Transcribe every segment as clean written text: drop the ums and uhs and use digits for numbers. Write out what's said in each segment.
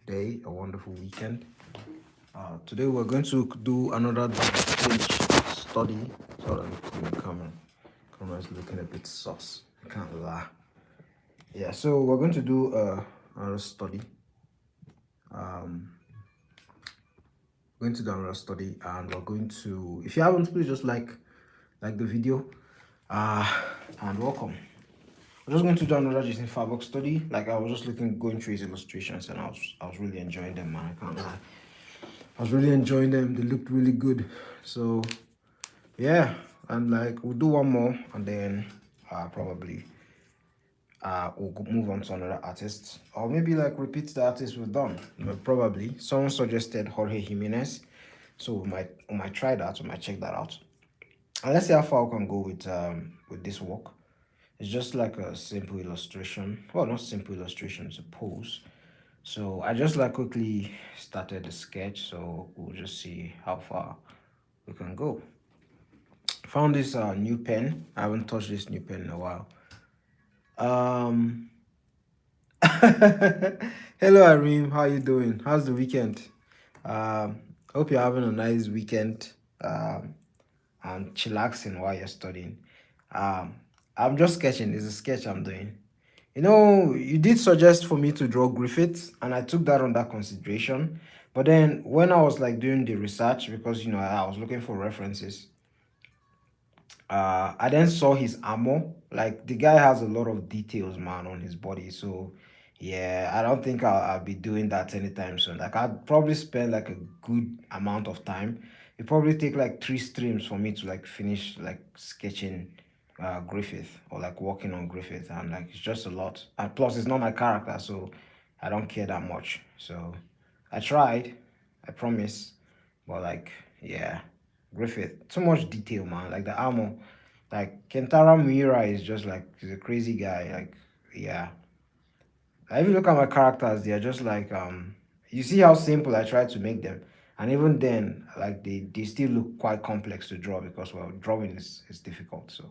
day, a wonderful weekend. Today we're going to do another page study. Sorry, I'm looking at the camera. Camera's looking a bit sus. I can't lie. Yeah, so we're going to do another study. Um, we're going to do another study, and we're going to. If you haven't, please just like the video. And welcome. We're just going to do another just in FABOK study. Like I was just going through his illustrations, and I was really enjoying them, man. I can't lie. I was really enjoying them. They looked really good. So yeah, and like we'll do one more, and then probably we'll move on to another artist, or maybe like repeat the artist we've done. But probably someone suggested Jorge Jimenez, so we might try that. We might check that out, and let's see how far we can go with this work. It's just like a simple illustration. Well, not simple illustration. It's a pose. So I just like quickly started the sketch. So we'll just see how far we can go. Found this new pen. I haven't touched this new pen in a while. Um, hello Arim, how you doing? How's the weekend? Hope you're having a nice weekend. And chillaxing while you're studying. Um, I'm just sketching. It's a sketch I'm doing. You know, you did suggest for me to draw Griffith, and I took that under consideration. But then when I was like doing the research, because I was looking for references, I then saw his armor. Like the guy has a lot of details, man, on his body. So yeah, I don't think I'll be doing that anytime soon. Like I'd probably spend like a good amount of time. It probably take like 3 streams for me to like finish like sketching Griffith, or like working on Griffith, and like it's just a lot. And plus it's not my character, so I don't care that much. So I tried, I promise. But like yeah. Griffith, too much detail, man. Like the armor, like Kentaro Miura is just like he's a crazy guy. Like yeah, I even look at my characters; they're just like You see how simple I try to make them, and even then, like they still look quite complex to draw because well, drawing is difficult. So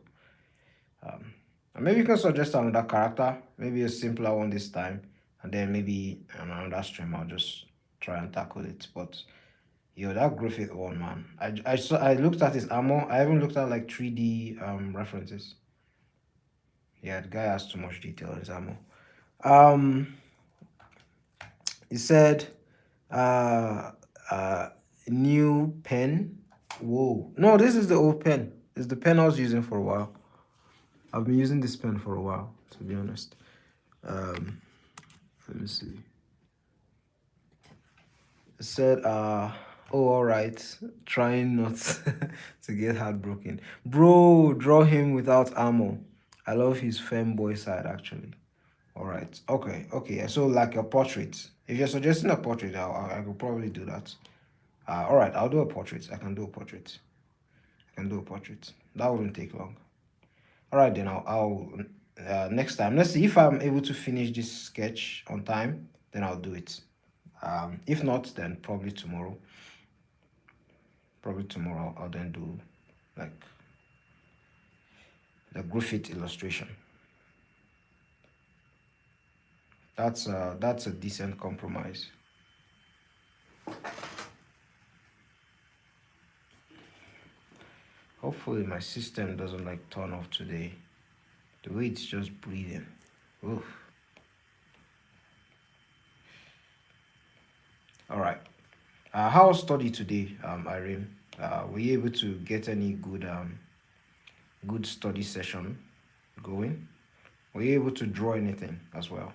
and maybe you can suggest another character, maybe a simpler one this time, and then maybe on another stream I'll just try and tackle it. But yo, that Griffith one, man. I looked at his armor. I even looked at like 3D references. Yeah, the guy has too much detail in his armor. Um, he said, uh, uh, new pen. Whoa, no, this is the old pen. It's the pen I was using for a while. I've been using this pen for a while, to be honest. Um, let me see. Said oh all right, trying not to get heartbroken. Bro, draw him without armor. I love his femboy side actually. All right, okay, so like a portrait. If you're suggesting a portrait, I could probably do that. All right, I'll do a portrait. I can do a portrait. I can do a portrait. That wouldn't take long. All right, then I'll next time, let's see if I'm able to finish this sketch on time, then I'll do it. If not, then probably tomorrow. Probably tomorrow I'll then do like the Griffith illustration. That's a decent compromise. Hopefully my system doesn't like turn off today. The way it's just breathing. Oof. All right. How was study today, Irene? Were you able to get any good study session going? Were you able to draw anything as well?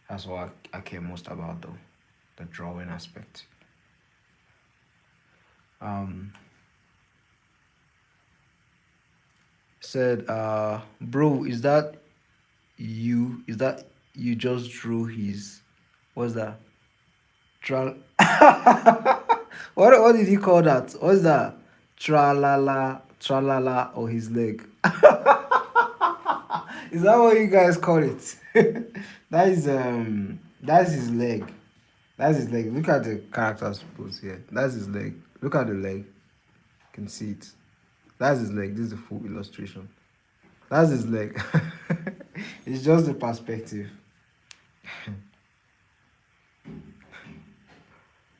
That's what I care most about though, the drawing aspect. Said bro, is that you just drew his, what's that? Tra what did you call that? What's that? Tralala or his leg? Is that what you guys call it? That's his leg. That's his leg. Look at the character's pose here. That's his leg. Look at the leg. You can see it. That's his leg. This is the full illustration. That's his leg. It's just the perspective.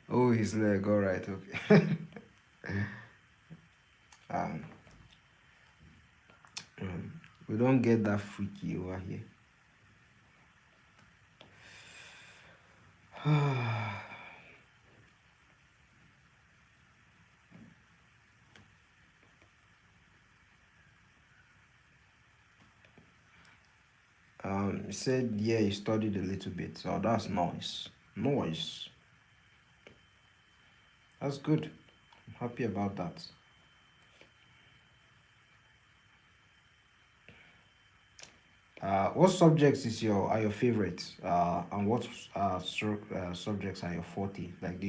Oh, his leg. All right. Okay. um, um, we don't get that freaky over here. He said, yeah, he studied a little bit. So that's nice. Nice. That's good. I'm happy about that. What subjects are your favorites? And what subjects are your forte? Like,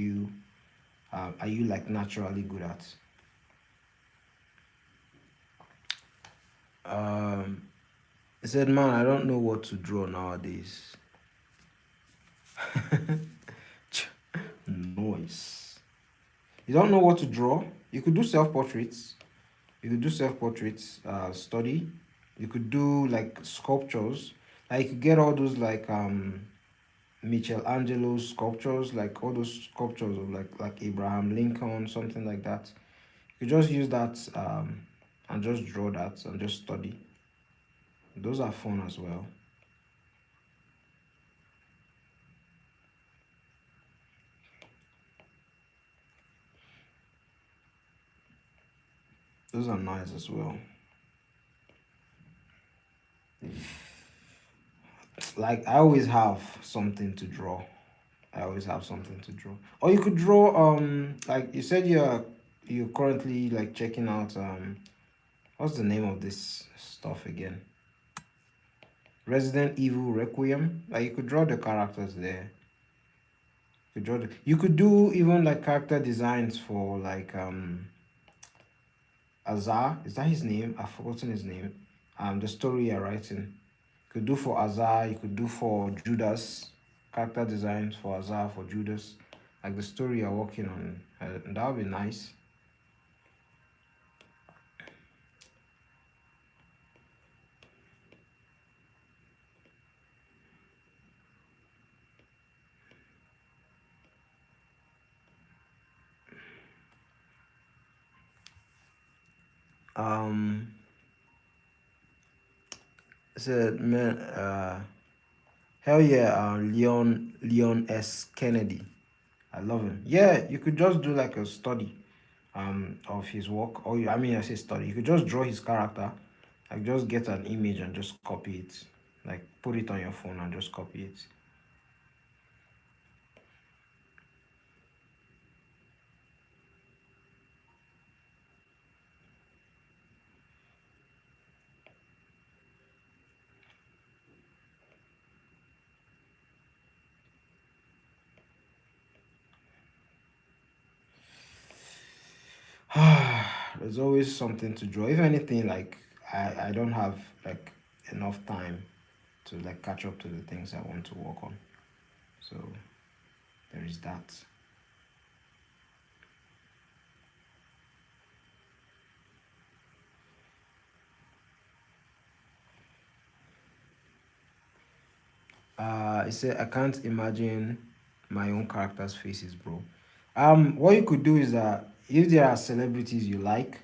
are you like naturally good at? Um, he said, man, I don't know what to draw nowadays. Noise. You don't know what to draw? You could do self-portraits. You could do self-portraits, study. You could do like sculptures. Like you could get all those like Michelangelo's sculptures, like all those sculptures of like Abraham Lincoln, something like that. You just use that and just draw that and just study. Those are fun as well. Those are nice as well. Like I always have something to draw. I always have something to draw. Or you could draw like you said you're currently like checking out what's the name of this stuff again? Resident Evil Requiem. Like you could draw the characters there. You could do even like character designs for like Azar. Is that his name? I've forgotten his name. The story you're writing. You could do for Azar, you could do for Judas. Character designs for Azar, for Judas. Like the story you're working on. That would be nice. Um said man hell yeah, Leon S. Kennedy. I love him. Yeah, you could just do like a study of his work. Or I mean I say study. You could just draw his character. Like just get an image and just copy it. Like put it on your phone and just copy it. There's always something to draw. If anything, like I don't have like enough time to like catch up to the things I want to work on. So there is that. It said I can't imagine my own character's faces, bro. What you could do is that if there are celebrities you like,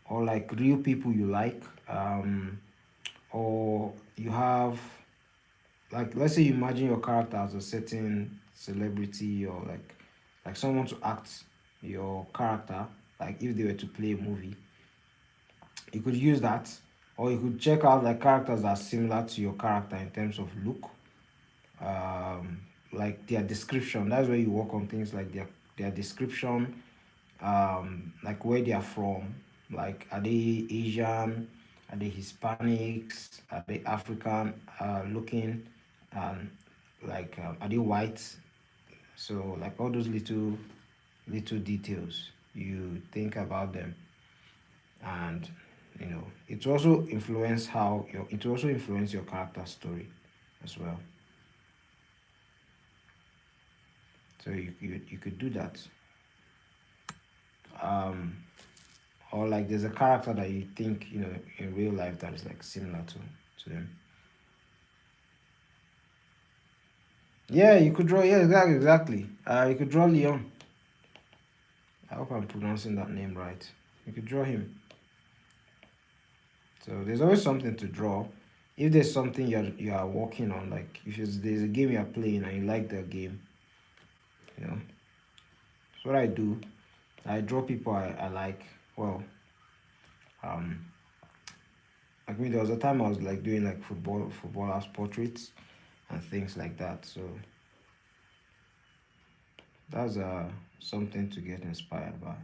or like real people you like, or you have like let's say you imagine your character as a certain celebrity or like someone to act your character, like if they were to play a movie, you could use that, or you could check out like characters that are similar to your character in terms of look, um like their description. That's where you work on things like their description, like where they are from, like are they Asian, are they Hispanics, are they African looking, and like are they white. So like all those little details you think about them, and it also influence your character story as well. So you could do that. um or like there's a character that you think in real life that is like similar to them. Yeah, you could draw. Yeah, exactly. You could draw Leon. I hope I'm pronouncing that name right. You could draw him. So there's always something to draw. If there's something you are working on, like if there's a game you're playing and you like the game, you know, that's what I do. I draw people I like. Well, um, like me, there was a time I was like doing like footballers portraits and things like that. So that's something to get inspired by.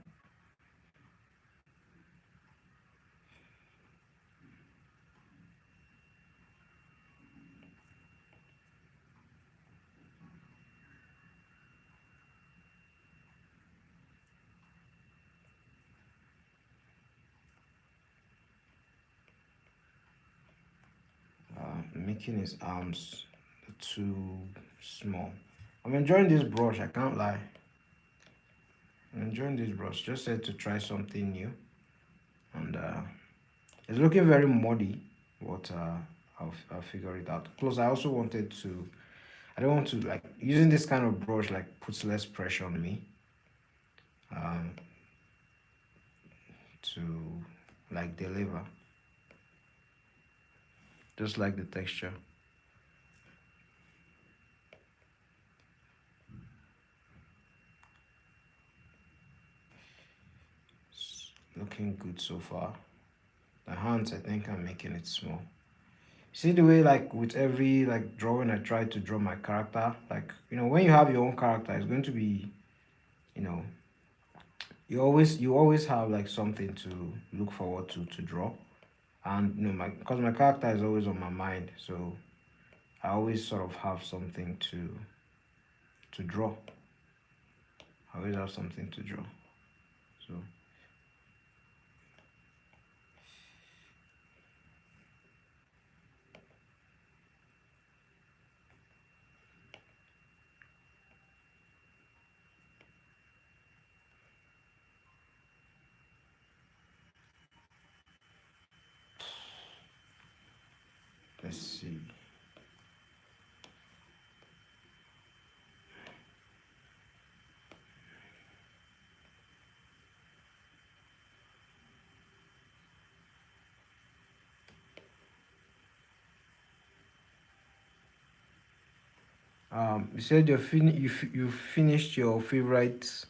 Making his arms too small. I'm enjoying this brush. I can't lie. I'm enjoying this brush. Just said to try something new, and it's looking very muddy, but I'll figure it out. Plus, I also wanted to. I don't want to like using this kind of brush like puts less pressure on me um, to like deliver. Just like the texture. It's looking good so far. The hands, I think I'm making it small. See the way like with every like drawing I try to draw my character, like when you have your own character, it's going to be, you know, you always have like something to look forward to draw. And my because my character is always on my mind, so I always sort of have something to draw. I always have something to draw. So let's see. You said you finished your favorite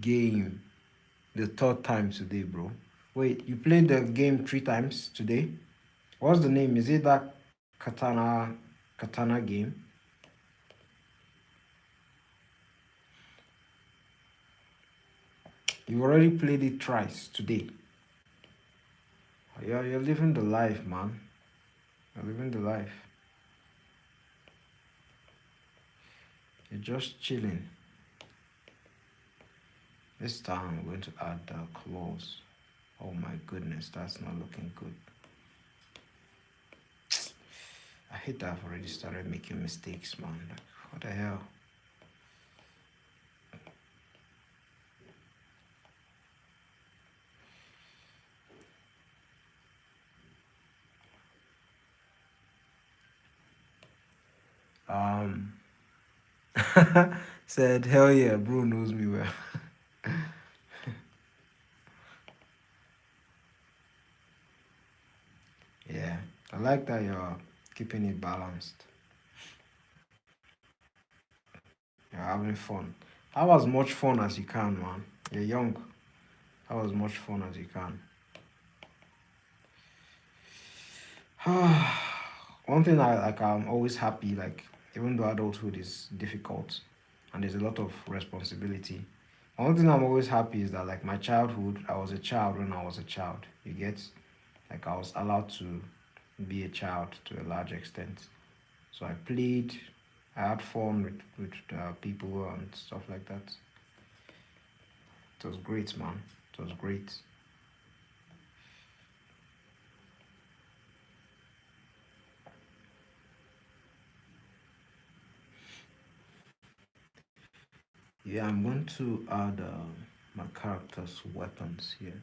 game the third time today, bro. Wait, you played the game 3 times today? What's the name? Is it that katana game? You already played it thrice today. You're living the life, man. You're living the life. You're just chilling. This time I'm going to add the claws. Oh my goodness, that's not looking good. I hate that I've already started making mistakes, man. Like, what the hell? Um, said, hell yeah, bro knows me well. Yeah, I like that you're keeping it balanced. You're having fun. Have as much fun as you can, man. You're young. Have as much fun as you can. One thing I'm always happy, like even though adulthood is difficult and there's a lot of responsibility. One thing I'm always happy is that like my childhood, I was a child when I was a child. You get like I was allowed to be a child to a large extent. So I played, I had fun with people and stuff like that. It was great, man. It was great. Yeah, I'm going to add my character's weapons here.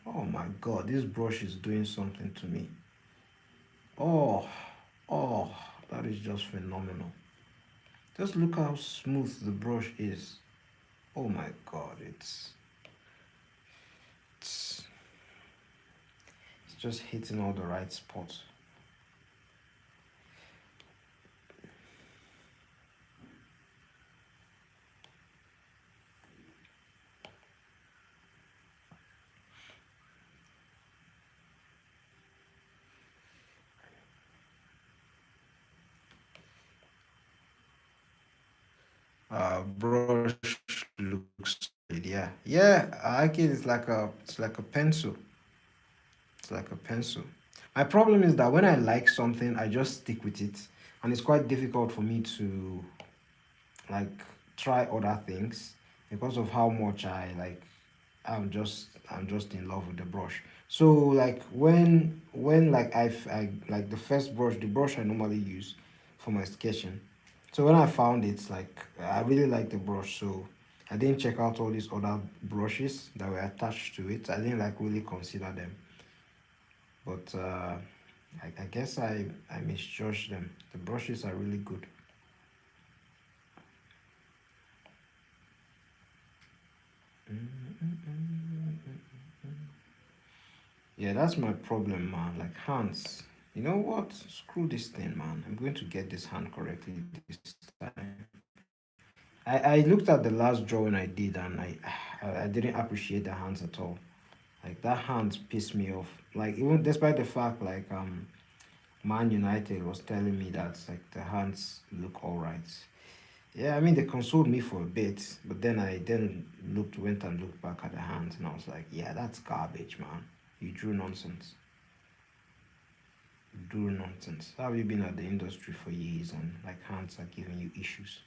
Oh my god, this brush is doing something to me. Oh, oh, that is just phenomenal. Just look how smooth the brush is. Oh my God, it's, it's just hitting all the right spots. Brush looks solid. Yeah, yeah. I like it. It's like a pencil. It's like a pencil. My problem is that when I like something, I just stick with it, and it's quite difficult for me to like try other things because of how much I like. I'm just in love with the brush. So like when like I like the first brush, the brush I normally use for my sketching. So when I found it, like I really like the brush, so I didn't check out all these other brushes that were attached to it. I didn't like really consider them, but I guess I misjudged them. The brushes are really good. Yeah, that's my problem, man. Like hands. You know what? Screw this thing, man. I'm going to get this hand correctly this time. I looked at the last drawing I did and I didn't appreciate the hands at all. Like that hands pissed me off. Like even despite the fact like Man United was telling me that like the hands look alright. Yeah, I mean they consoled me for a bit, but then I then went and looked back at the hands and I was like, yeah, that's garbage, man. You drew nonsense. Do nonsense. How have you been at the industry for years and like hands are giving you issues?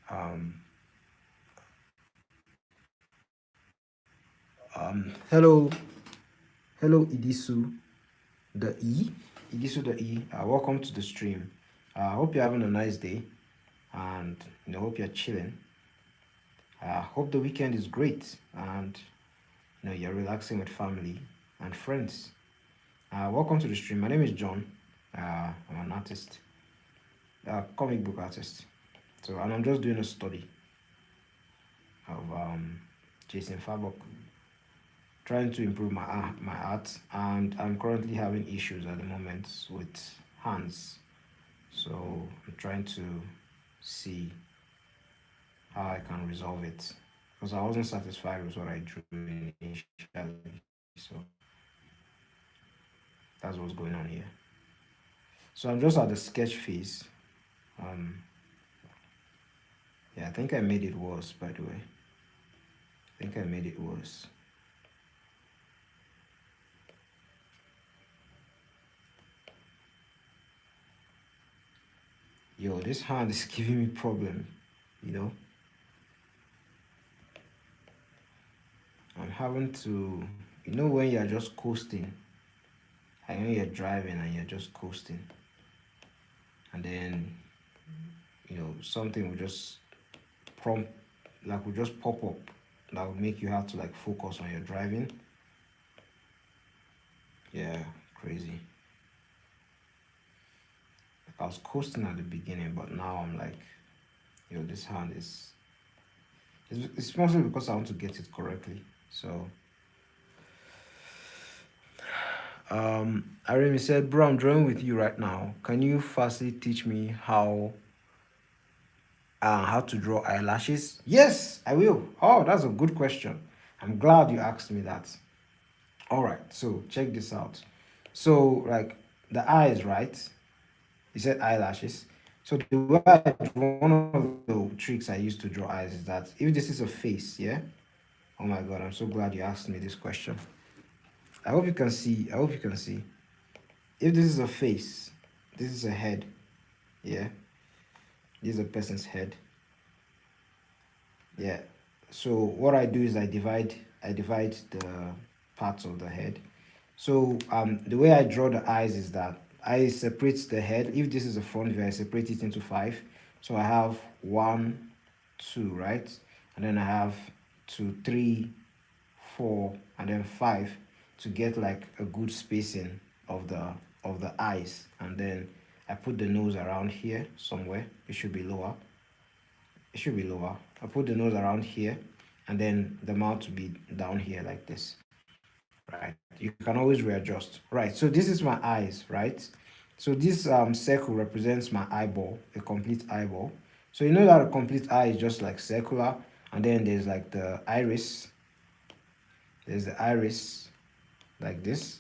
Um, hello, hello, Idisu, the E, Idisu the E. Welcome to the stream. I hope you're having a nice day, and hope you're chilling. Hope the weekend is great, and you're relaxing with family and friends. Welcome to the stream. My name is John. I'm an artist, comic book artist. So, and I'm just doing a study of Jason FABOK, trying to improve my art, and I'm currently having issues at the moment with hands. So I'm trying to see how I can resolve it because I wasn't satisfied with what I drew initially. So that's what's going on here. So I'm just at the sketch phase. Um, yeah, I think I made it worse, by the way. I think I made it worse. Yo, this hand is giving me problem, you know. I'm having to, when you're just coasting, and when you're driving and you're just coasting, and then, something will just prompt, like, will just pop up that will make you have to, like, focus on your driving. Yeah, crazy. Like, I was coasting at the beginning, but now I'm like, this hand is, it's mostly because I want to get it correctly. So, Aremi said, bro, I'm drawing with you right now. Can you firstly teach me how to draw eyelashes? Yes, I will. Oh, that's a good question. I'm glad you asked me that. All right, so check this out. So, like the eyes, right? You said eyelashes. So the way I draw, one of the tricks I use to draw eyes is that if this is a face, yeah. Oh my God, I'm so glad you asked me this question. I hope you can see. I hope you can see. If this is a face, this is a head, yeah. This is a person's head. Yeah. So what I do is I divide the parts of the head. So the way I draw the eyes is that I separate the head. If this is a front view, I separate it into five. So I have one, 2, right? And then I have 2, 3, 4, and then 5 to get like a good spacing of the eyes. And then I put the nose around here somewhere. It should be lower. It should be lower. I put the nose around here, and then the mouth to be down here like this, right? You can always readjust, right? So this is my eyes, right? So this circle represents my eyeball, a complete eyeball. So you know that a complete eye is just like circular, and then there's like the iris. There's the iris like this.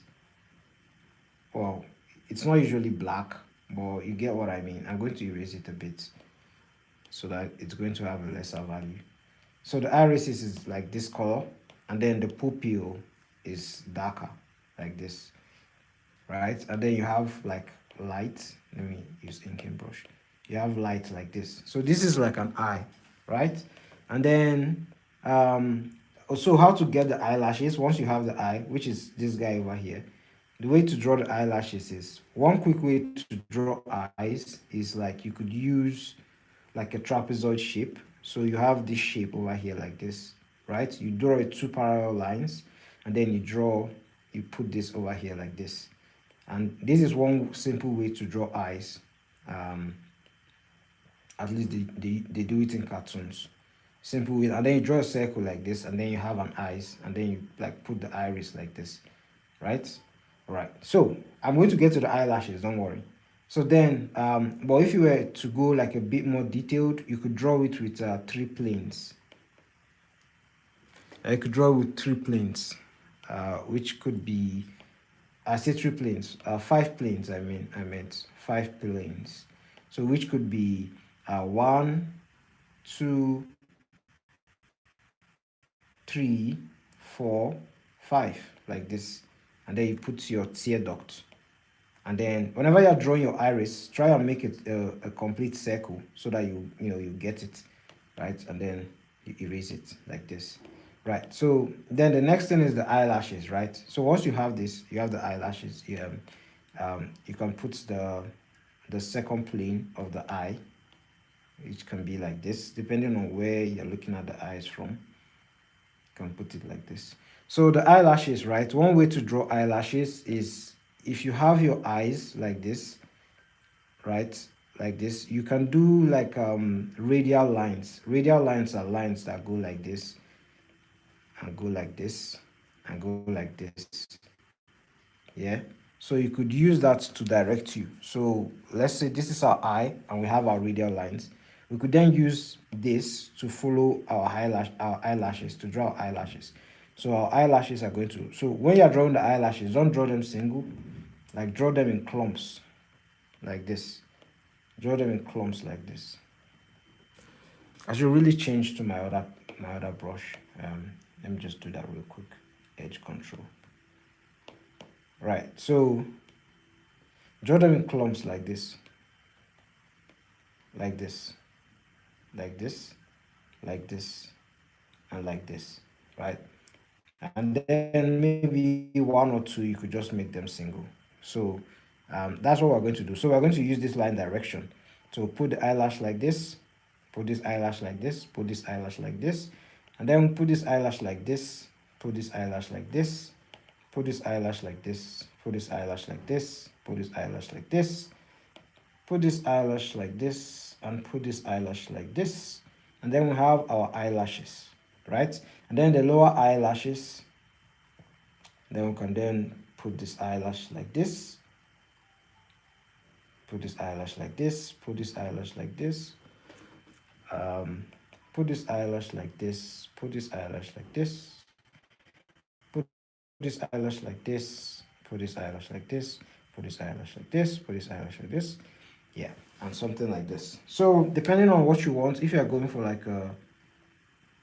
Well, it's not usually black, but you get what I mean. I'm going to erase it a bit so that it's going to have a lesser value. So the iris is like this color, and then the pupil is darker like this, right? And then you have like light. Let me use inking brush. You have light like this. So this is like an eye, right? And then also how to get the eyelashes once you have the eye, which is this guy over here. The way to draw the eyelashes is one quick way to draw eyes is like you could use like a trapezoid shape. So you have this shape over here like this, right? You draw it two parallel lines, and then you put this over here like this. And this is one simple way to draw eyes. Um, at least they do it in cartoons. Simple way, and then you draw a circle like this, and then you have an eyes, and then you like put the iris like this, right? Right. So I'm going to get to the eyelashes, don't worry. So then, but if you were to go like a bit more detailed, you could draw it with three planes. I could draw with three planes, which could be, I say three planes, 5 planes. I meant 5 planes. So which could be 1, 2, 3, 4, 5, like this, and then you put your tear duct. And then whenever you're drawing your iris, try and make it a complete circle so that you get it right, and then you erase it like this, right? So then the next thing is the eyelashes, right? So once you have this, you have the eyelashes. You can put the second plane of the eye, which can be like this depending on where you're looking at the eyes from. You can put it like this. So the eyelashes, right? One way to draw eyelashes is if you have your eyes like this, right, like this, you can do like radial lines. Radial lines are lines that go like this and go like this and go like this. Yeah, so you could use that to direct you. So let's say this is our eye and we have our radial lines. We could then use this to follow our eyelashes, to draw our eyelashes. So our eyelashes are going to, so when you're drawing the eyelashes, don't draw them single, like draw them in clumps like this. Draw them in clumps like this. I should really change to my other brush. Let me just do that real quick. Edge control. Right, so draw them in clumps like this, like this, like this, like this, and like this, right? And then maybe one or two, you could just make them single. So that's what we're going to do. So we're going to use this line direction. So put the eyelash like this, put this eyelash like this, put this eyelash like this, and then put this eyelash like this, put this eyelash like this, put this eyelash like this, put this eyelash like this, put this eyelash like this, put this eyelash like this, and put this eyelash like this. And then we have our eyelashes, right? And then the lower eyelashes, then we can then put this eyelash like this, put this eyelash like this, put this eyelash like this, put this eyelash like this, put this eyelash like this, put this eyelash like this, put this eyelash like this, put this eyelash like this, put this eyelash like this. Yeah, and something like this. So depending on what you want, if you are going for like a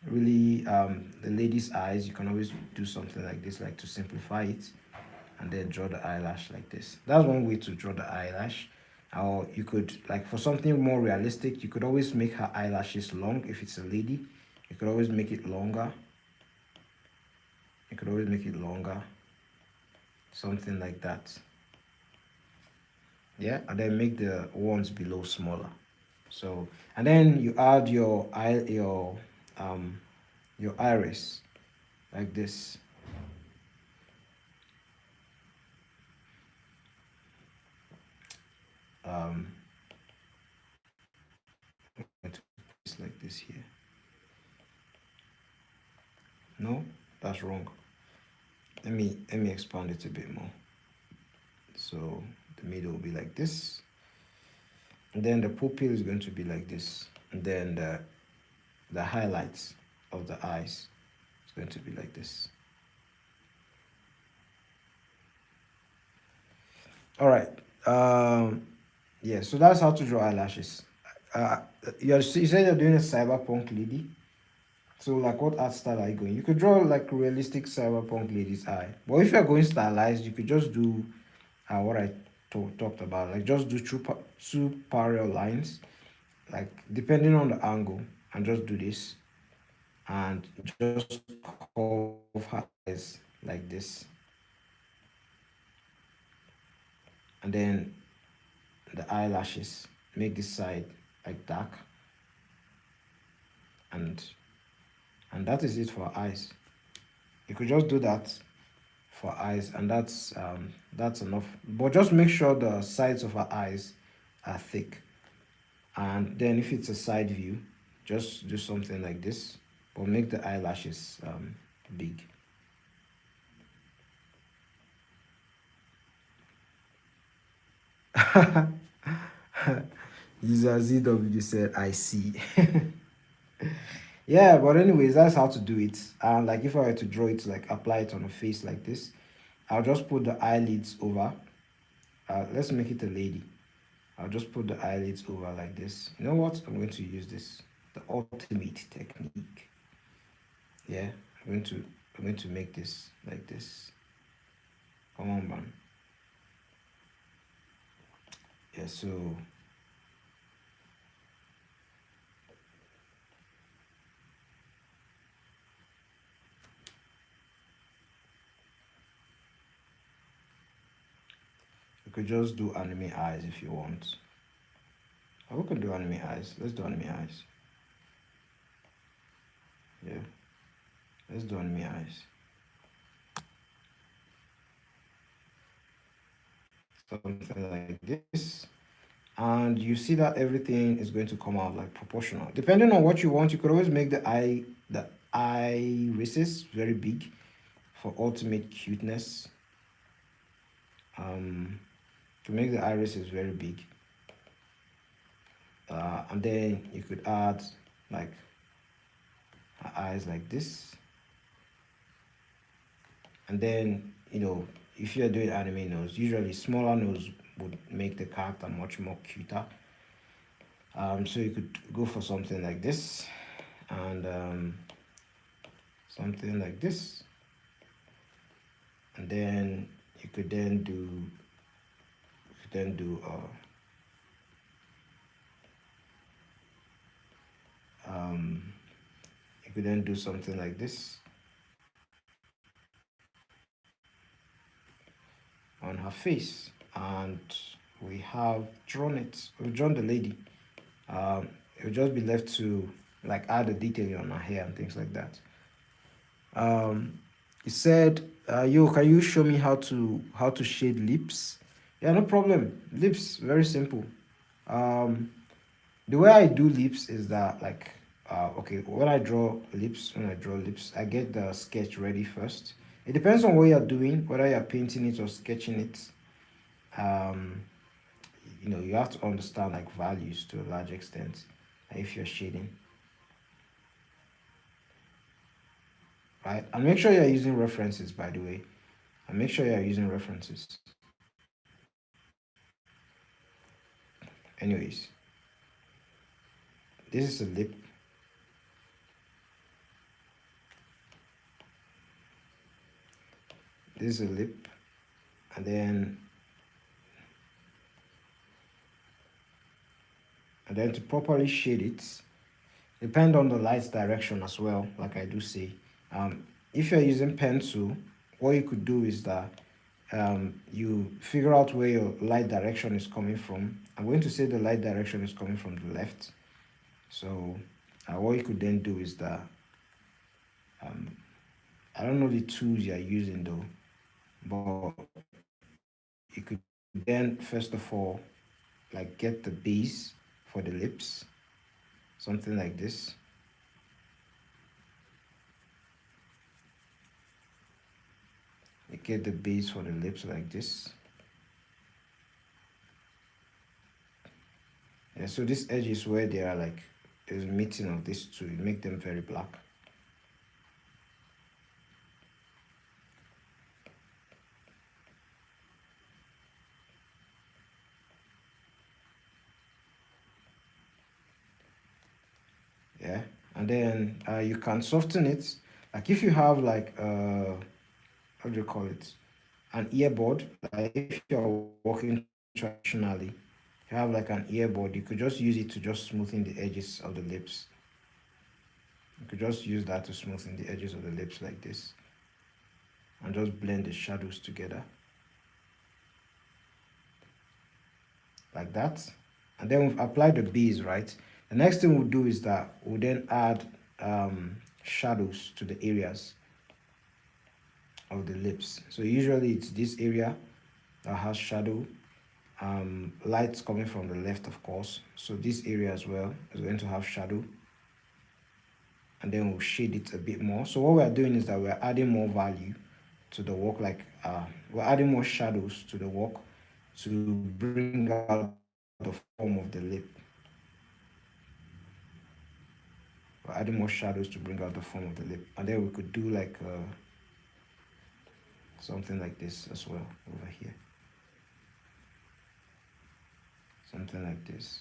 really the lady's eyes, you can always do something like this, like to simplify it, and then draw the eyelash like this. That's one way to draw the eyelash. Or you could, like for something more realistic, you could always make her eyelashes long. If it's a lady, you could always make it longer. You could always make it longer, something like that. Yeah, and then make the ones below smaller. So, and then you add your eye, your iris like this. Um, I'm going to place like this here. No, that's wrong. Let me expand it a bit more. So the middle will be like this, and then the pupil is going to be like this, and then the highlights of the eyes is going to be like this. All right. Yeah, so that's how to draw eyelashes. Uh, you said you're doing a cyberpunk lady. So, like, what art style are you going? You could draw like realistic cyberpunk lady's eye. But if you're going stylized, you could just do what I talked about. Like, just do two parallel lines, like depending on the angle, and just do this, and just curve her eyes like this, and then the eyelashes. Make this side like dark, and that is it for eyes. You could just do that for eyes, and that's enough. But just make sure the sides of her eyes are thick. And then if it's a side view, just do something like this, but make the eyelashes big. User ZW said, I see. Yeah, but anyways, that's how to do it. And like if I were to draw it, like apply it on a face like this, I'll just put the eyelids over. Let's make it a lady. I'll just put the eyelids over like this. You know what? I'm going to use this, the ultimate technique. Yeah, I'm going to make this like this. Come on, man. Yeah, so you could just do anime eyes if you want. Or we could do anime eyes. Let's do anime eyes. Yeah, let's do anime eyes. Something like this. And you see that everything is going to come out like proportional. Depending on what you want, you could always make the irises very big for ultimate cuteness. To make the irises very big, and then you could add like eyes like this, and then if you're doing anime nose, usually smaller nose would make the character much more cuter. So you could go for something like this, and something like this, and then you could then do you could then do something like this on her face, and we have drawn it. We've drawn the lady. It will just be left to like add the detailing on her hair and things like that. He said, "Yo, can you show me how to shade lips?" Yeah, no problem. Lips, very simple. Um, the way I do lips is that like, okay, when I draw lips, I get the sketch ready first. It depends on what you're doing, whether you're painting it or sketching it. Um, you have to understand like values to a large extent if you're shading, right? And make sure you're using references, by the way. And make sure you're using references. Anyways, this is a lip. This is a lip. And then to properly shade it, depend on the light's direction as well, like I do say. If you're using pencil, what you could do is that you figure out where your light direction is coming from. I'm going to say the light direction is coming from the left. So what you could then do is that um, I don't know the tools you're using though, but you could then first of all like get the base for the lips, something like this. You get the base for the lips like this. Yeah, so this edge is where they are like there's a meeting of these two. You make them very black. Yeah, and then you can soften it. Like if you have like how do you call it, an earbud, like if you're walking traditionally, you have like an earbud, you could just use it to just smoothen the edges of the lips. You could just use that to smoothen the edges of the lips like this, and just blend the shadows together like that. And then we've applied the base, right? The next thing we'll do is that we'll then add shadows to the areas of the lips. So usually it's this area that has shadow, lights coming from the left, of course. So this area as well is going to have shadow, and then we'll shade it a bit more. So what we are doing is that we're adding more value to the work, like we're adding more shadows to the work to bring out the form of the lip. We're adding more shadows to bring out the form of the lip, and then we could do like something like this as well over here, something like this.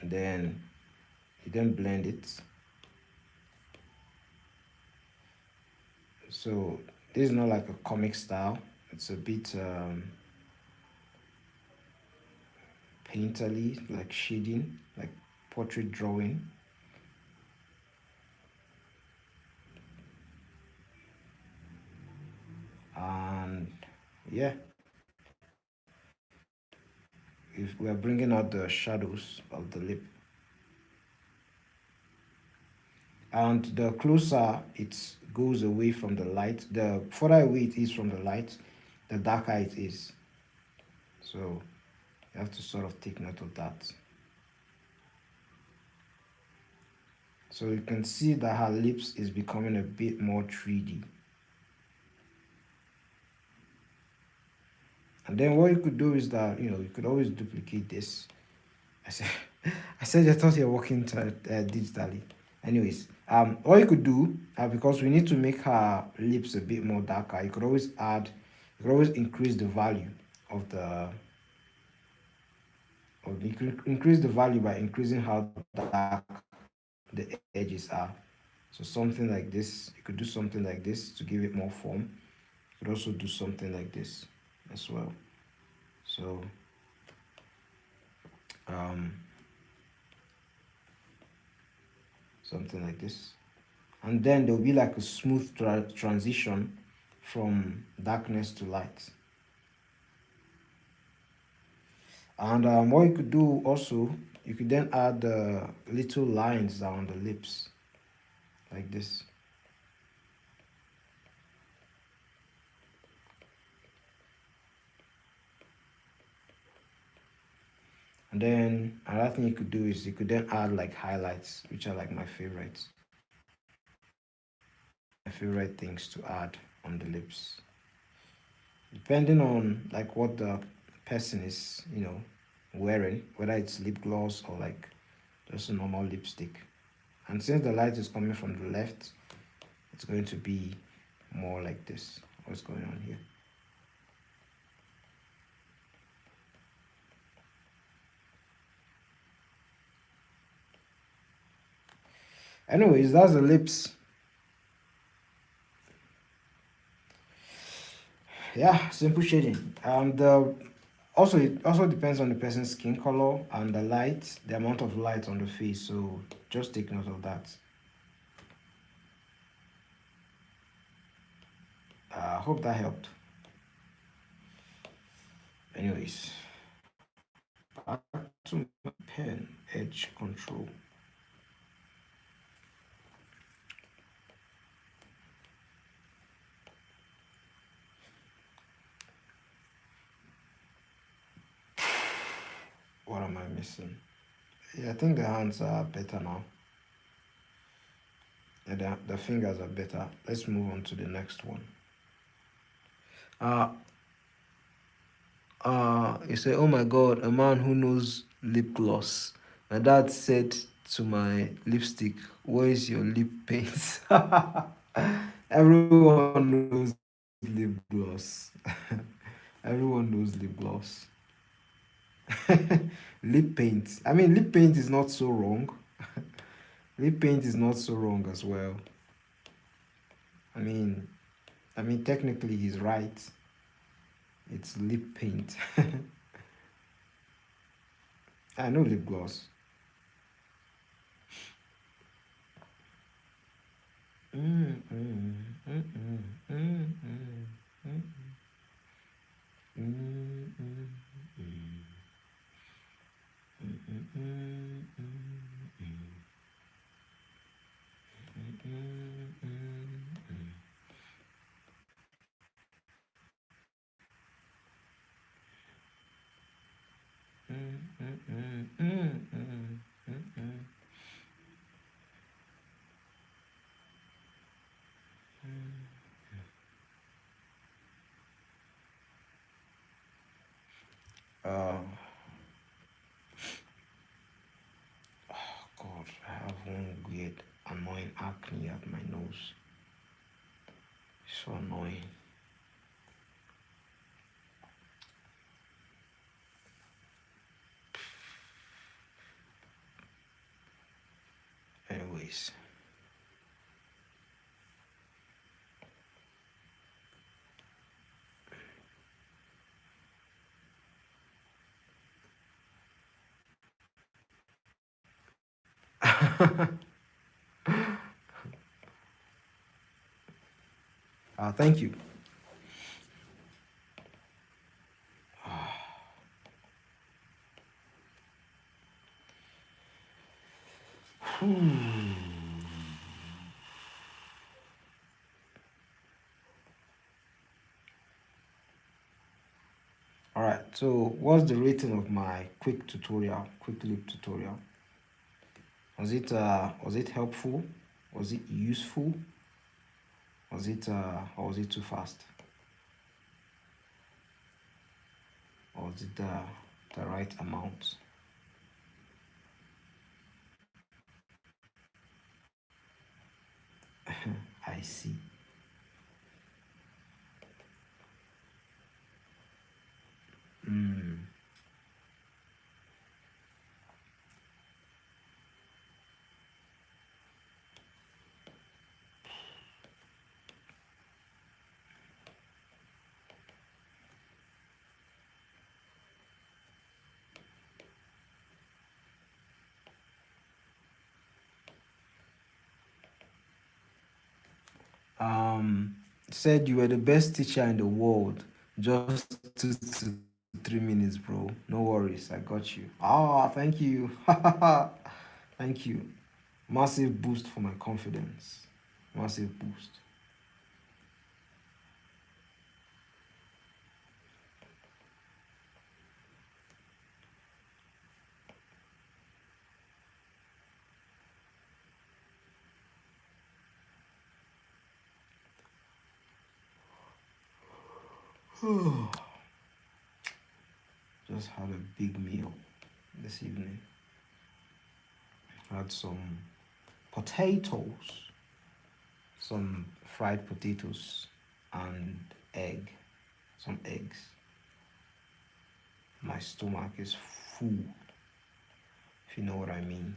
And then you then blend it. So this is not like a comic style, it's a bit painterly, like shading, like portrait drawing. And yeah, if we are bringing out the shadows of the lip, and the closer it goes away from the light, the further away it is from the light, the darker it is. So you have to sort of take note of that. So you can see that her lips is becoming a bit more 3D. And then what you could do is that, you could always duplicate this. I said, I said I thought you're working digitally. Anyways, what you could do, because we need to make her lips a bit more darker, you could always increase the value of increase the value by increasing how dark the edges are. So something like this, you could do something like this to give it more form. You could also do something like this as well. So um, something like this, and then there'll be like a smooth transition from darkness to light. And what you could do also, you could then add little lines down the lips like this. And then another thing you could do is you could then add like highlights, which are like my favorites. My favorite things to add on the lips, depending on like what the person is, wearing, whether it's lip gloss or like just a normal lipstick. And since the light is coming from the left, it's going to be more like this. What's going on here? Anyways, that's the lips. Yeah, simple shading. And also it also depends on the person's skin color and the light, the amount of light on the face. So just take note of that. I hope that helped. Anyways, back to my pen, edge control. What am I missing? Yeah, I think the hands are better now. Yeah, the fingers are better. Let's move on to the next one. Uh, you say, oh my God, a man who knows lip gloss. My dad said to my lipstick, where is your lip paint? Everyone knows lip gloss. Everyone knows lip gloss. Lip paint. I mean, lip paint is not so wrong. Lip paint is not so wrong as well. I mean, technically he's right. It's lip paint. I know lip gloss. Mm, mm, mm, mm, mm, mm, mm, mm, mm, mm, mm, uh, God, I have one weird, annoying acne at my nose. So annoying. Anyways. Thank you. All right. So, what's the rating of my quick lip tutorial? Was it helpful? Was it useful? Or was it too fast? Or was it the right amount? I see. Mm. Um, said you were the best teacher in the world. Just 2 to 3 minutes, bro. No worries, I got you. Ah, thank you. Thank you. Massive boost for my confidence. Massive boost. Just had a big meal this evening. Had some potatoes, some fried potatoes, and egg, some eggs. My stomach is full, if you know what I mean.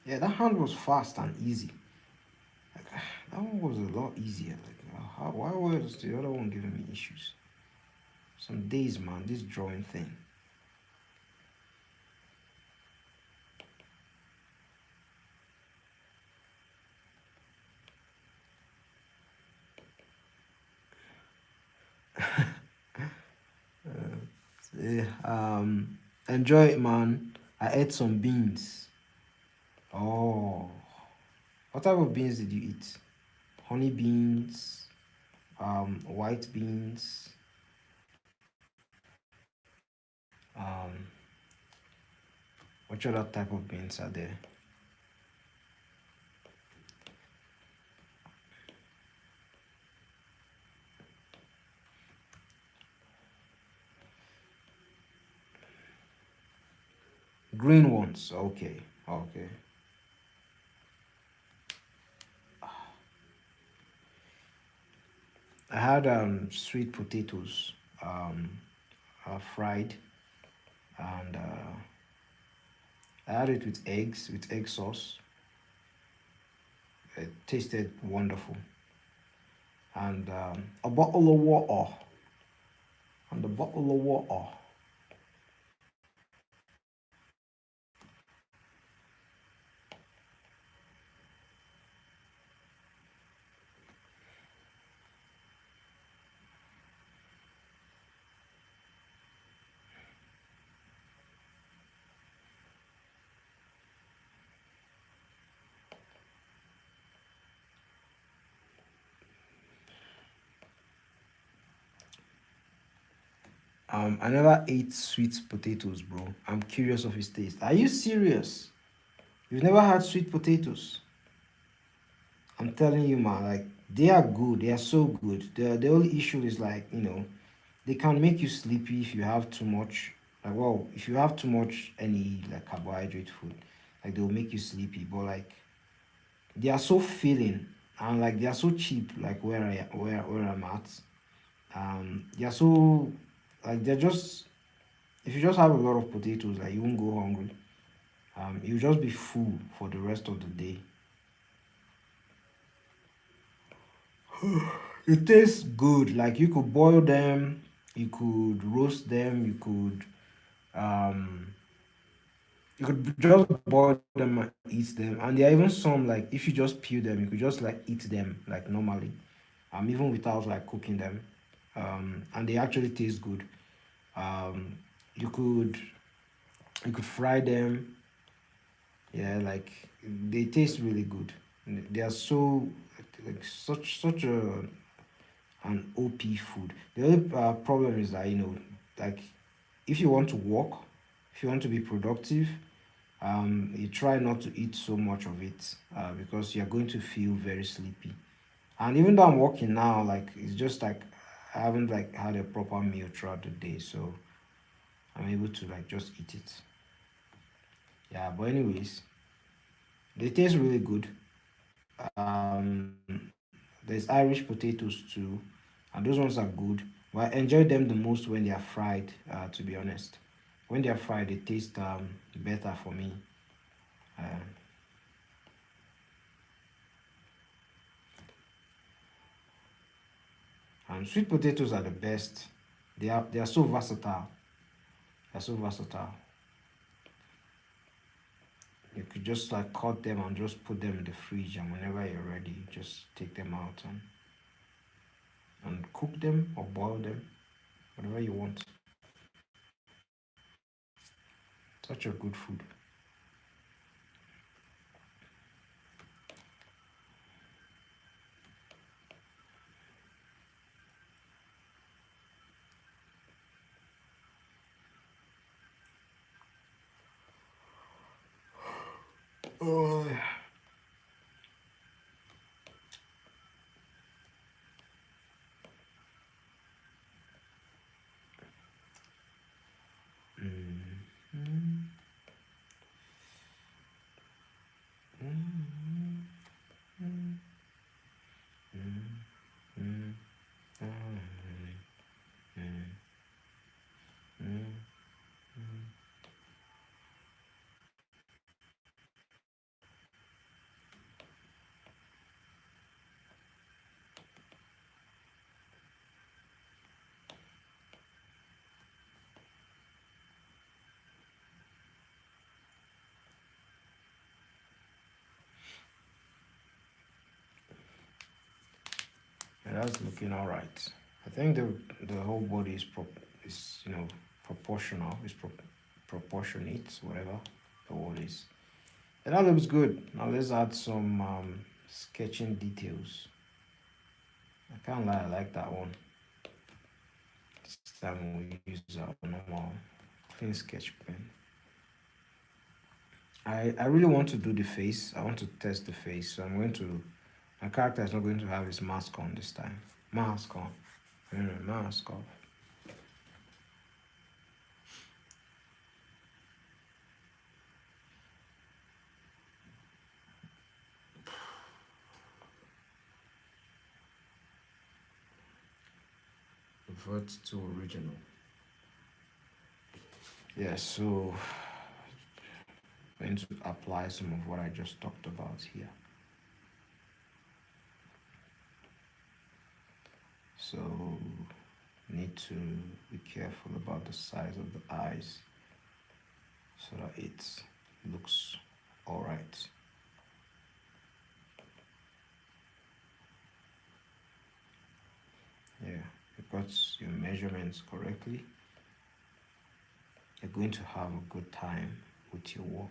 Yeah, that hand was fast and easy. Like, that one was a lot easier. Like, why was the other one giving me issues? Some days, man, this drawing thing. Enjoy it, man. I ate some beans. Oh, what type of beans did you eat? Honey beans, white beans, um, what other type of beans are there? Green ones. Okay, okay. I had sweet potatoes, fried, and I had it with egg sauce. It tasted wonderful, and a bottle of water, and a bottle of water. I never ate sweet potatoes, bro. I'm curious of his taste. Are you serious? You've never had sweet potatoes? I'm telling you, man, like they are good. They are so good. The only issue is like, they can make you sleepy if you have too much. Like, well, if you have too much any like carbohydrate food, like they'll make you sleepy. But like they are so filling and like they are so cheap. Like where I'm at, they are so like they're just if you just have a lot of potatoes, like you won't go hungry. You'll just be full for the rest of the day. It tastes good. Like you could boil them, you could roast them, um you could just boil them and eat them. And there are even some like if you just peel them, you could just like eat them like normally. Even without like cooking them. And they actually taste good. Um you could you could fry them. Yeah, like they taste really good. They are so like such an OP food. The only problem is that like if you want to walk, if you want to be productive, you try not to eat so much of it because you're going to feel very sleepy. And even though I'm walking now, like it's just like I haven't like had a proper meal throughout the day, so I'm able to like just eat it. Yeah, but anyways, they taste really good. Um, there's Irish potatoes too, and those ones are good. But I enjoy them the most when they are fried. To be honest, when they are fried, they taste better for me. Uh, and sweet potatoes are the best. They are so versatile. They're so versatile. You could just like cut them and just put them in the fridge, and whenever you're ready, just take them out and cook them or boil them, whatever you want. Such a good food. Oh, mm, mm, mm, mm, mm, mm, mm, mm, mm. Yeah, that's looking all right. I think the whole body is is proportional. It's proportionate, whatever the word is. And that looks good. Now let's add some sketching details. I can't lie, I like that one. This time we'll use our normal clean sketch pen. I really want to do the face. I want to test the face. So I'm going to, my character is not going to have his mask on this time. Mask on. Mask off. Revert to original. Yes, so I'm going to apply some of what I just talked about here. So need to be careful about the size of the eyes so that it looks all right. Yeah, you got your measurements correctly. You're going to have a good time with your work.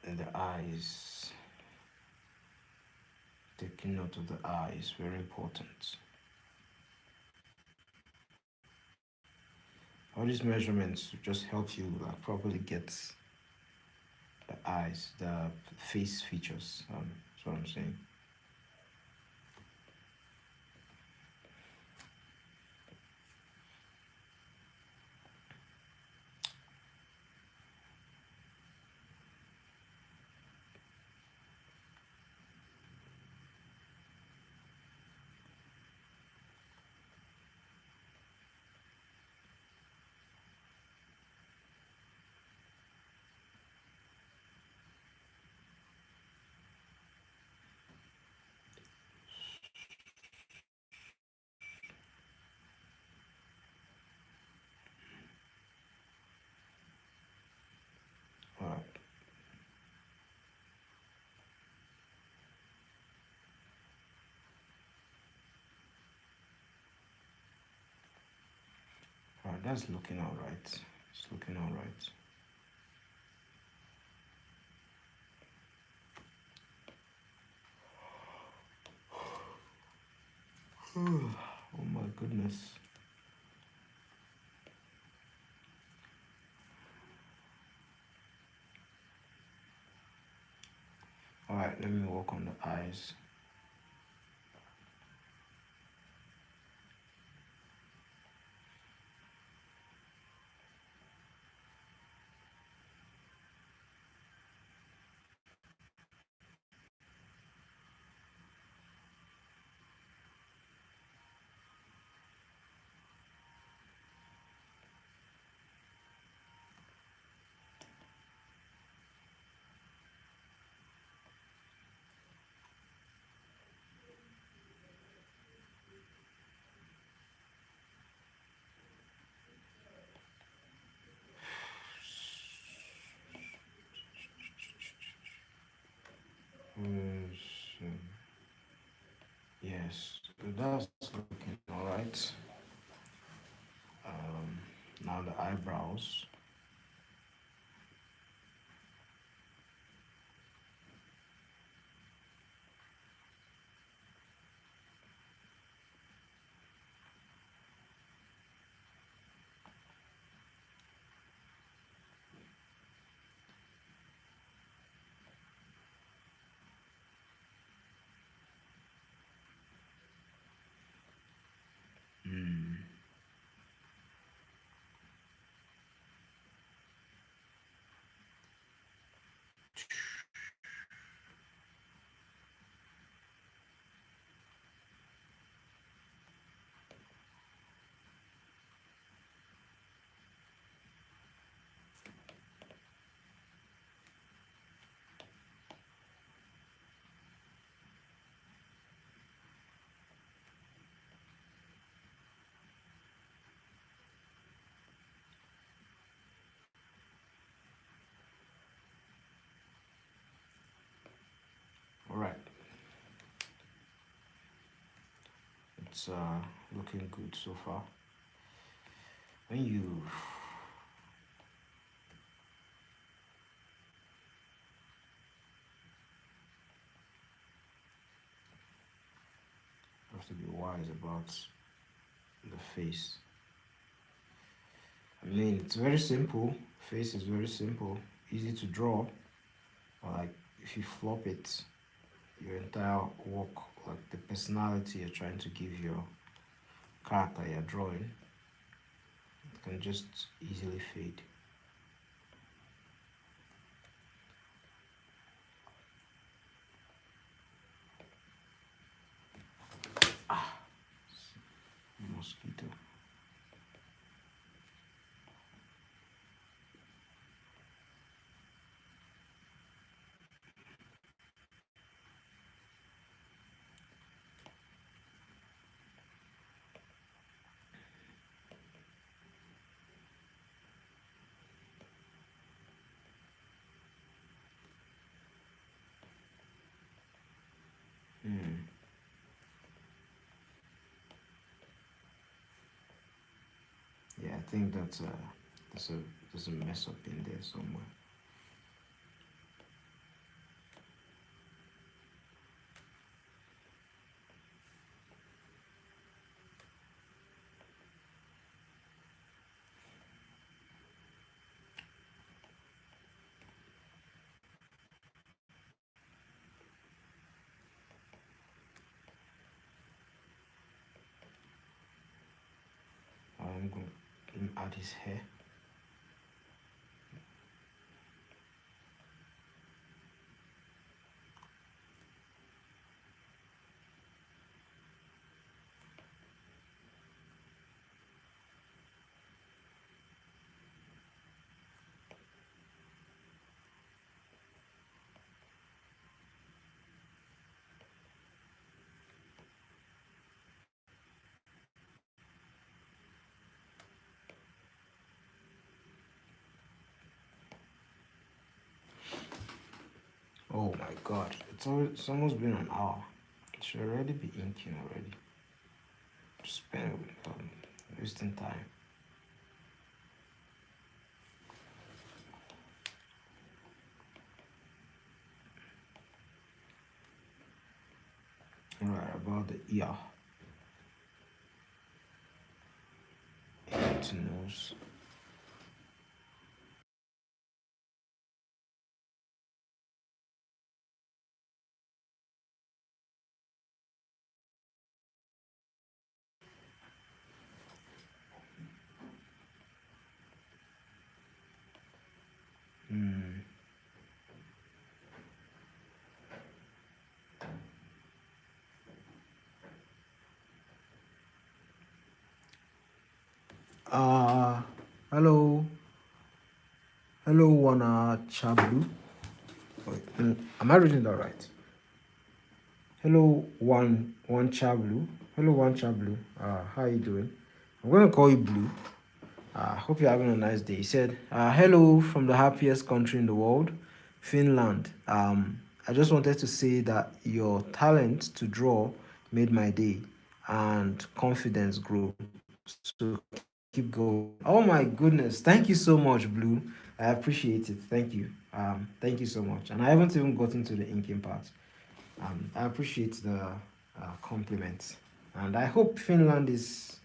And the eyes, taking note of the eyes, very important. All these measurements just help you properly get the eyes, the face features. That's what I'm saying. All right. All right, that's looking all right. It's looking all right. Oh my goodness. All right, let me work on the eyes. Yes, yes, that's looking all right. Now the eyebrows. All right, it's looking good so far. When you have to be wise about the face. I mean, it's very simple. Face is very simple, easy to draw. Like if you flop it, your entire work, like the personality you're trying to give your character you're drawing, it can just easily fade. Mosquito. Hmm. Yeah, I think there's a mess up in there somewhere. I'm going to add his hair. Oh my god, it's almost been an hour. It should already be inking already. Just spend wasting time. Alright, about the ear. Ear to nose. Hmm. Uh, hello. Hello, Wana Chablu. Wait, am I reading that right? Hello, one Chablu. Hello, one Chablu. How you doing? I'm gonna call you Blue. Hope you're having a nice day. He said, hello from the happiest country in the world, Finland. I just wanted to say that your talent to draw made my day and confidence grew. So keep going. Oh my goodness. Thank you so much, Blue. I appreciate it. Thank you. Thank you so much. And I haven't even gotten to the inking part. I appreciate the compliments, and I hope Finland is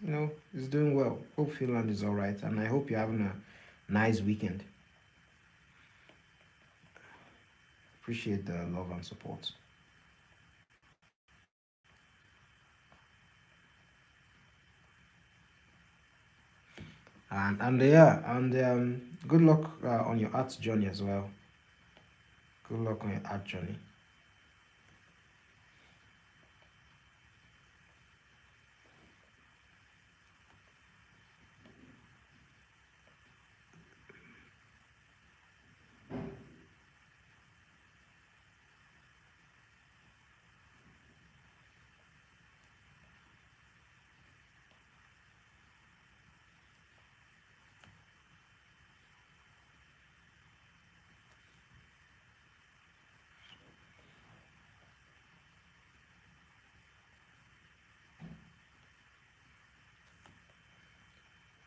doing well. Hope Finland is all right, and I hope you're having a nice weekend. Appreciate the love and support, and yeah, and good luck on your art journey as well. Good luck on your art journey.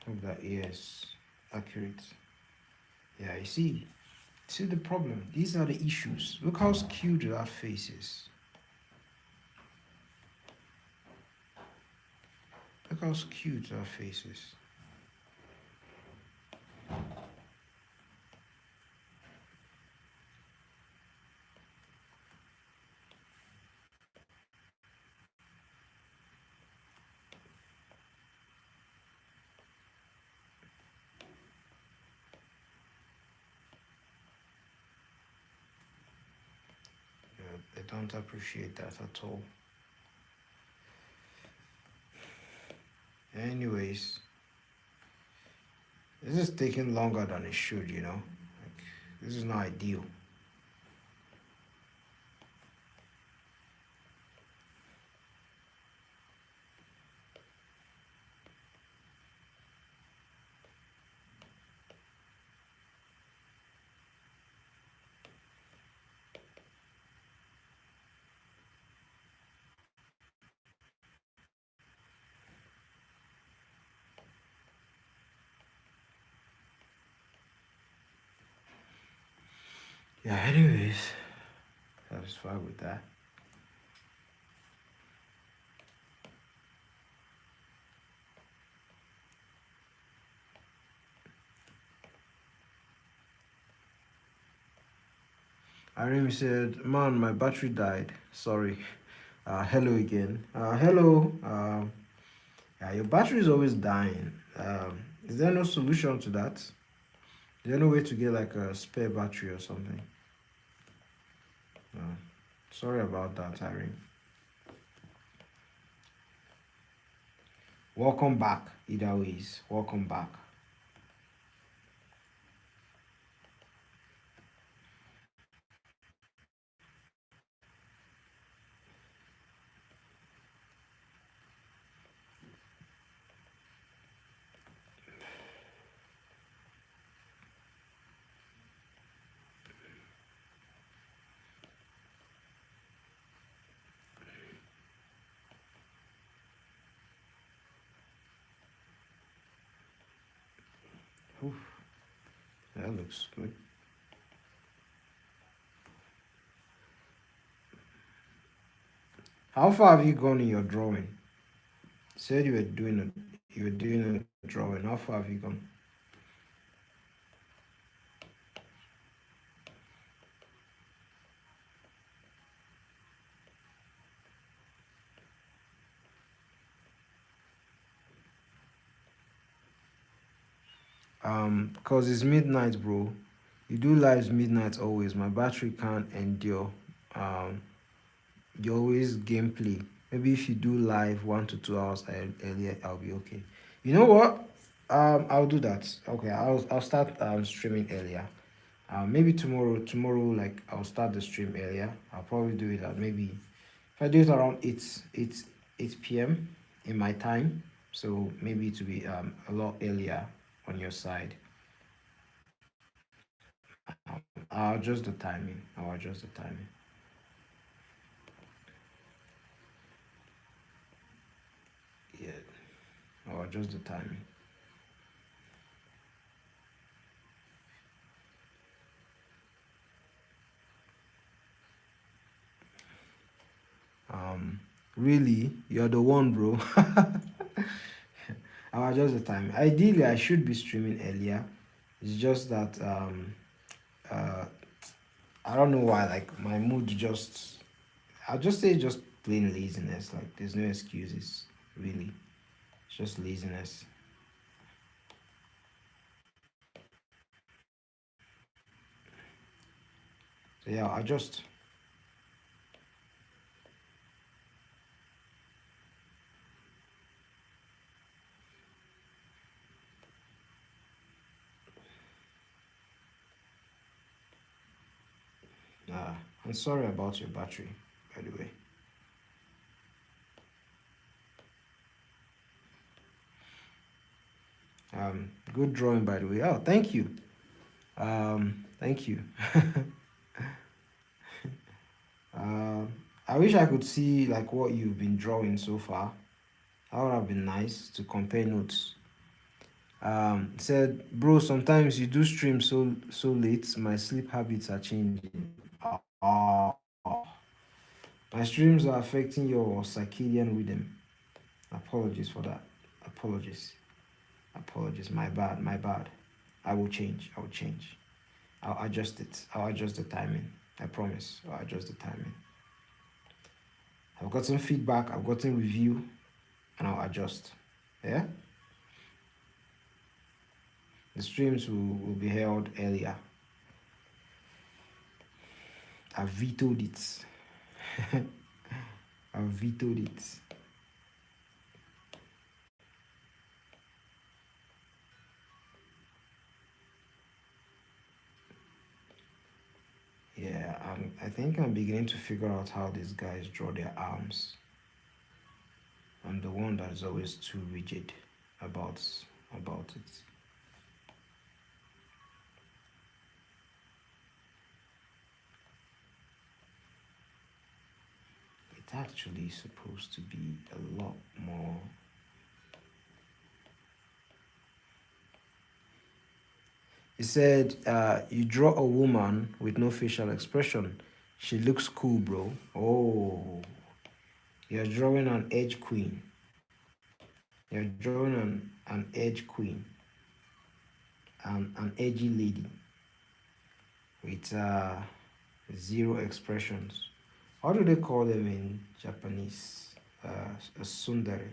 Hope that is accurate. Yeah, you see the problem. These are the issues. Look how skewed that face is. Look how skewed that face is. Yeah, they don't appreciate that at all. Anyways, this is taking longer than it should, you know. Like, this is not ideal. Yeah, anyways, satisfied with that. Irene said, "Man, my battery died. Sorry. Hello again. Hello. Yeah, your battery is always dying. Is there no solution to that? Is there no way to get like a spare battery or something?" Uh, Sorry about that, Irene. Welcome back, either ways. Welcome back. Oof, that looks good. How far have you gone in your drawing? Said you were doing a drawing. How far have you gone? Cause it's midnight, bro. You do lives midnight always. My battery can't endure. Um, you always gameplay. Maybe if you do live 1 to 2 hours earlier, I'll be okay. You know what? I'll do that. Okay, I'll start streaming earlier. Maybe tomorrow. Tomorrow, like I'll start the stream earlier. I'll probably do it at maybe if I do it around 8 p.m. in my time. So maybe to be a lot earlier on your side. I'll adjust the timing. I'll adjust the timing. Yeah, I'll adjust the timing. Um, really, you're the one, bro. I'll adjust the time. Ideally, I should be streaming earlier. It's just that uh, I don't know why. Like my mood just, I'll just say just plain laziness. Like there's no excuses, really. It's just laziness. Yeah, I just uh, I'm sorry about your battery, by the way. Good drawing, by the way. Oh, thank you. Thank you. um, I wish I could see like what you've been drawing so far. That would have been nice to compare notes. Said, bro, sometimes you do stream so late. My sleep habits are changing. Oh, my streams are affecting your circadian rhythm. Apologies for that. Apologies. Apologies. My bad. My bad. I will change. I will change. I'll adjust it. I'll adjust the timing. I promise. I'll adjust the timing. I've gotten feedback. I've gotten review, and I'll adjust. Yeah. The streams will be held earlier. I vetoed it. I vetoed it. Yeah, I think I'm beginning to figure out how these guys draw their arms. I'm the one that's always too rigid about about it. It's actually supposed to be a lot more. He said, you draw a woman with no facial expression. She looks cool, bro. Oh, you're drawing an edge queen. You're drawing an edge queen, an edgy lady with zero expressions. How do they call them in Japanese? A sundari.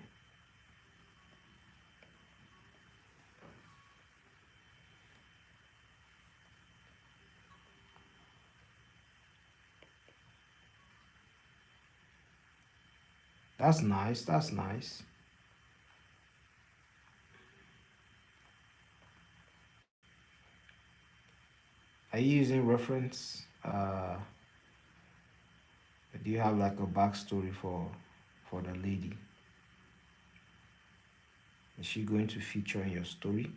That's nice. That's nice. Are you using reference? Do you have like a backstory for the lady? Is she going to feature in your story?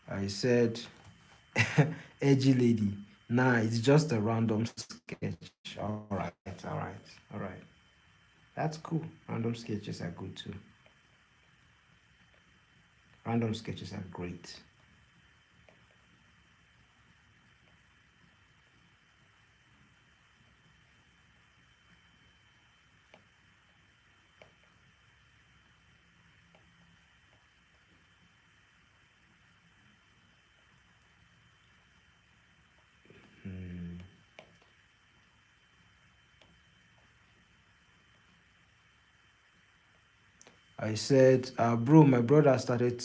I said, edgy lady. Nah, it's just a random sketch. All right, all right, all right. That's cool. Random sketches are good too. Random sketches are great. Hmm. I said, bro, my brother started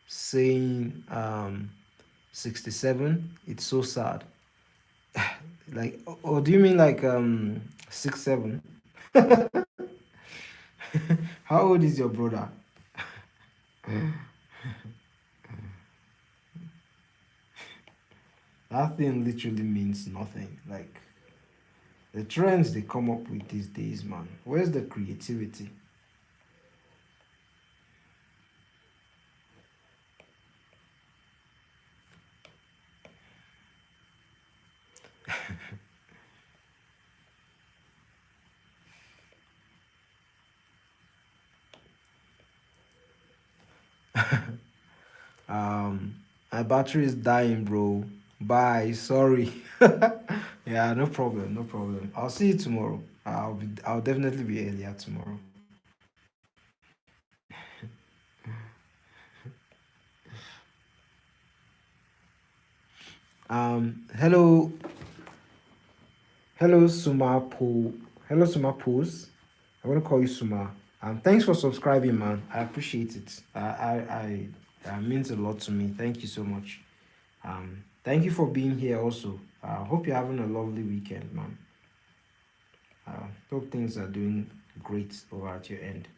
saying 67. It's so sad. Like, or do you mean like 6'7"? How old is your brother? That thing literally means nothing. Like the trends they come up with these days, man. Where's the creativity? My battery is dying, bro. Bye. Sorry. Yeah, no problem, no problem. I'll see you tomorrow. I'll definitely be earlier tomorrow. Hello, hello, Suma Po. Hello, Suma Pose. I want to call you Suma. Thanks for subscribing, man. I appreciate it. Means a lot to me. Thank you so much. Thank you for being here also. Hope you're having a lovely weekend, man. Hope things are doing great over at your end.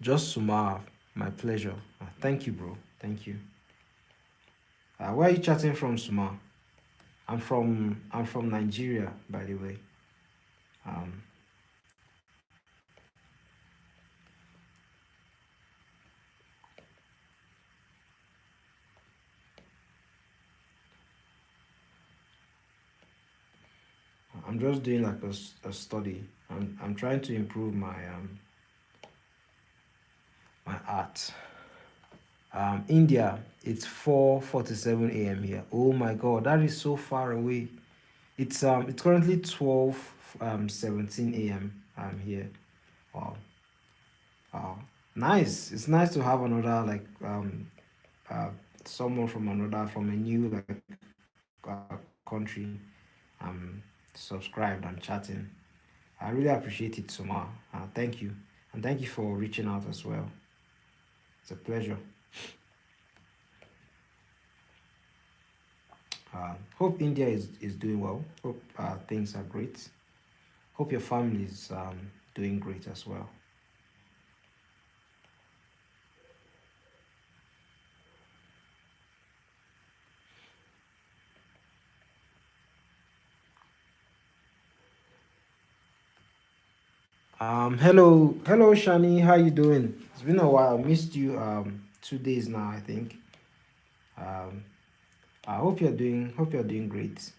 Just Suma, my pleasure. Thank you, bro. Thank you. Where are you chatting from, Suma? I'm from Nigeria, by the way. Um, I'm just doing like a study. I'm trying to improve my art. India, it's 4:47 a.m. here. Oh my God, that is so far away. It's currently 12 17 a.m. Here. Wow. Wow. Nice. It's nice to have another like uh someone from a new like country subscribed and chatting. I really appreciate it, Suma. Thank you. And thank you for reaching out as well. It's a pleasure. Hope India is doing well. Hope things are great. Hope your family is doing great as well. Hello, Shani. How you doing? It's been a while. Missed you 2 days now, I think. Um, I hope you're doing great.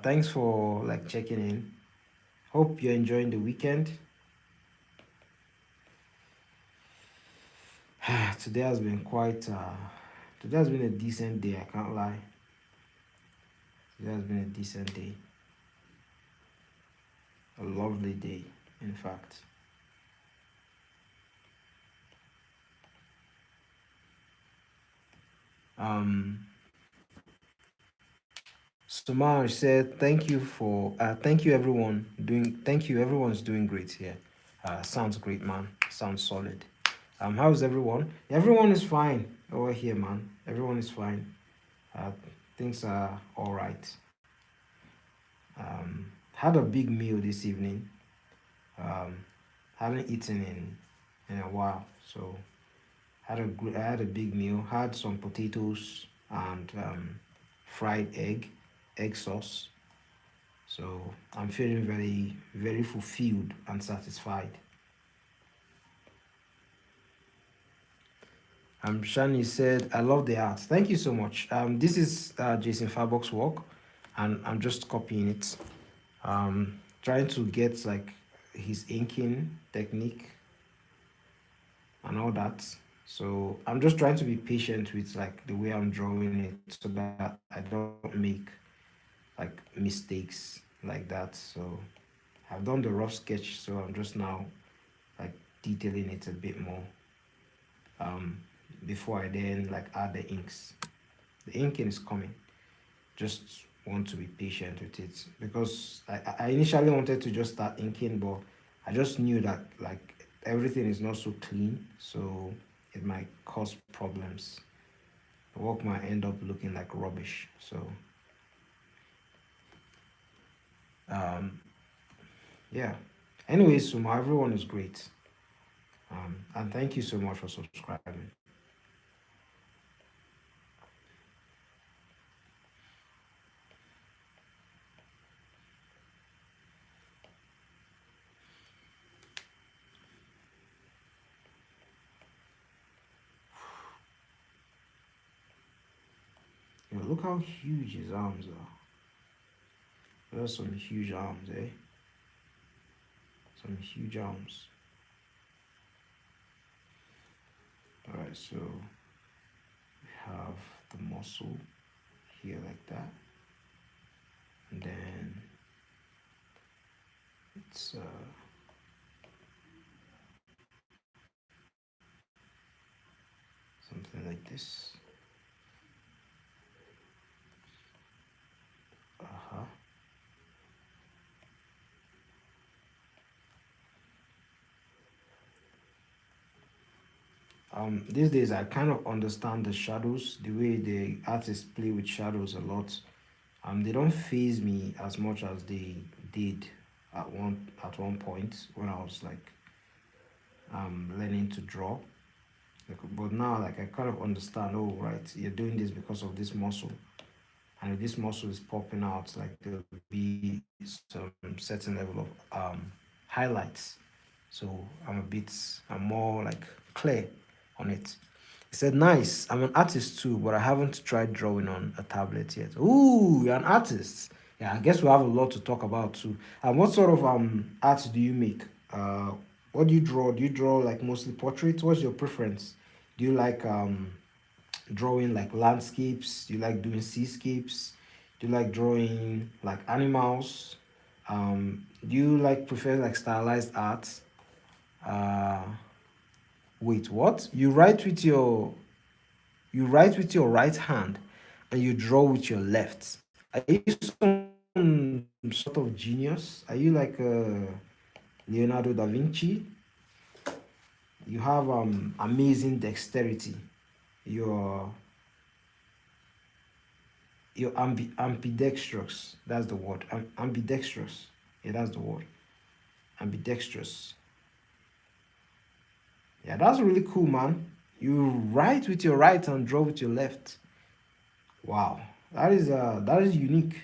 Thanks for like checking in. Hope you're enjoying the weekend. Today has been quite. Today has been a decent day. I can't lie. Today has been a decent day. A lovely day, in fact. Um, Sumar said, thank you everyone thank you everyone's doing great here. Sounds great, man. Sounds solid. How's everyone? Everyone is fine over here, man. Everyone is fine. Uh, things are all right. Had a big meal this evening. Um, haven't eaten in a while, so I had a big meal. Had some potatoes and fried egg sauce. So I'm feeling very, very fulfilled and satisfied. Shani said, I love the art. Thank you so much. This is Jason FABOK's work, and I'm just copying it. Trying to get like his inking technique and all that. So I'm just trying to be patient with like the way I'm drawing it so that I don't make like mistakes like that. So I've done the rough sketch, so I'm just now like detailing it a bit more um, before I then like add the inks. The inking is coming. Just want to be patient with it because I initially wanted to just start inking, but I just knew that like everything is not so clean, so it might cause problems. The work might end up looking like rubbish. So um, yeah. Anyways, Suma, everyone is great. And thank you so much for subscribing. Look how huge his arms are. There's some huge arms, eh? Some huge arms. right, so we have the muscle here like that, and then it's something like this. Uh-huh. These days I kind of understand the shadows, the way the artists play with shadows a lot. They don't phase me as much as they did at one point when I was like learning to draw. Like, but now like I kind of understand, oh right, you're doing this because of this muscle. And if this muscle is popping out, like there'll be some certain level of highlights. So I'm more like clear on it. He said, nice. I'm an artist too, but I haven't tried drawing on a tablet yet. Ooh, you're an artist. Yeah, I guess we have a lot to talk about too. And what sort of art do you make? Uh, what do you draw? Do you draw like mostly portraits? What's your preference? Do you like drawing like landscapes? Do you like doing seascapes? Do you like drawing like animals? Do you like prefer like stylized art? Uh, wait, what? You write with your right hand and you draw with your left. Are you some sort of genius? Are you like Leonardo da Vinci? You have amazing dexterity. You're you're ambidextrous. That's the word. Ambidextrous. Yeah, that's the word. Ambidextrous. Yeah, that's really cool, man. You write with your right and draw with your left. Wow, that is unique.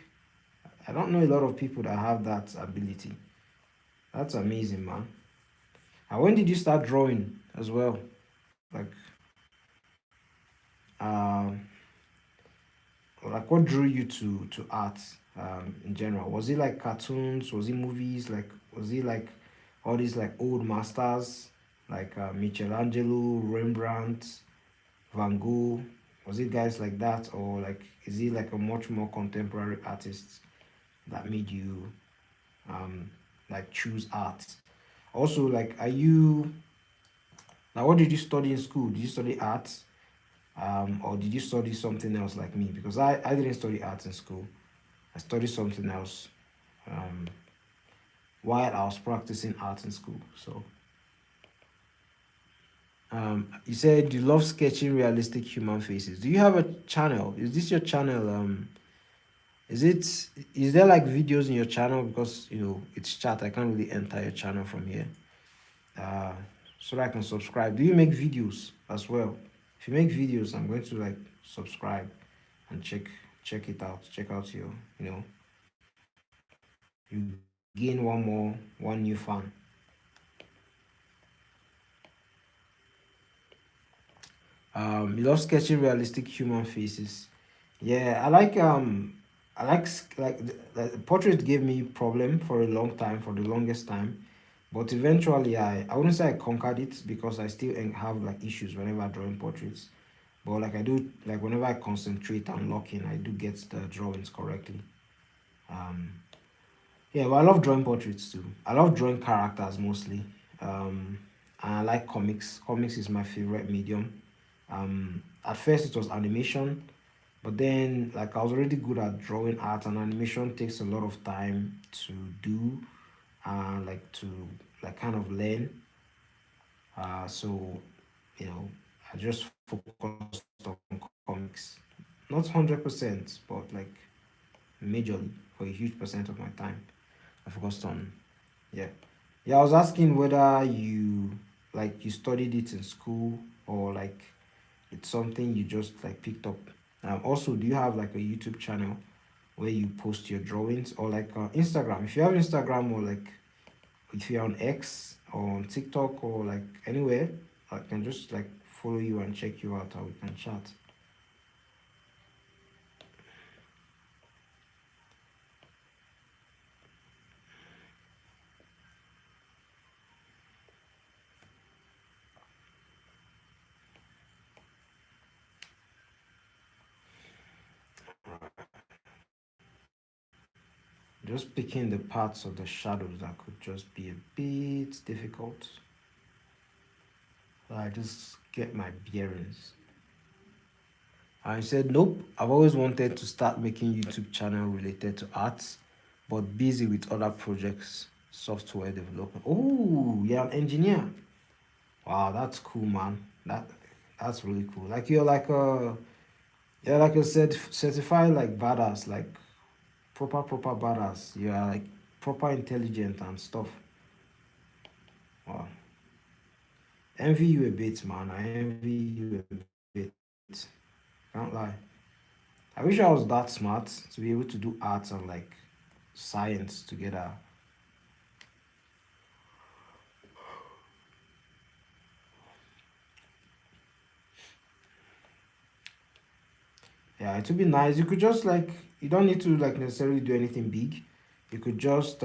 I don't know a lot of people that have that ability. That's amazing, man. And when did you start drawing as well? Like, um, like what drew you to art in general? Was it like cartoons? Was it movies? Like, was it like all these like old masters like Michelangelo, Rembrandt, Van Gogh? Was it guys like that, or like is it like a much more contemporary artist that made you um like choose art? Also, like, are you now? What did you study in school? Did you study art, or did you study something else like me? Because I didn't study art in school. I studied something else um, while I was practicing art in school. So, you said you love sketching realistic human faces. Do you have a channel? Is this your channel? Is it? Is there like videos in your channel? Because it's chat. I can't really enter your channel from here. Uh, so that I can subscribe. Do you make videos as well? If you make videos, I'm going to like subscribe and check it out. Check out your, you gain one new fan. You love sketching realistic human faces. Yeah, like the portrait gave me problem for a long time, for the longest time, but eventually I wouldn't say I conquered it because I still have like issues whenever drawing portraits. But like I do, like whenever I concentrate and lock in, I do get the drawings correctly. Um, yeah, but I love drawing portraits too. I love drawing characters mostly. And I like comics. Comics is my favorite medium. At first it was animation, but then like I was already good at drawing art, and animation takes a lot of time to do, like to like kind of learn. So I just focused on comics, not 100%, but like majorly for a huge percent of my time. I focused on yeah. Yeah, I was asking whether you studied it in school, or like it's something you just like picked up. Also, do you have like a YouTube channel where you post your drawings, or like Instagram? If you have Instagram, or like if you're on X or on TikTok or like anywhere, I can just like follow you and check you out, and we can chat. Just picking the parts of the shadows that could just be a bit difficult. So I just get my bearings. I said, nope, I've always wanted to start making YouTube channel related to arts, but busy with other projects, software development. Oh, you're an engineer. Wow, that's cool, man. That's really cool. Like you're like a certified like badass, like proper badass. You are like proper intelligent and stuff. Wow. Envy you a bit, man. I envy you a bit. Can't lie. I wish I was that smart to be able to do arts and like science together. Yeah, it would be nice. You could just like you don't need to like necessarily do anything big. You could just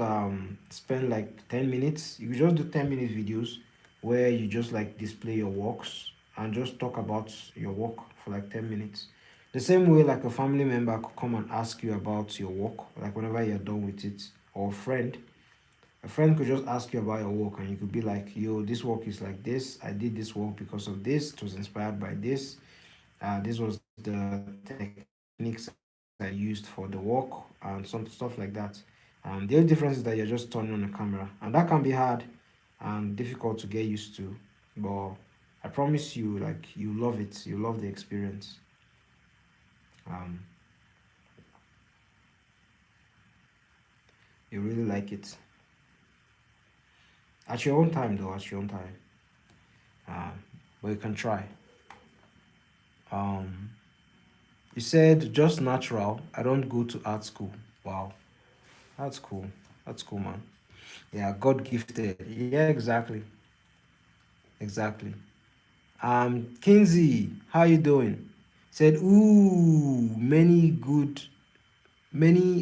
spend like 10 minutes. You could just do 10-minute videos where you just like display your works and just talk about your work for like 10 minutes. The same way like a family member could come and ask you about your work, like whenever you're done with it, or a friend could just ask you about your work and you could be like, yo, this work is like this. I did this work because of this. It was inspired by this. This was the techniques I used for the work and some stuff like that. The only difference is that you're just turning on the camera, and that can be hard and difficult to get used to. But I promise you, like you love it. You love the experience. Um, you really like it. At your own time, though. At your own time. But you can try. Um, you said just natural. I don't go to art school. Wow, that's cool. That's cool, man. Yeah, God gifted. Yeah, exactly. Exactly. Kinsey, how you doing? Said, ooh, many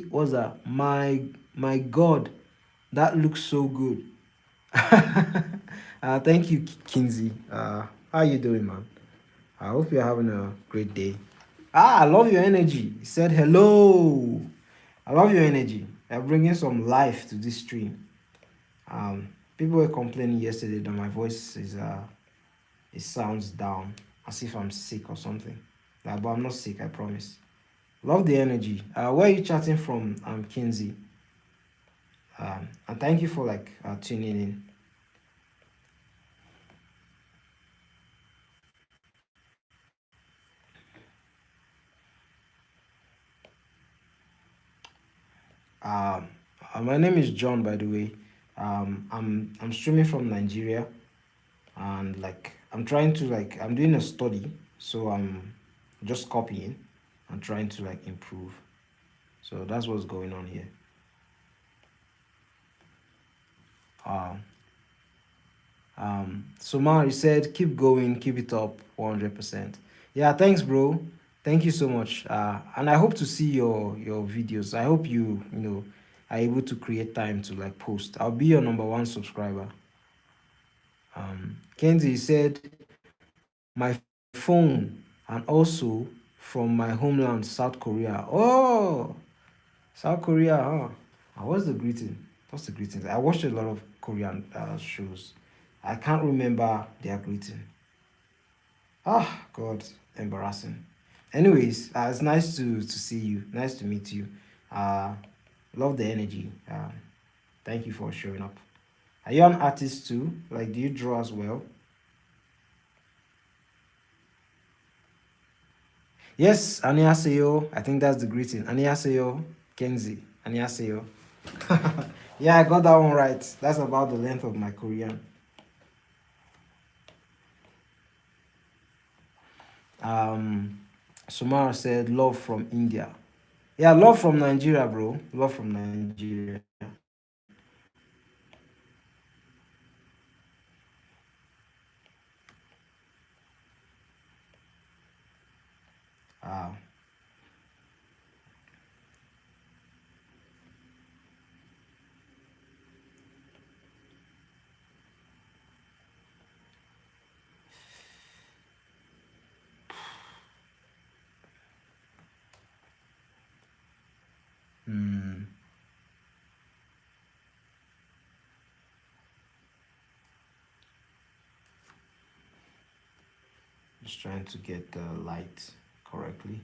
what's that? My God, that looks so good. Thank you, Kinsey. How you doing, man? I hope you're having a great day. I love your energy. He said hello. I love your energy. You're bringing some life to this stream. People were complaining yesterday that my voice is it sounds down, as if I'm sick or something. But I'm not sick, I promise. Love the energy. Where are you chatting from, Kinsey? And thank you for like tuning in. Um, my name is John, by the way. I'm streaming from Nigeria, and like I'm trying to like I'm doing a study, so I'm just copying and trying to like improve. So that's what's going on here. Um, Sumar, you said keep going, keep it up, 100%. Yeah, thanks, bro. Thank you so much. And I hope to see your videos. I hope you are able to create time to like post. I'll be your number one subscriber. Kenzie said my phone and also from my homeland, South Korea. Oh, South Korea, huh? What's the greeting? What's the greeting? I watched a lot of Korean shows. I can't remember their greeting. Ah, God, embarrassing. Anyways, it's nice to see you. Nice to meet you. Uh, love the energy. Thank you for showing up. Are you an artist too? Like, do you draw as well? Yes, annyeonghaseyo. I think that's the greeting. Annyeonghaseyo, Kenzie. Annyeonghaseyo. Yeah, I got that one right. That's about the length of my Korean. Um, Sumara said, love from India. Yeah, love from Nigeria, bro. Love from Nigeria. Ah. Hmm. Just trying to get the light correctly.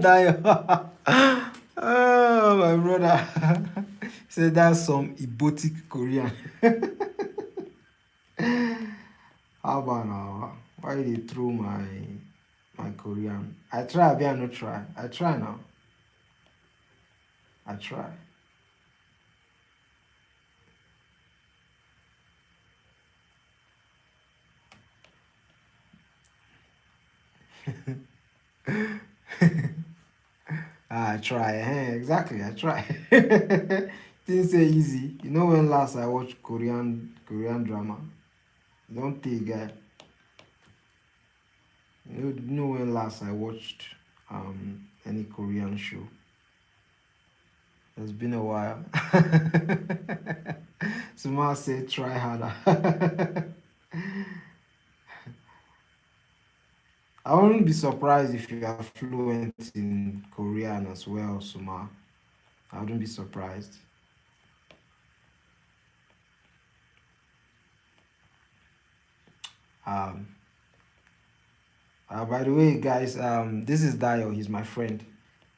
Dio. Oh, my brother. Say that's some Ibotic Korean. How about now? Why they throw my Korean? I try, I no try. I try now. I try. I try. Exactly, I try. Didn't say easy. You know when last I watched Korean drama? Don't take guy. You know when last I watched any Korean show? It's been a while. Someone said try harder. I wouldn't be surprised if you are fluent in Korean as well, Suma. I wouldn't be surprised. Um, by the way, guys, this is Dio. He's my friend.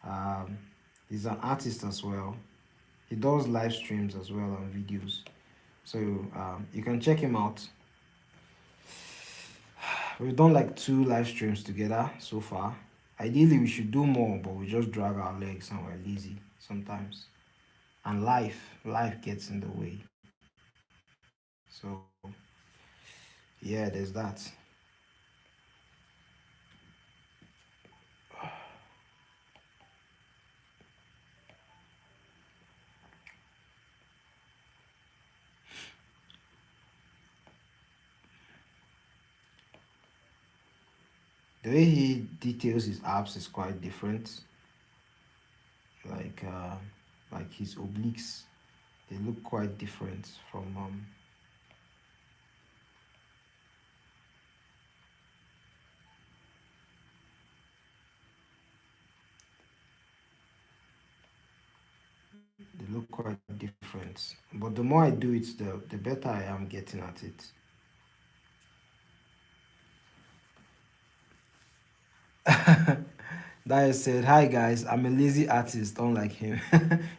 Um, he's an artist as well. He does live streams as well and videos. So you can check him out. We've done like 2 live streams together so far. Ideally, we should do more, but we just drag our legs and we're lazy sometimes. And life gets in the way. So yeah, there's that. The way he details his abs is quite different. Like his obliques, they look quite different from they look quite different. But the more I do it, the better I am getting at it. That said, hi guys, I'm a lazy artist, unlike him.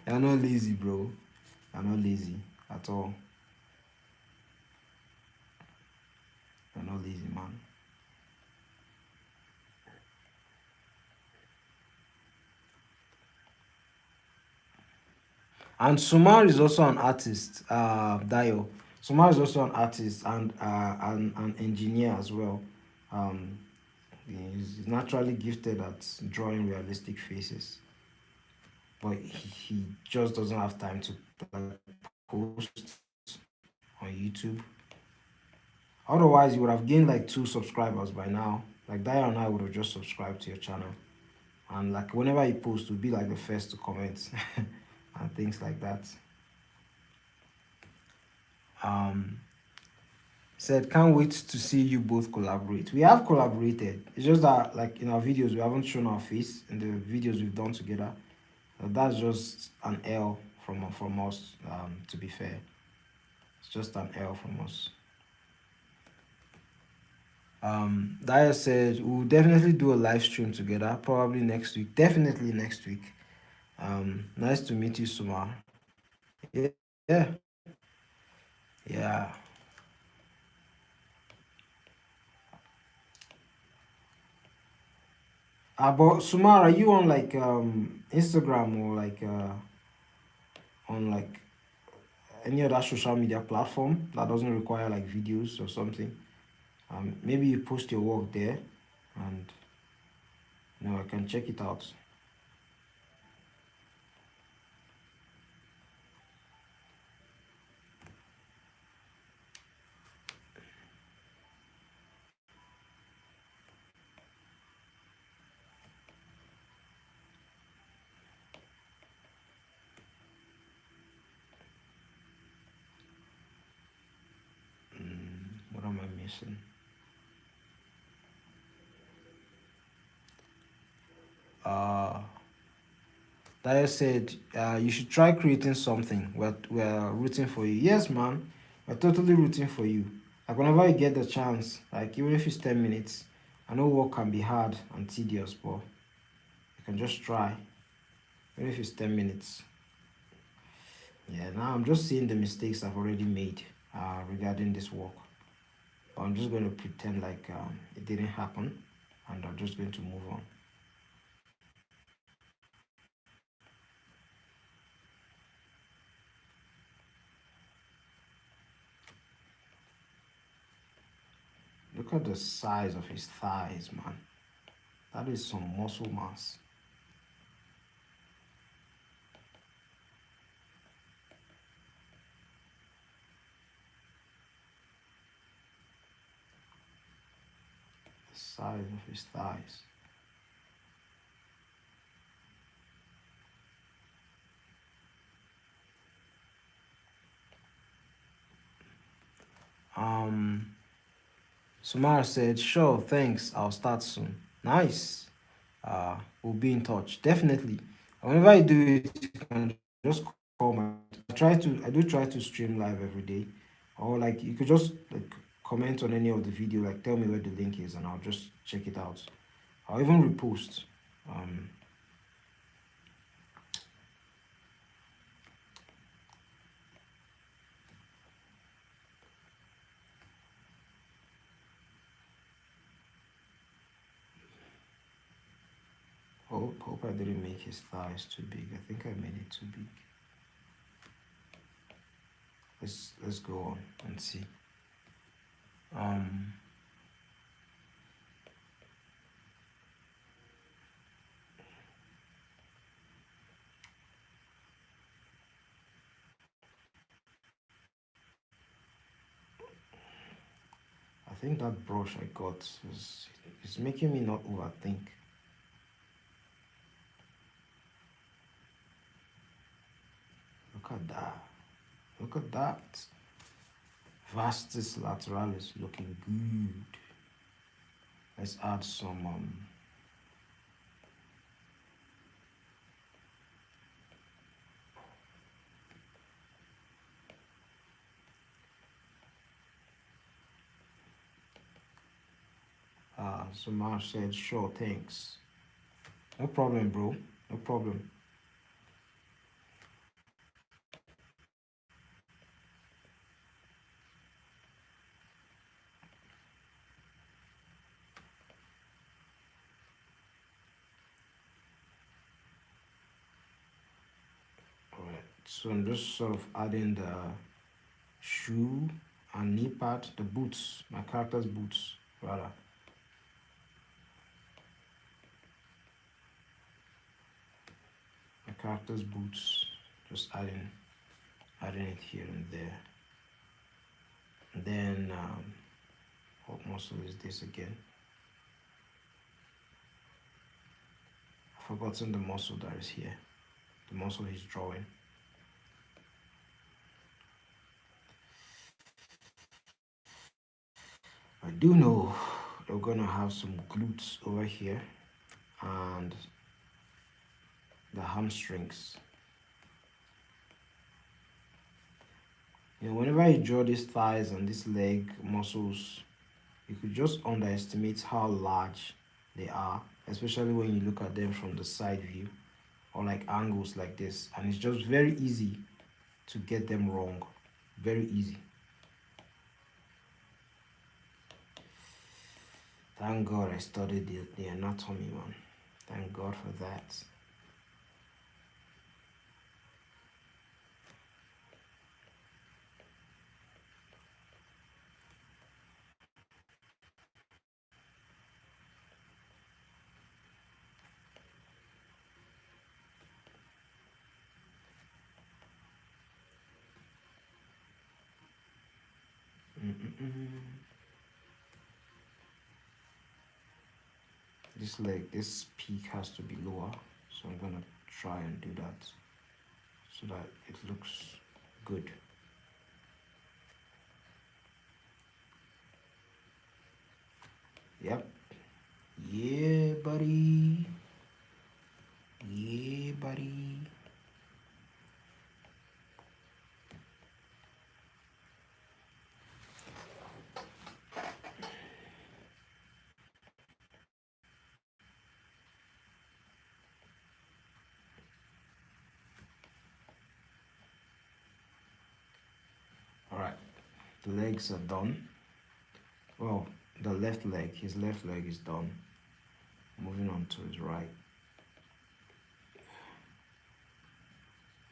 You're not lazy, bro. You're not lazy at all. You're not lazy, man. And Sumar is also an artist, Dio. Sumar is also an artist and an engineer as well. Um, he's naturally gifted at drawing realistic faces, but he just doesn't have time to like, post on YouTube. Otherwise, you would have gained like 2 subscribers by now. Like Dio and I would have just subscribed to your channel, and like whenever you post, you'll be like the first to comment and things like that. Um, said can't wait to see you both collaborate. We have collaborated. It's just that like in our videos we haven't shown our face in the videos we've done together. That's just an L from us. To be fair, it's just an L from us. Daya said we'll definitely do a live stream together, probably next week. Definitely next week. Nice to meet you, Suma. Yeah, yeah, yeah. But Sumar, are you on like Instagram or like on like any other social media platform that doesn't require like videos or something? Maybe you post your work there, and I can check it out. missing? Uh, Daya said, you should try creating something. We're rooting for you. Yes, man. We're totally rooting for you. Like whenever you get the chance, like even if it's 10 minutes, I know work can be hard and tedious, but you can just try. Even if it's 10 minutes. Yeah, now I'm just seeing the mistakes I've already made regarding this work. But I'm just going to pretend like it didn't happen and I'm just going to move on. Look at the size of his thighs, man. That is some muscle mass. The size of his thighs. Sumar said, sure, thanks. I'll start soon. Nice. We'll be in touch. Definitely. Whenever I do it, you can just call my. I do try to stream live every day. Or like you could just like comment on any of the video, like tell me where the link is and I'll just check it out. I'll even repost. Um hope I didn't make his thighs too big. I think I made it too big. Let's go on and see. Um I think that brush I got is making me not overthink. Look at that. Look at that. Vastus lateralis looking good. Let's add some Sumar said, sure, thanks. No problem, bro. No problem. Alright, so I'm just sort of adding the shoe and knee pad, the boots, my character's boots, rather. My character's boots, just adding it here and there. And then, what muscle is this again? I've forgotten the muscle that is here. The muscle he's drawing. I do know they're gonna have some glutes over here and the hamstrings. You know, whenever you draw these thighs and these leg muscles, you could just underestimate how large they are, especially when you look at them from the side view or like angles like this. And it's just very easy to get them wrong. Very easy. Thank God I studied the anatomy, man. Thank God for that. This leg, this peak has to be lower, so I'm gonna try and do that so that it looks good. Yep. Yeah, buddy. Yeah, buddy. All right. The legs are done. Well, the left leg, his left leg is done. Moving on to his right.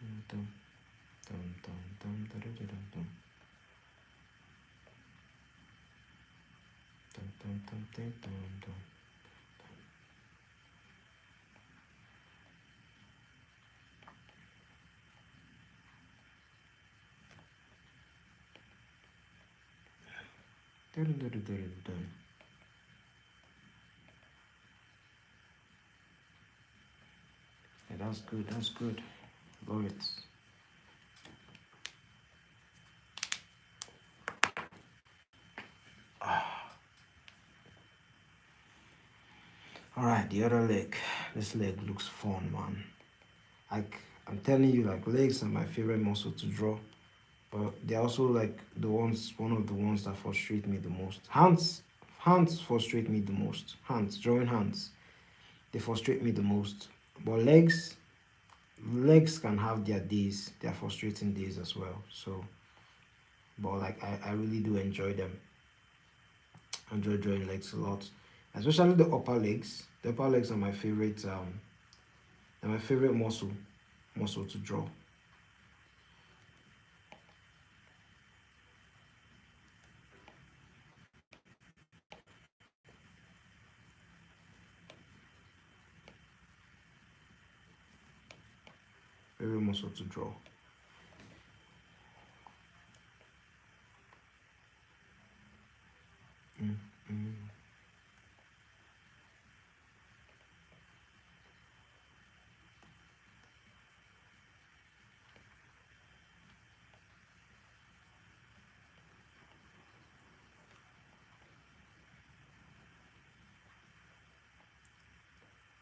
Dum, dum, dum, dum, da, da, da, dum, dum. Dum, dum, dum, dum, dum, dum. Dum, dum, dum, dum, dum. Yeah, that's good. That's good. Love it. All right, the other leg. This leg looks fun, man. Like I'm telling you, like legs are my favorite muscle to draw, but they're also like one of the ones that frustrate me the most. Hands frustrate me the most. Drawing hands, they frustrate me the most. But legs can have their days, their frustrating days as well. So, but like I really do enjoy them. I enjoy drawing legs a lot, especially the upper legs. The upper legs are my favorite. They're my favorite muscle to draw. Favorite muscle to draw. Mm, mm.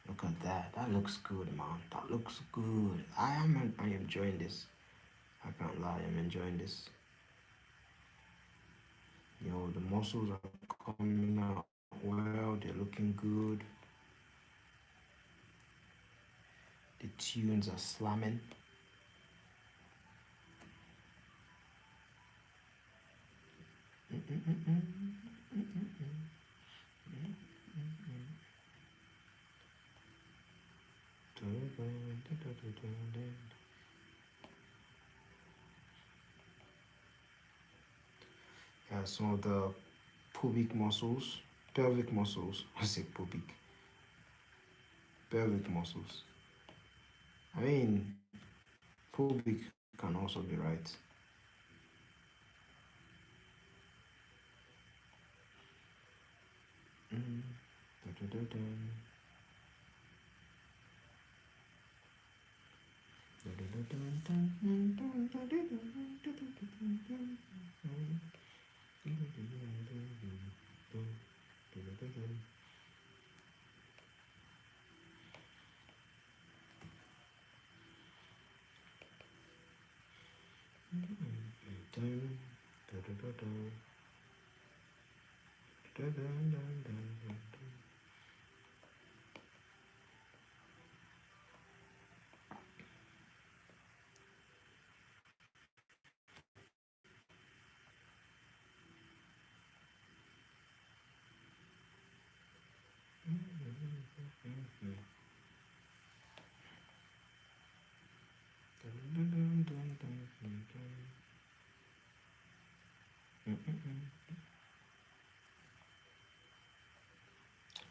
Look at that. That looks good, man. That looks good. I am enjoying this. I can't lie. I'm enjoying this. Yo, the muscles are coming out well. They're looking good. The tunes are slamming. Yeah, some of the pelvic muscles. I say pelvic muscles. I mean, pubic can also be right. Mm.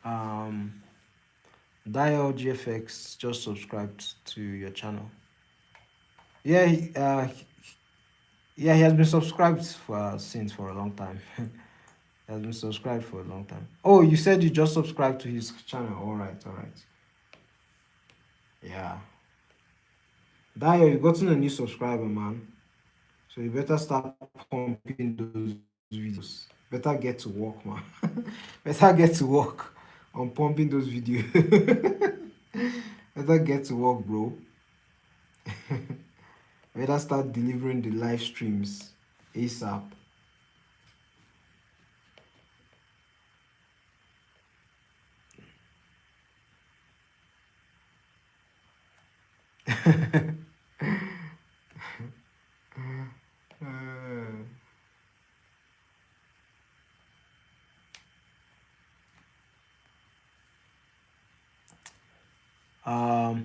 Um, Dial GFX just subscribed to your channel. Yeah, yeah, he has been subscribed since for a long time. He has been subscribed for a long time. Oh, you said you just subscribed to his channel. All right, all right. Yeah, Dio, you gotten a new subscriber, man. So you better start pumping those videos. Better get to work, man. Better get to work on pumping those videos. Better get to work, bro. Better start delivering the live streams ASAP.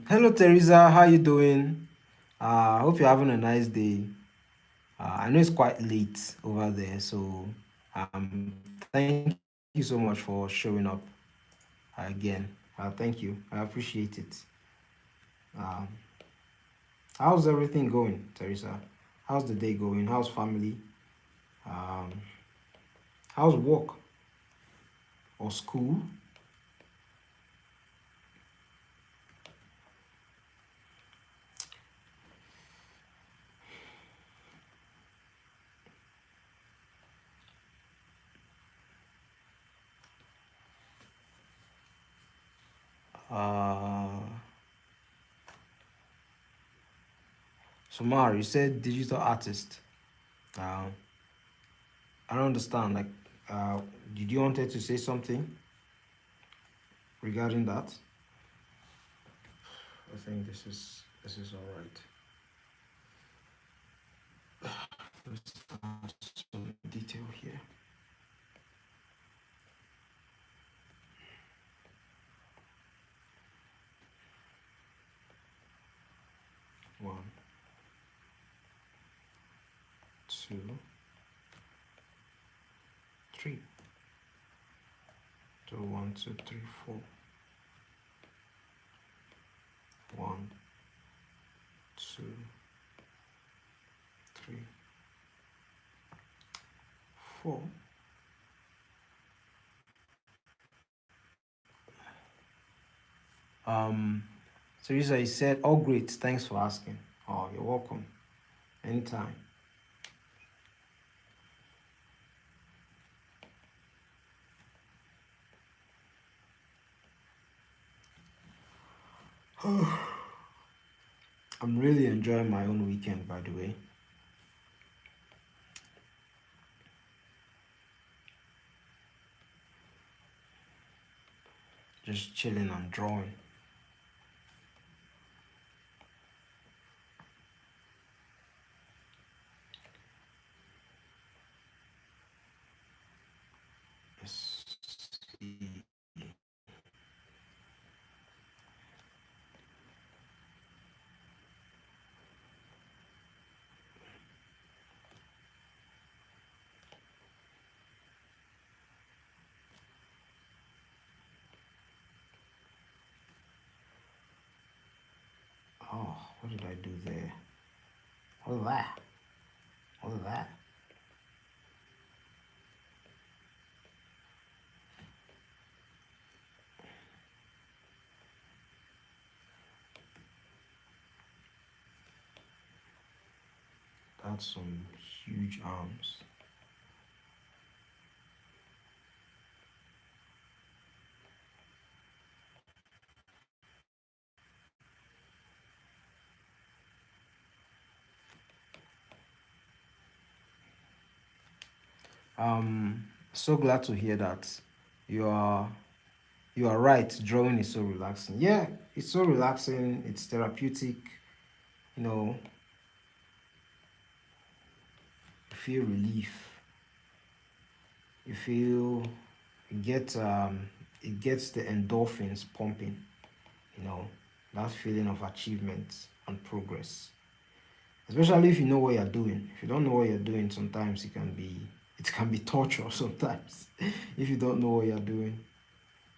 Hello Teresa, how you doing? I hope you're having a nice day. I know it's quite late over there, so thank you so much for showing up again. Thank you, I appreciate it. Um, how's everything going, Teresa? How's the day going? How's family? Um, how's work or school? Uh, Sumar, you said digital artist. Uh, I don't understand. Like, uh, did you wanted to say something regarding that? I think this is all right. Let's add some detail here. One, two, three. So 1, 2, 3, 4. 1, 2, 3, 4. Teresa, you said, "Oh, great. Thanks for asking." Oh, you're welcome. Anytime. I'm really enjoying my own weekend, by the way. Just chilling and drawing. Let's see. Oh, what did I do there? What was that? What was that? That's some huge arms. So glad to hear that. You are you are right. Drawing is so relaxing. Yeah, it's so relaxing. It's therapeutic. You know, you feel relief. You feel it gets the endorphins pumping. You know, that feeling of achievement and progress. Especially if you know what you're doing. If you don't know what you're doing, sometimes it can be torture. Sometimes, if you don't know what you're doing,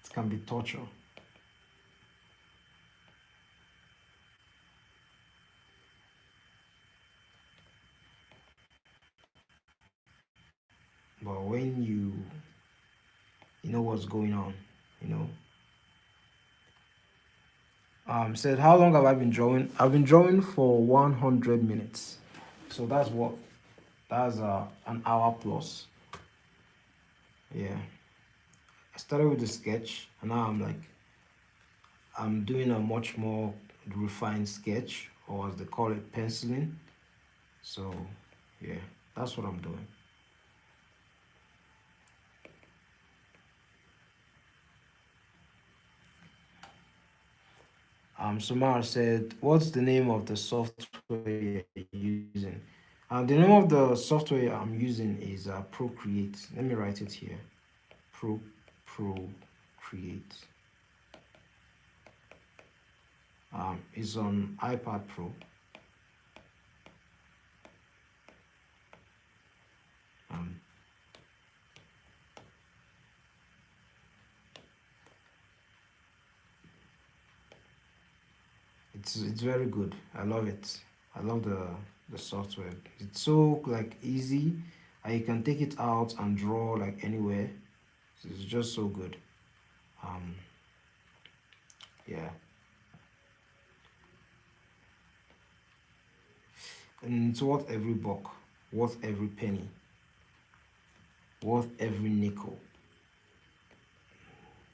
it can be torture. But when you know what's going on, you know. Said, how long have I been drawing? I've been drawing for 100 minutes. So that's an hour plus. Yeah, I started with the sketch, and now I'm doing a much more refined sketch, or as they call it, penciling. So yeah, that's what I'm doing. Samar said, "What's the name of the software you're using?" The name of the software I'm using is Procreate. Let me write it here. Pro Procreate. It's on iPad Pro. Um, it's very good. I love it. I love the software. It's so like easy, and you can take it out and draw like anywhere. It's just so good. Um, yeah, and it's worth every buck, worth every penny, worth every nickel.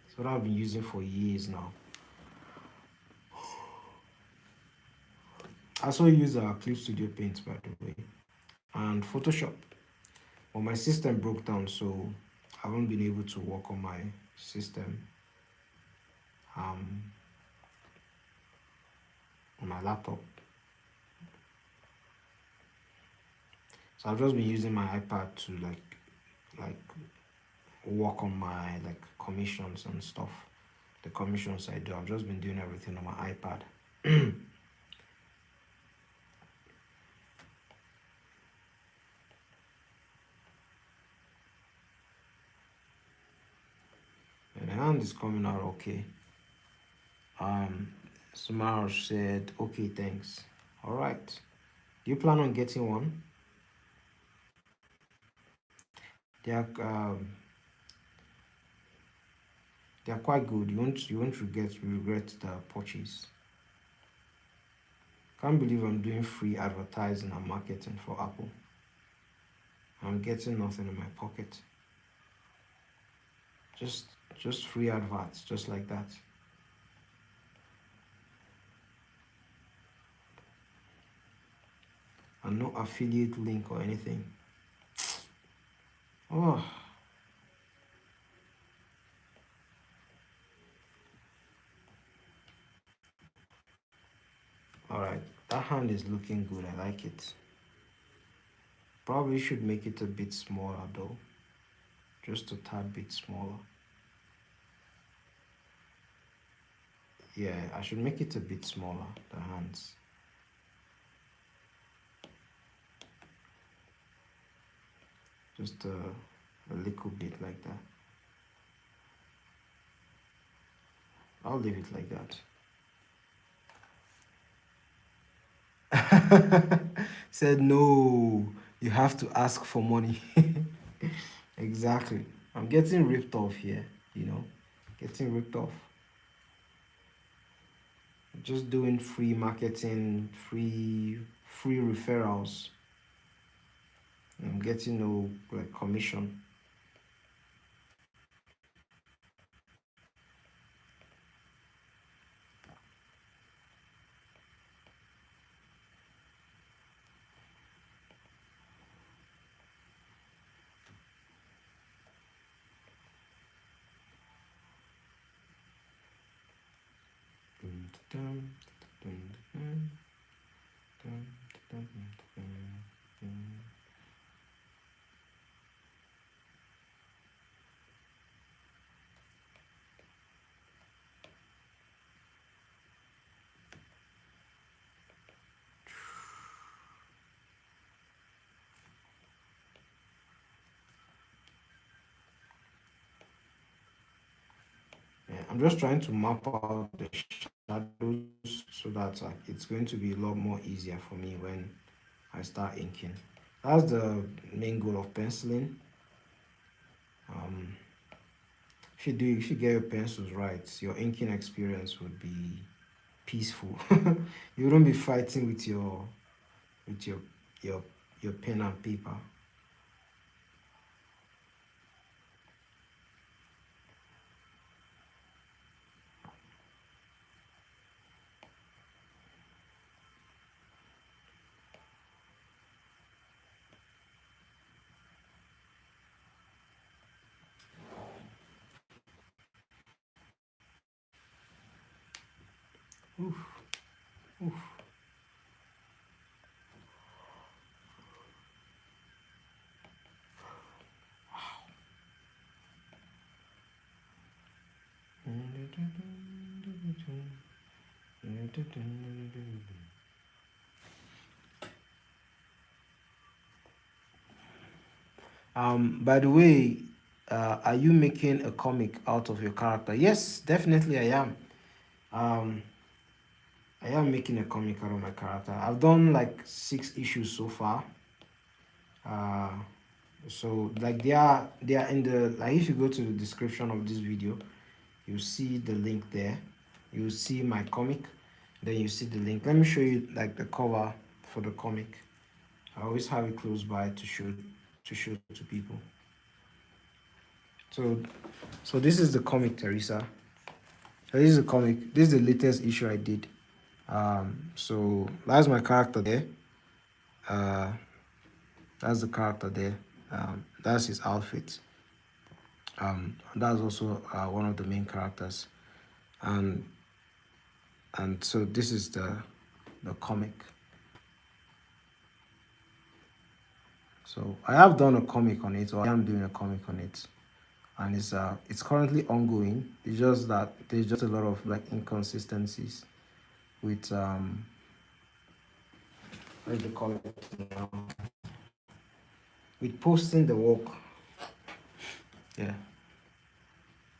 It's what I've been using for years now. I also use Clip Studio Paint, by the way, and Photoshop. But my system broke down, so I haven't been able to work on my system um, on my laptop. So I've just been using my iPad to like work on my like commissions and stuff. The commissions I do, I've just been doing everything on my iPad. And the hand is coming out okay. Um, Smash said, okay, thanks. All right. Do you plan on getting one? They are they are quite good. You won't regret the purchase. Can't believe I'm doing free advertising and marketing for Apple. I'm getting nothing in my pocket. Just just free adverts, just like that. And no affiliate link or anything. Oh, all right. That hand is looking good. I like it. Probably should make it a bit smaller though. Just a tad bit smaller. Yeah, I should make it a bit smaller, the hands. Just a little bit like that. I'll leave it like that. Said no, you have to ask for money. Exactly. I'm getting ripped off here, you know. Getting ripped off. Just doing free marketing, free referrals. I'm getting no like commission. Dun, dun, dun, dun, dun, dun, dun, dun. Yeah, I'm just trying to map out the shadows so that it's going to be a lot more easier for me when I start inking. That's the main goal of penciling. Um, if you get your pencils right, your inking experience would be peaceful. You wouldn't be fighting with your pen and paper. Oof, oof. By the way, are you making a comic out of your character? Yes, definitely I am. Um, I am making a comic out of my character. I've done like 6 issues so far. Uh, so like they are in the, like, if you go to the description of this video, you see the link there. You see my comic, then you see the link. Let me show you like the cover for the comic. I always have it close by to show to people. So this is the comic, Teresa. So this is the comic. This is the latest issue I did. So that's my character there. Uh, that's the character there. That's his outfit. That's also one of the main characters, and so this is the comic. So I have done a comic on it, or I am doing a comic on it, and it's currently ongoing. It's just that there's just a lot of like inconsistencies with what do you call it now? With posting the work. Yeah.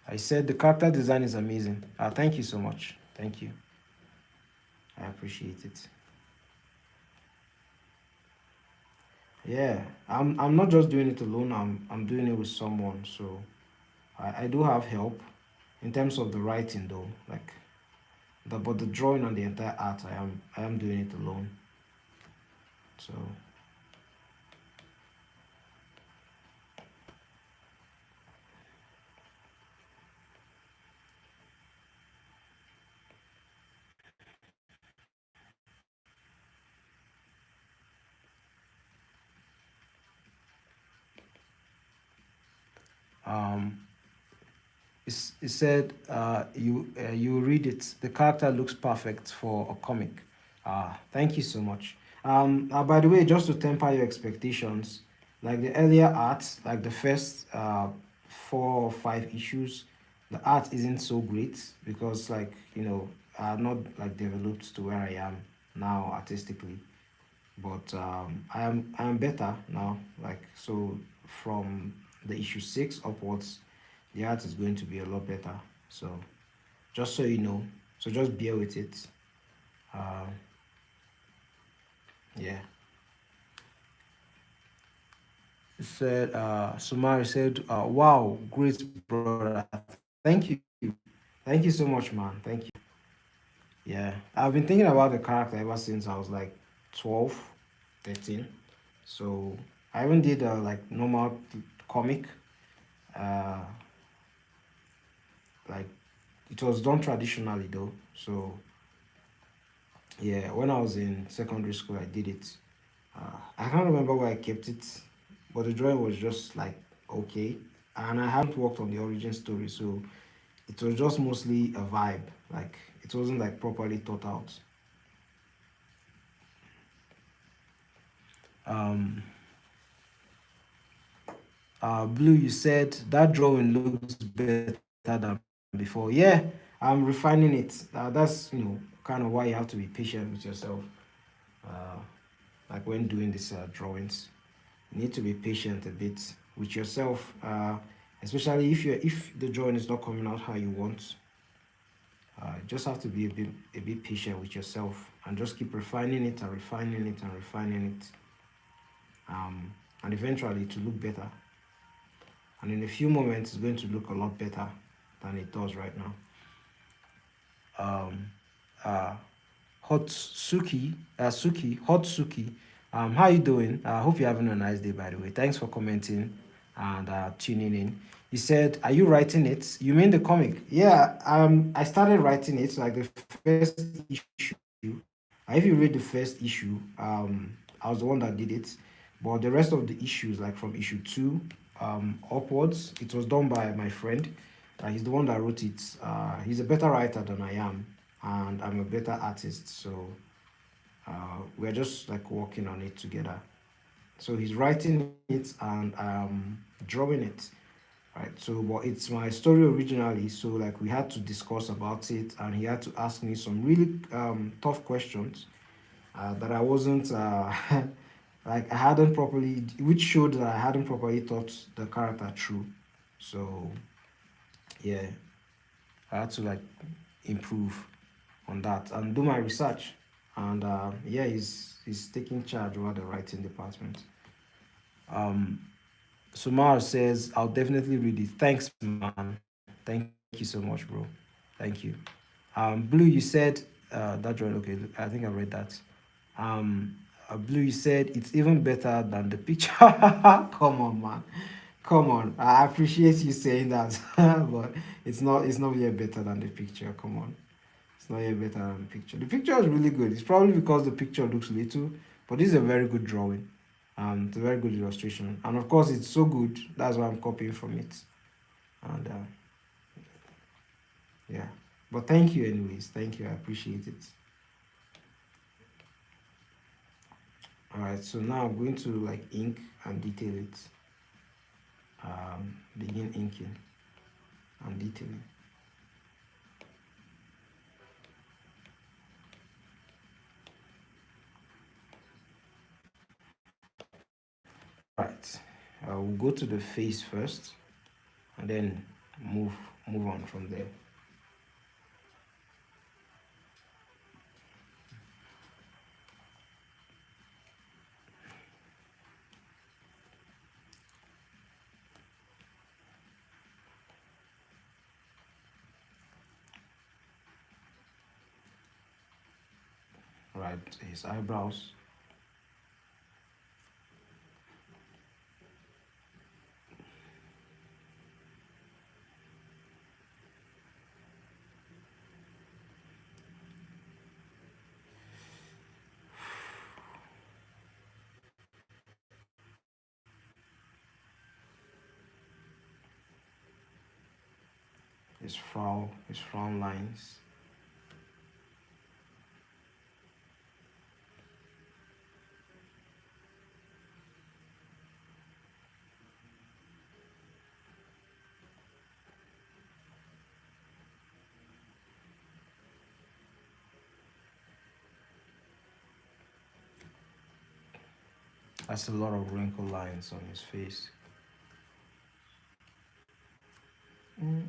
I said the character design is amazing. Thank you so much. Thank you. I appreciate it. Yeah, I'm not just doing it alone. I'm doing it with someone. So I do have help in terms of the writing though. Like but the drawing and the entire art, I am doing it alone. So um it said you read it. The character looks perfect for a comic. Thank you so much. By the way, just to temper your expectations, like the earlier art, like the first 4 or 5 issues, the art isn't so great because, like, I'm not like developed to where I am now artistically. But I am better now. Like, so from the issue 6 upwards, the art is going to be a lot better. So just so you know, so just bear with it. Uh, yeah. Said Sumari said, "Wow, great brother. Thank you, thank you so much, man. Thank you." Yeah, I've been thinking about the character ever since I was like 12, 13. So I even did a like normal comic. Uh, like it was done traditionally though. So yeah, when I was in secondary school, I did it. I can't remember where I kept it, but the drawing was just like okay, and I haven't worked on the origin story, so it was just mostly a vibe. Like it wasn't like properly thought out. Um, Blue, you said that drawing looks better than before. Yeah, I'm refining it. That's kind of why you have to be patient with yourself. Uh, like when doing these drawings, you need to be patient a bit with yourself, especially if the drawing is not coming out how you want. Just have to be a bit patient with yourself and just keep refining it and refining it and refining it, and eventually to look better. And in a few moments, it's going to look a lot better than it does right now. Um, uh, Hot Suki. How you doing? I hope you're having a nice day, by the way. Thanks for commenting and tuning in. You said, "Are you writing it?" You mean the comic? Yeah. I started writing it like the first issue. If you read the first issue, I was the one that did it, but the rest of the issues, like from issue 2 upwards, it was done by my friend. He's the one that wrote it. He's a better writer than I am. and I'm a better artist. So we're just like working on it together. So he's writing it and drawing it, right? So but it's my story originally, so like we had to discuss about it, and he had to ask me some really tough questions that I wasn't like I hadn't properly, which showed that I hadn't properly thought the character through. So yeah, I had to like improve on that and do my research. And yeah, he's taking charge over the writing department. Um, Sumar says, I'll definitely read it. Thanks, man. Thank you so much, bro. Thank you. Blue, you said that right. Okay, I think I read that. Blue, you said it's even better than the picture. Come on, man. Come on. I appreciate you saying that, but it's not yet better than the picture. Come on. It's not yet better than the picture. The picture is really good. It's probably because the picture looks little, but this is a very good drawing. It's a very good illustration, and of course, it's so good. That's why I'm copying from it. And yeah, but thank you, anyways. Thank you. I appreciate it. All right. So now I'm going to like ink and detail it. Begin inking and detailing. All right. We'll go to the face first, and then move move on from there. All right. His eyebrows. His frown lines. That's a lot of wrinkle lines on his face. Mm-mm.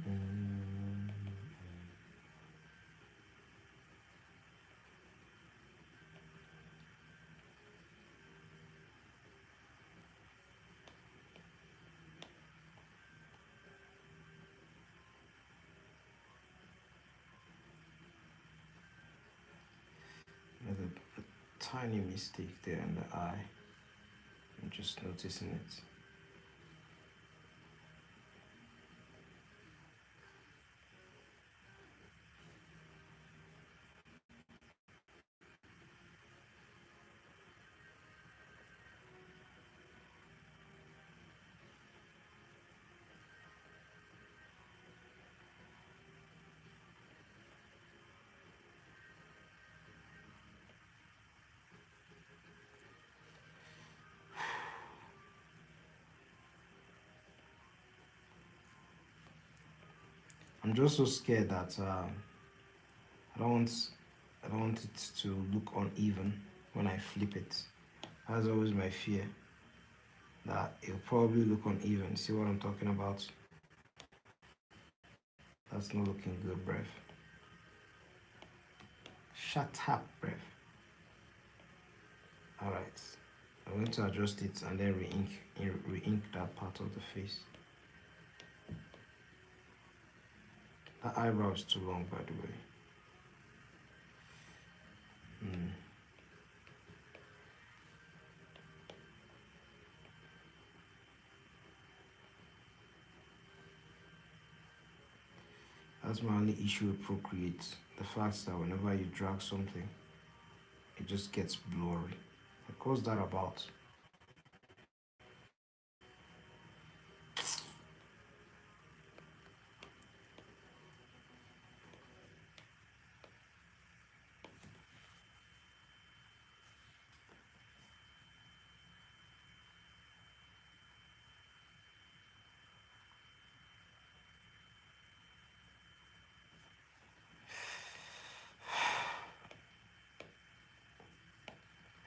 There's a tiny mistake there in the eye. I'm just noticing it. I'm just so scared that I don't want I don't want it to look uneven when I flip it. That's always my fear, that it'll probably look uneven. See what I'm talking about? That's not looking good, breath. Shut up, breath. Alright. I'm going to adjust it and then re-ink that part of the face. That eyebrow is too long, by the way. Hmm. That's my only issue with Procreate. The fact that whenever you drag something, it just gets blurry. What's that about?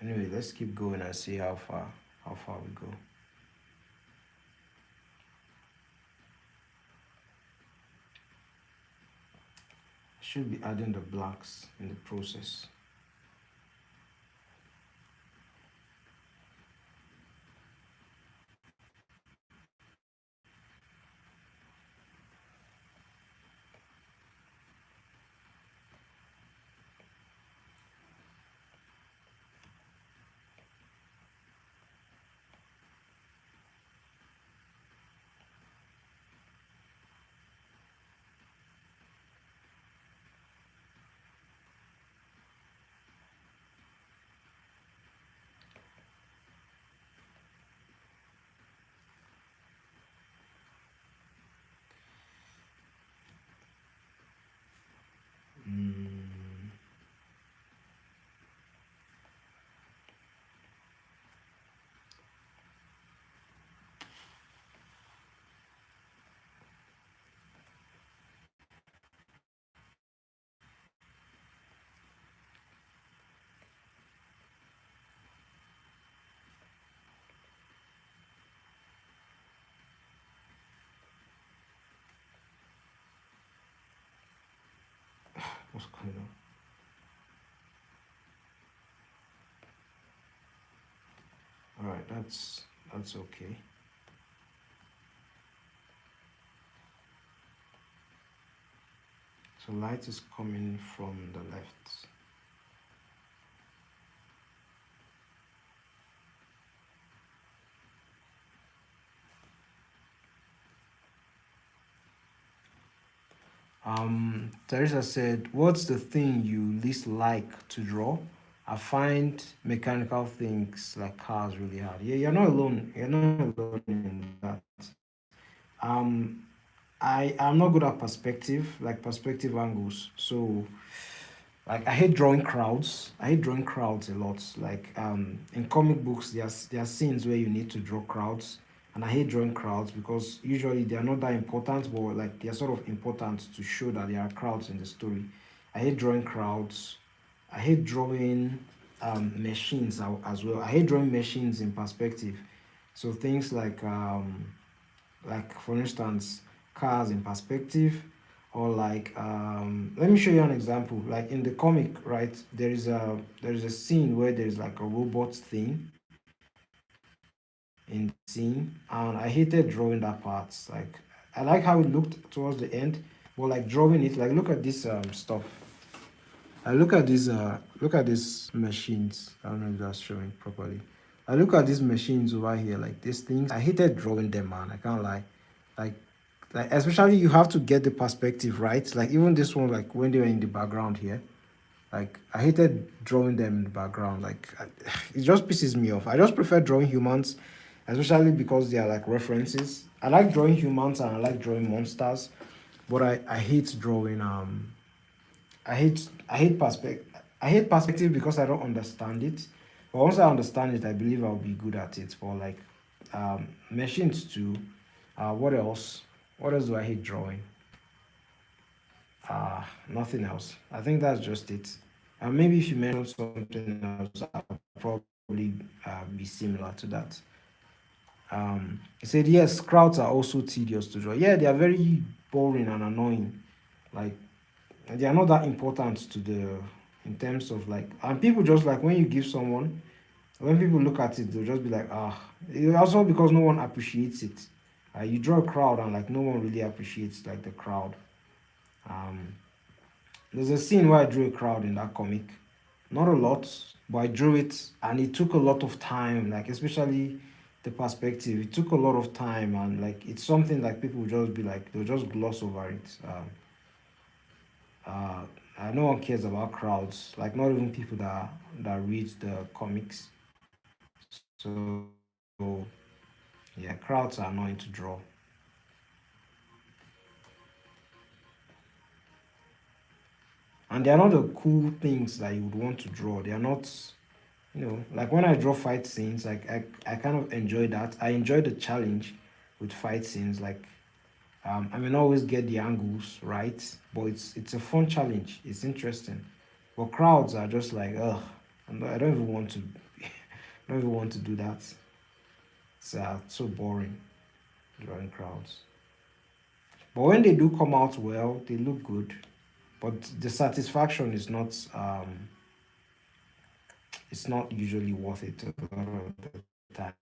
Anyway, let's keep going and see how far we go. Should be adding the blacks in the process. Mm, what's going on? All right, that's okay. So light is coming from the left. Teresa said, "What's the thing you least like to draw?" I find mechanical things like cars really hard. Yeah, you're not alone. You're not alone in that. Um, I'm not good at perspective, like perspective angles. So like I hate drawing crowds. I hate drawing crowds a lot. Like in comic books, there are scenes where you need to draw crowds, and I hate drawing crowds because usually they are not that important, but like they are sort of important to show that there are crowds in the story. I hate drawing crowds. I hate drawing machines as well. I hate drawing machines in perspective. So things like for instance cars in perspective, or like let me show you an example. Like in the comic, right, there is a scene where there's like a robot thing in the scene, and I hated drawing that part. Like I like how it looked towards the end, but like drawing it, like look at this stuff. I look at these machines. I don't know if that's showing properly. I look at these machines over here, like these things. I hated drawing them, man. I can't lie. Like like especially you have to get the perspective right. Like even this one, like when they were in the background here, like I hated drawing them in the background. Like it just pisses me off. I just prefer drawing humans, especially because they are like references. I like drawing humans and I like drawing monsters, but I hate drawing I hate perspective because I don't understand it. But once I understand it, I believe I'll be good at it. For like machines too. What else? What else do I hate drawing? Nothing else. I think that's just it. And maybe if you mention something else, I'll probably be similar to that. He said yes, crowds are also tedious to draw. Yeah, they are very boring and annoying. Like they are not that important to the in terms of like, and people just like when you give someone, when people look at it, they'll just be like, ah. It's also because no one appreciates it. You draw a crowd and like no one really appreciates like the crowd. um there's a scene where I drew a crowd in that comic. Not a lot, but I drew it and it took a lot of time, like especially the perspective. It took a lot of time and like it's something like people will just be like they'll just gloss over it. Uh, no one cares about crowds, like not even people that read the comics. So yeah, crowds are annoying to draw. And they are not the cool things that you would want to draw. They are not, like when I draw fight scenes, like I kind of enjoy that. I enjoy the challenge with fight scenes. Like I may not always get the angles right, but it's a fun challenge. It's interesting. But crowds are just like, ugh, I don't even want to don't even want to do that. It's so boring drawing crowds. But when they do come out well, they look good. But the satisfaction is not it's not usually worth it a lot of the time.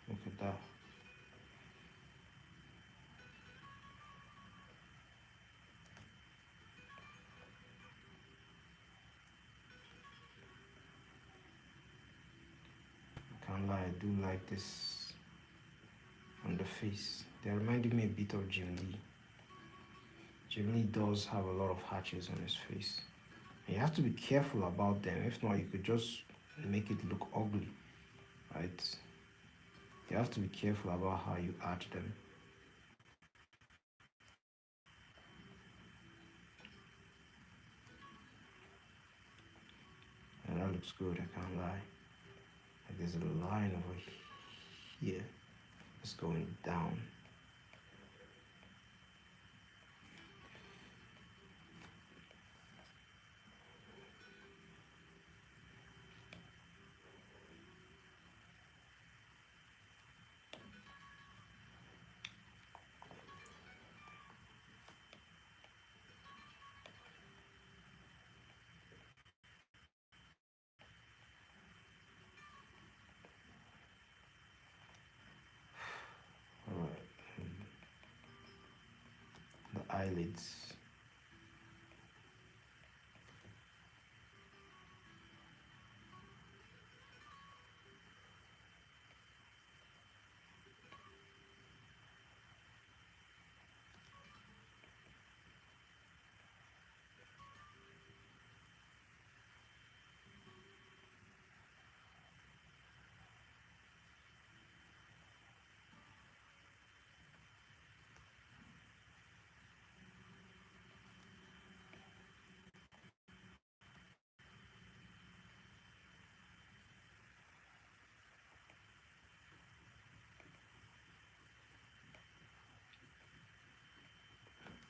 Look at that. I can't lie, I do like this on the face. They reminded me a bit of Jim Lee. Jim Lee does have a lot of hatches on his face. And you have to be careful about them. If not, you could just make it look ugly, right? You have to be careful about how you add them. And that looks good, I can't lie. Like there's a line over here. It's going down. Alright. The eyelids.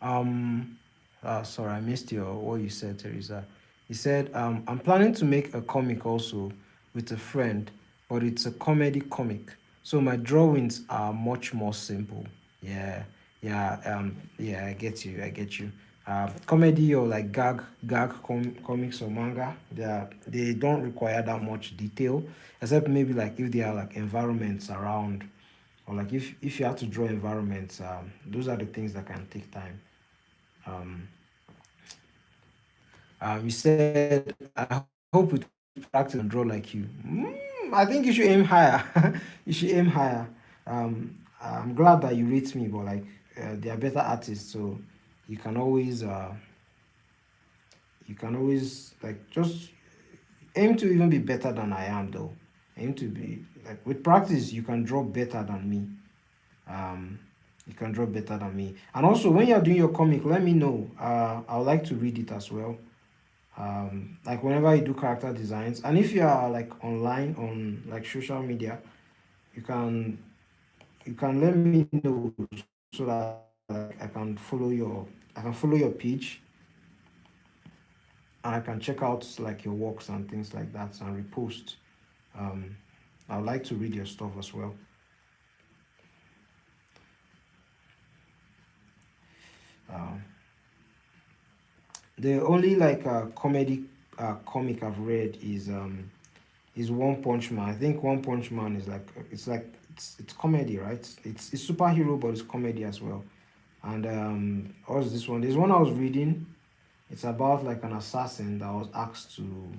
Um, sorry, I missed your what you said, Teresa. You said, I'm planning to make a comic also with a friend, but it's a comedy comic. So my drawings are much more simple. Yeah, yeah, I get you, I get you. Comedy or like comics or manga, they don't require that much detail, except maybe like if there are like environments around, or like if you have to draw environments, those are the things that can take time. Um, you said, I hope with practice and draw like you. I think you should aim higher. You should aim higher. I'm glad that you rate me, but like they are better artists, so you can always like just aim to even be better than I am, though. Aim to be like with practice, you can draw better than me. Um, you can draw better than me. And also, when you're doing your comic, let me know. I would like to read it as well. Like whenever you do character designs, and if you are like online on like social media, you can let me know so that like, I can follow your page, and I can check out like your works and things like that and repost. um I would like to read your stuff as well. um the only like comedy comic I've read is is One Punch Man. I think One Punch Man is like it's comedy, right? It's superhero, but it's comedy as well. And what's this one? There's one I was reading. It's about like an assassin that was asked to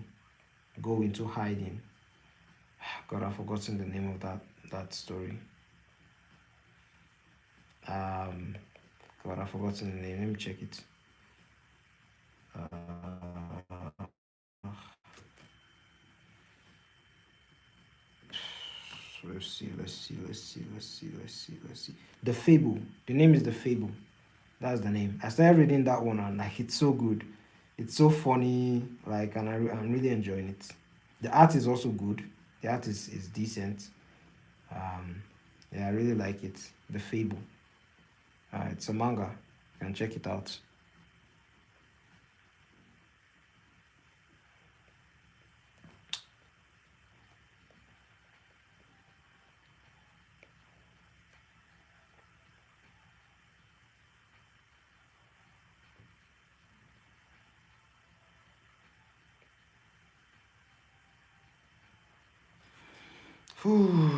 go into hiding. God, I've forgotten the name of that story. Um, God, I've forgotten the name. Let me check it. Let's see, let's see, let's see, let's see, let's see, let's see. The Fable. The name is The Fable. That's the name. I started reading that one and like it's so good. It's so funny, like, and I'm really enjoying it. The art is also good. The art is decent. Um, yeah, I really like it. The Fable. It's a manga. You can check it out. Whew.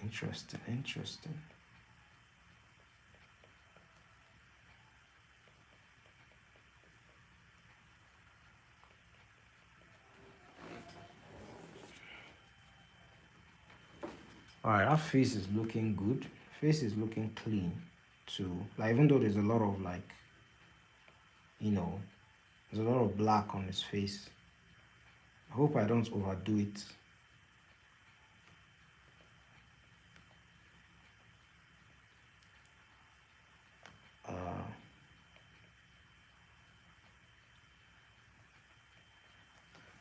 Interesting, interesting. All right, that face is looking good. Face is looking clean too. Like even though there's a lot of like, you know, there's a lot of black on his face. I hope I don't overdo it.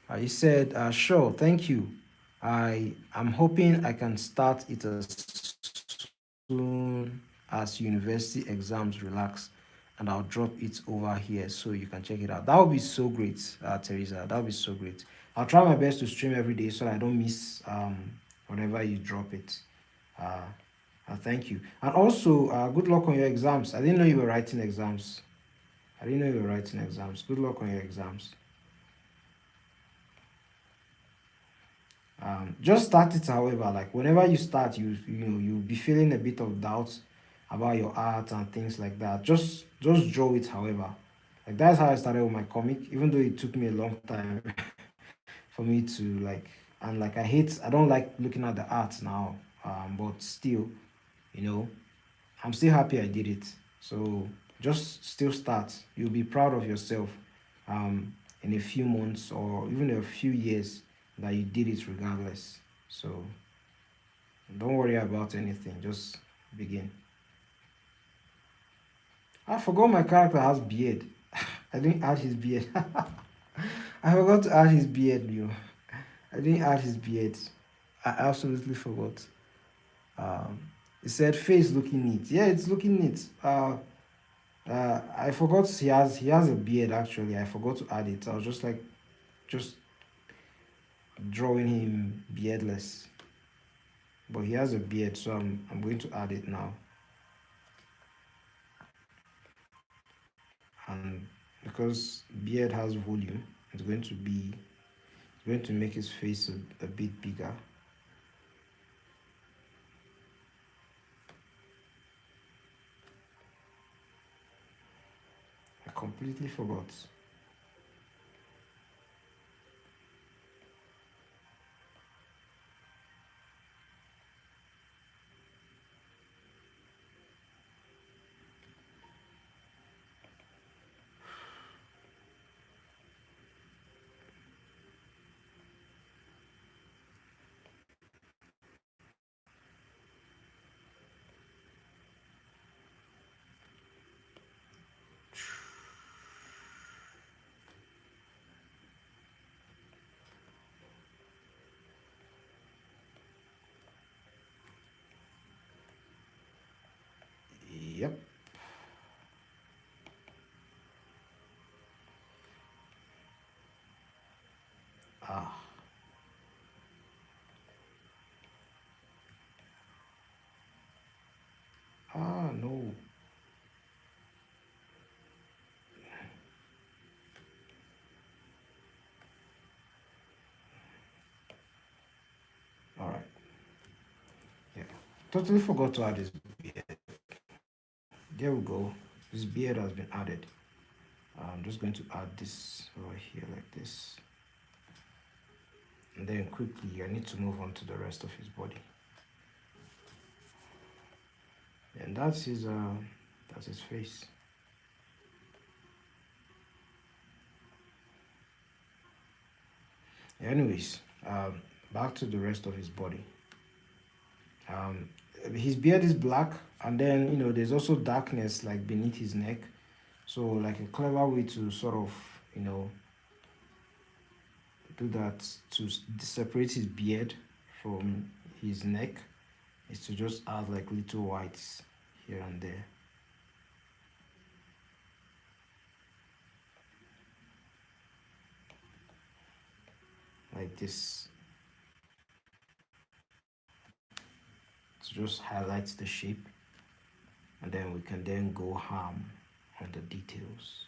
Uh, he said, sure, thank you. I'm hoping I can start it as soon as university exams relax, and I'll drop it over here so you can check it out. That would be so great, Teresa. That would be so great. I'll try my best to stream every day so I don't miss whenever you drop it. Uh, thank you. And also, good luck on your exams. I didn't know you were writing exams. I didn't know you were writing exams. Good luck on your exams. Just start it, however, like whenever you start, you'll be feeling a bit of doubt about your art and things like that. Just draw it, however. Like that's how I started with my comic, even though it took me a long time for me to like, and like I don't like looking at the art now. But still, you know, I'm still happy I did it. So just still start. You'll be proud of yourself in a few months or even a few years that you did it regardless. So don't worry about anything. Just begin. I forgot my character has beard. I didn't add his beard. I forgot to add his beard, you. I didn't add his beard. I absolutely forgot. Um, he said face looking neat. Yeah, it's looking neat. I forgot he has a beard actually. I forgot to add it. I was just drawing him beardless, but he has a beard, so I'm going to add it now. And because beard has volume, it's going to make his face a bit bigger. I completely forgot. Yep. Ah. No. Totally forgot to add his beard. There we go. His beard has been added. I'm just going to add this right here like this. And then quickly I need to move on to the rest of his body. And that's his face. Anyways, back to the rest of his body. Um, his beard is black, and then there's also darkness like beneath his neck. So like a clever way to sort of you know do that to separate his beard from his neck is to just add like little whites here and there. Like this, to just highlight the shape, and then we can then go ham on the details.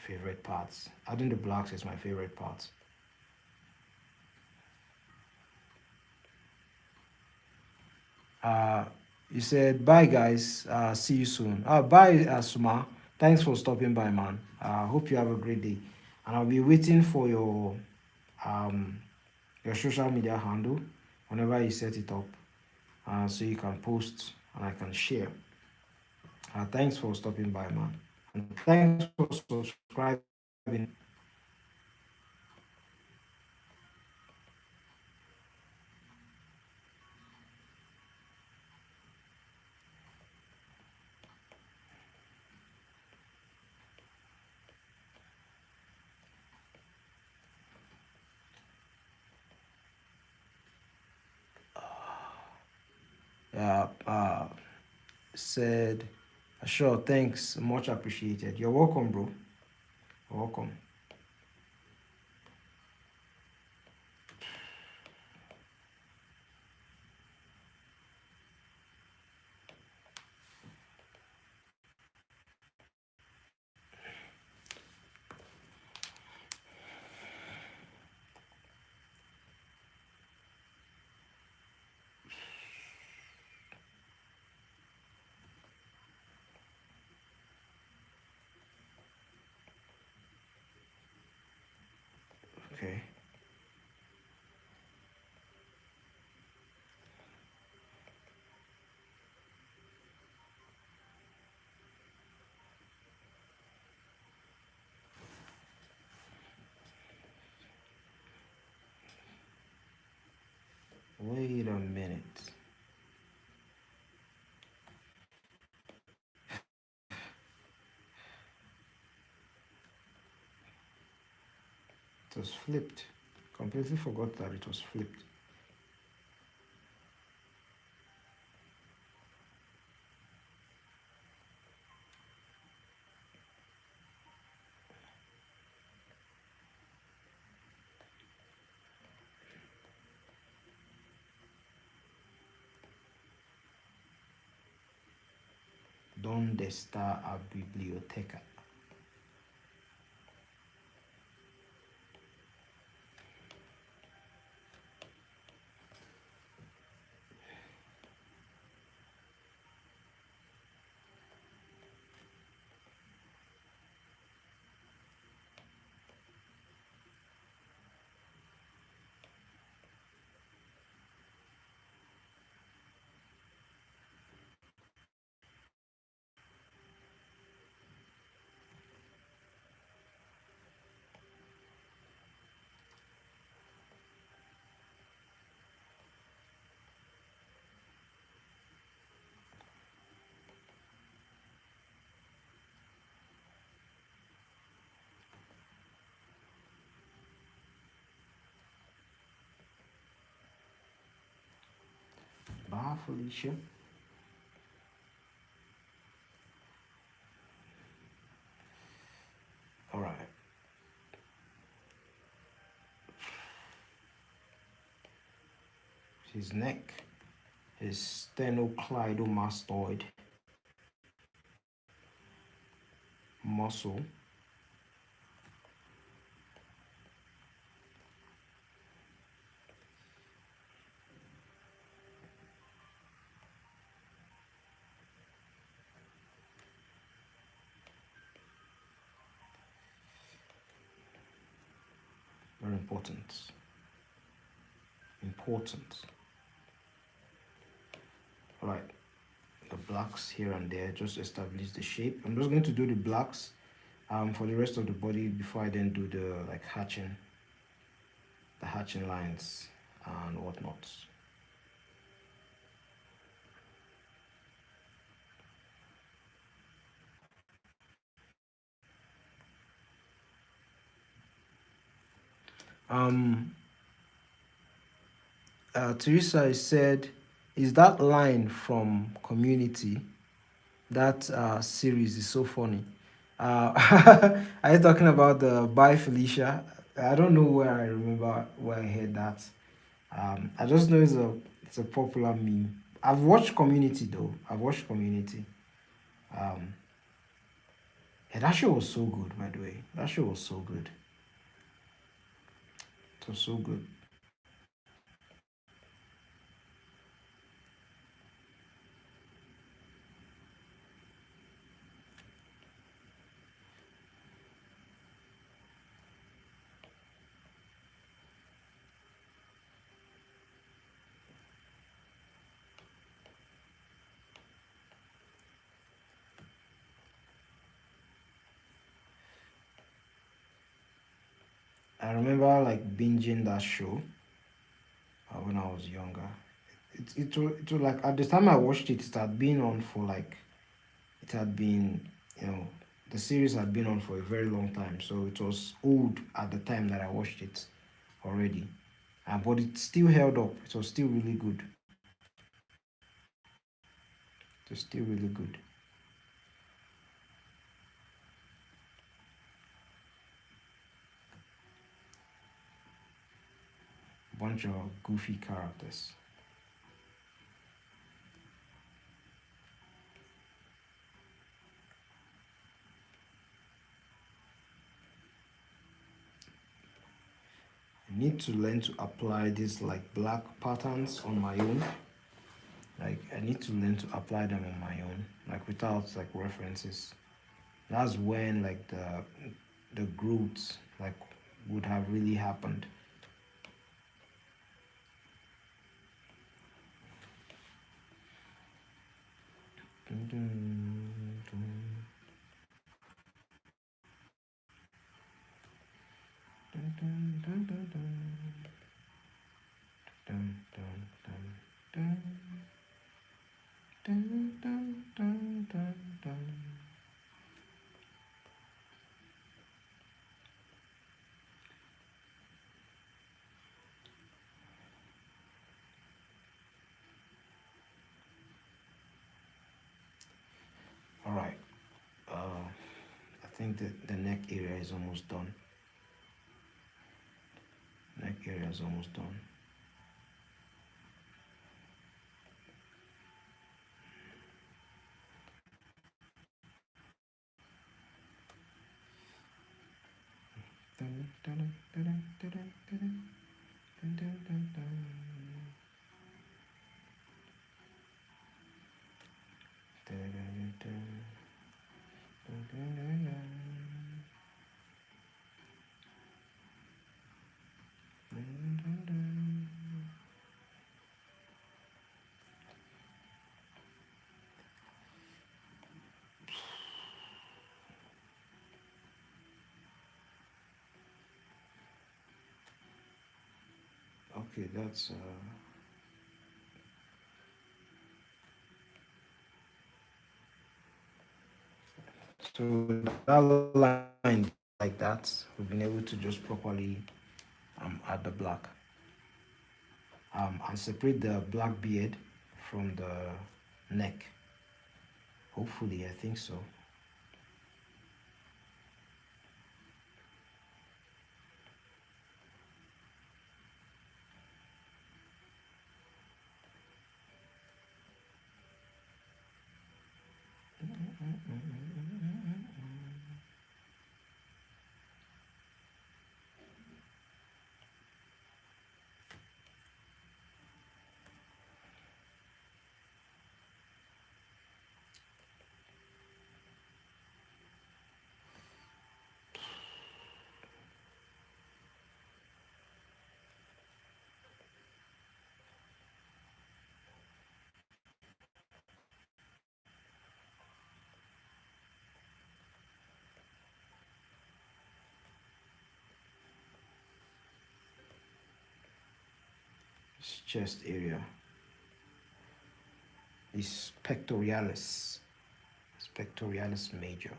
Favorite parts. Adding the blacks is my favorite part. Uh, you said bye guys. See you soon. Bye Suma. Thanks for stopping by, man. Hope you have a great day, and I'll be waiting for um your social media handle whenever you set it up, so you can post and I can share. Thanks for stopping by, man, and thanks for subscribing. Yeah. Said, sure, thanks, much appreciated. You're welcome, bro. You're welcome. Okay. Wait a minute. It was flipped. Completely forgot that it was flipped. ¿Dónde está a biblioteca? Bye, Felicia. All right. His neck, his sternocleidomastoid muscle. Very important. Important. All right. The blacks here and there just establish the shape. I'm just going to do the blacks for the rest of the body before I then do the like hatching lines and whatnot. Um, Teresa said, "Is that line from Community? That series is so funny." Are you talking about the Bye Felicia? I don't know where I remember where I heard that. I just know it's a popular meme. I've watched Community though. I've watched Community. Um, yeah, that show was so good, by the way. That show was so good. It was so good. I remember like binging that show when I was younger. It was like at the time I watched it, it had been on for like it had been you know the series had been on for a very long time, so it was old at the time that I watched it already. But it still held up. It was still really good. It was still really good. Bunch of goofy characters. I need to learn to apply these like black patterns on my own. Like I need to learn to apply them on my own, like without like references. That's when like the growth like would have really happened. Dun, dun, dun, dun, dun, dun, dun, dun, dun, dun, dun, dun, dun, dun, dun, dun. All right. I think the neck area is almost done. Neck area is almost done. Dun, dun, dun, dun, dun, dun, dun, dun, dun, dun, dun. Dun, dun, dun, dun, dun, dun, dun. Dun, dun, dun. Okay, that's so that line like that, we've been able to just properly add the black and separate the black beard from the neck. Hopefully, I think so. This chest area is pectoralis major.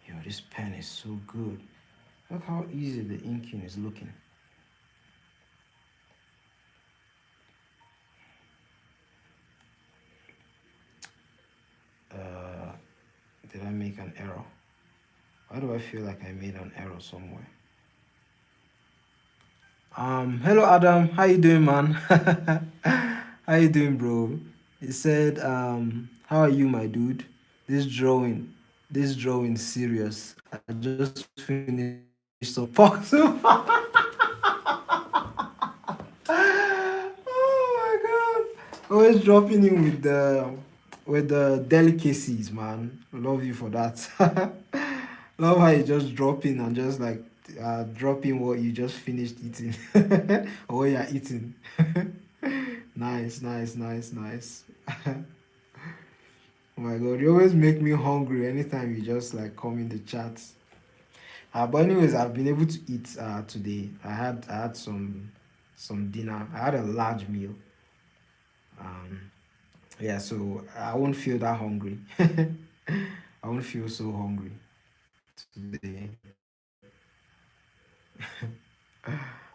Yo, this pen is so good. Look how easy the inking is looking. Uh, did I make an error? Why do I feel like I made an error somewhere? Hello Adam, how you doing, man? How you doing, bro? He said, how are you, my dude? This drawing, this drawing serious. I just finished some box. Oh my god! Always dropping in with the delicacies, man. Love you for that. Love how you just drop in and just like drop in what you just finished eating or what you're eating. Nice, nice, nice, nice. Oh my god, you always make me hungry anytime you just like come in the chat. But anyways, I've been able to eat today. I had some dinner. I had a large meal. Um, yeah, so I won't feel that hungry. I won't feel so hungry today.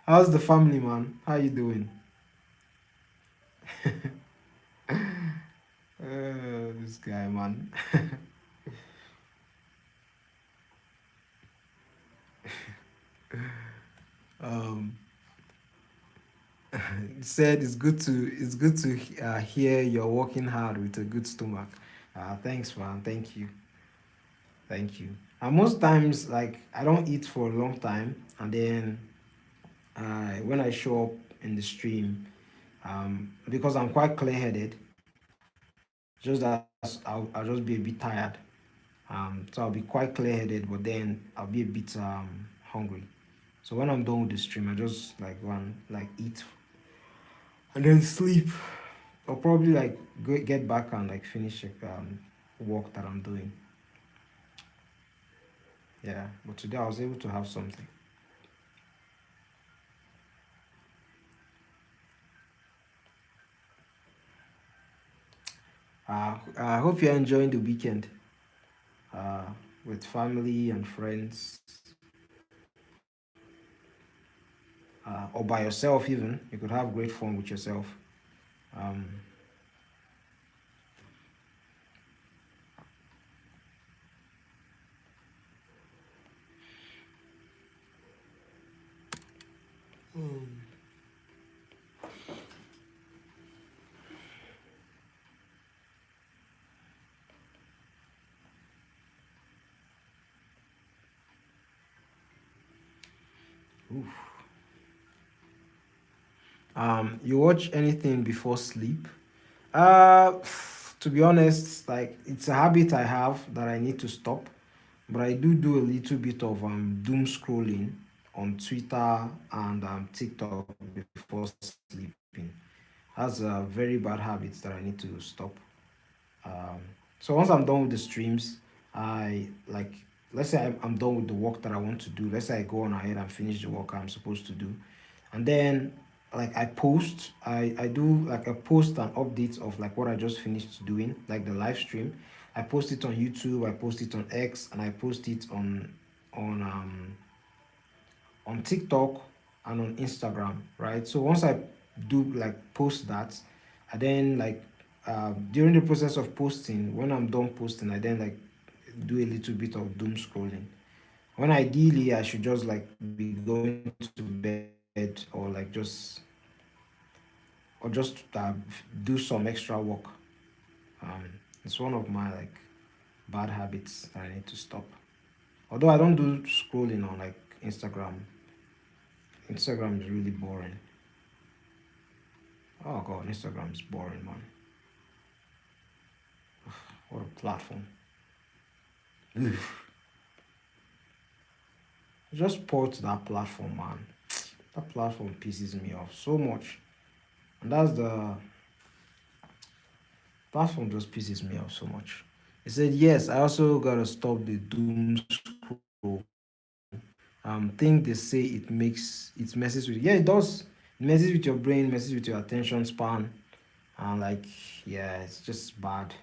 How's the family, man? How you doing? This guy, man. um, said it's good to hear you're working hard with a good stomach. Thanks, man. Thank you. Thank you. And most times, like I don't eat for a long time, and then when I show up in the stream, because I'm quite clear-headed, just that I'll just be a bit tired. So I'll be quite clear-headed, but then I'll be a bit hungry. So when I'm done with the stream, I just like run, like eat, and then sleep, or probably like get back and like finish work that I'm doing. Yeah, but today I was able to have something. I hope you're enjoying the weekend uh, with family and friends, or by yourself even. You could have great fun with yourself. Um, oof. You watch anything before sleep? Uh, to be honest, like it's a habit I have that I need to stop. But I do a little bit of doom scrolling on Twitter and TikTok before sleeping. That's a very bad habit that I need to stop. Um, so once I'm done with the streams, I like let's say I'm done with the work that I want to do. Let's say I go on ahead and finish the work I'm supposed to do, and then like I do like a post and updates of like what I just finished doing, like the live stream. I post it on YouTube, I post it on X, and I post it on on TikTok and on Instagram, right? So once I do like post that, I then like during the process of posting, when I'm done posting, I then like do a little bit of doom scrolling. When ideally I should just like be going to bed or just do some extra work. It's one of my like bad habits that I need to stop. Although I don't do scrolling on like Instagram. Instagram is really boring. Oh god, Instagram is boring, man. What a platform. Just port that platform, man. That platform pisses me off so much. And that's the platform just pisses me off so much. He said, yes, I also gotta stop the doom scroll. Think they say it messes with, yeah, it does. It messes with your brain, messes with your attention span, and like, yeah, it's just bad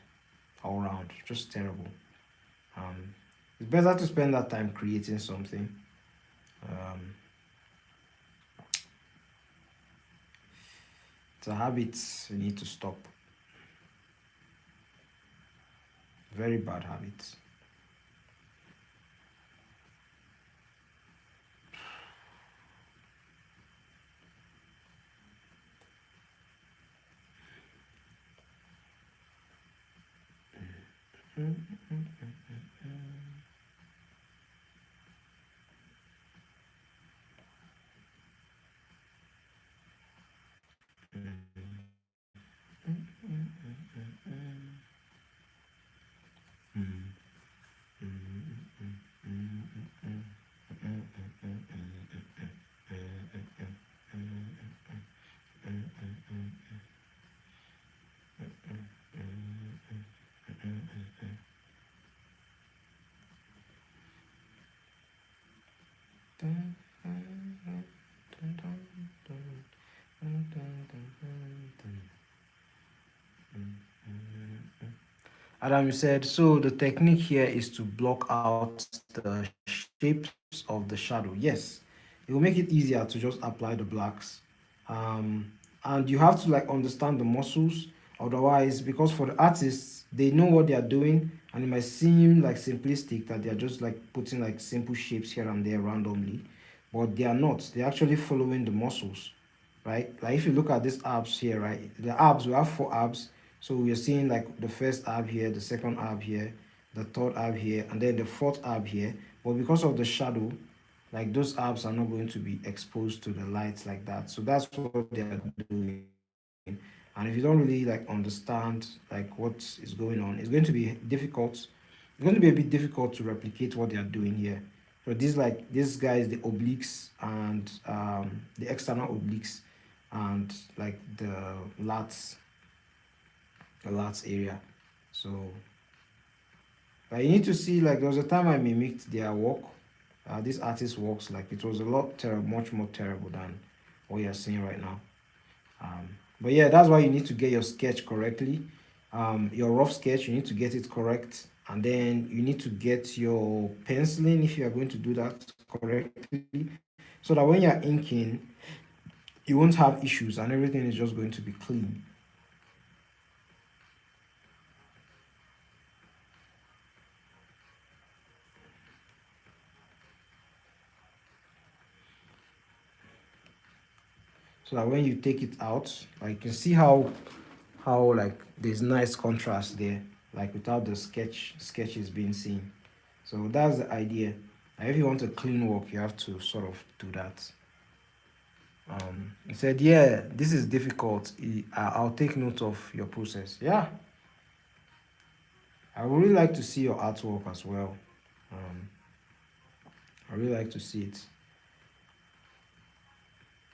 all around. Just terrible. Um, it's better to spend that time creating something. Um, it's a habit you need to stop. Very bad habit. Adam, you said, so the technique here is to block out the shapes of the shadow. Yes, it will make it easier to just apply the blacks. And you have to like understand the muscles. Otherwise, because for the artists, they know what they are doing, and it might seem like simplistic that they are just like putting like simple shapes here and there randomly, but they are not. They're actually following the muscles, right? Like if you look at these abs here, right? The abs, we have four abs. So we're seeing like the first ab here, the second ab here, the third ab here, and then the fourth ab here. But because of the shadow, like those abs are not going to be exposed to the light like that. So that's what they are doing. And if you don't really like understand like what is going on, it's going to be difficult. It's going to be a bit difficult to replicate what they are doing here. So these guys, the obliques and the external obliques and like lats, the lats area. So you need to see like there was a time I mimicked their work. This artist works like it was a lot much more terrible than what you're seeing right now. But yeah, that's why you need to get your sketch correctly. Your rough sketch, you need to get it correct, and then you need to get your penciling if you are going to do that correctly, so that when you're inking, you won't have issues and everything is just going to be clean. So that when you take it out, like you can see how like there's nice contrast there, like without the sketches being seen. So that's the idea. If you want a clean work, you have to sort of do that. He said, yeah, this is difficult. I'll take note of your process. Yeah, I would really like to see your artwork as well. Um, I really like to see it.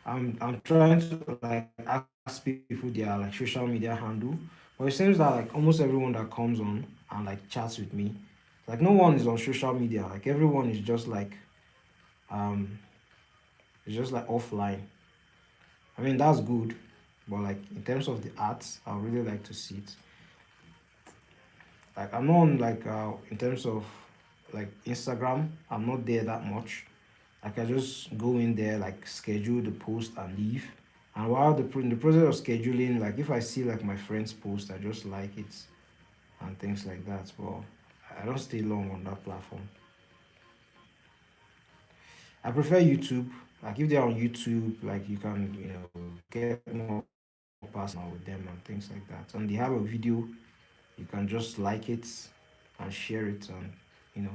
I'm trying to like ask people their like social media handle, but it seems that like almost everyone that comes on and like chats with me, like no one is on social media. Like everyone is um just like offline. I mean that's good, but like in terms of the arts, I would really like to see it. Like I'm not on like in terms of like Instagram, I'm not there that much. Like I just go in there, like schedule the post and leave. And while in the process of scheduling, like if I see like my friend's post, I just like it and things like that. But I don't stay long on that platform. I prefer YouTube. Like if they're on YouTube, like you can get more personal with them and things like that. And they have a video, you can just like it and share it and you know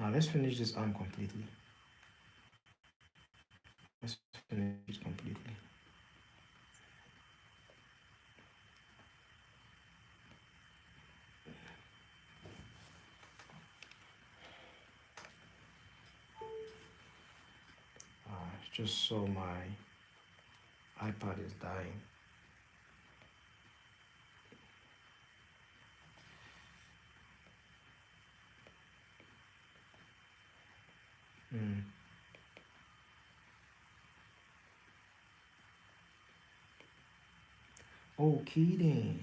Let's finish this arm completely. Let's finish it completely. Just so my iPad is dying. Mm. Okay then.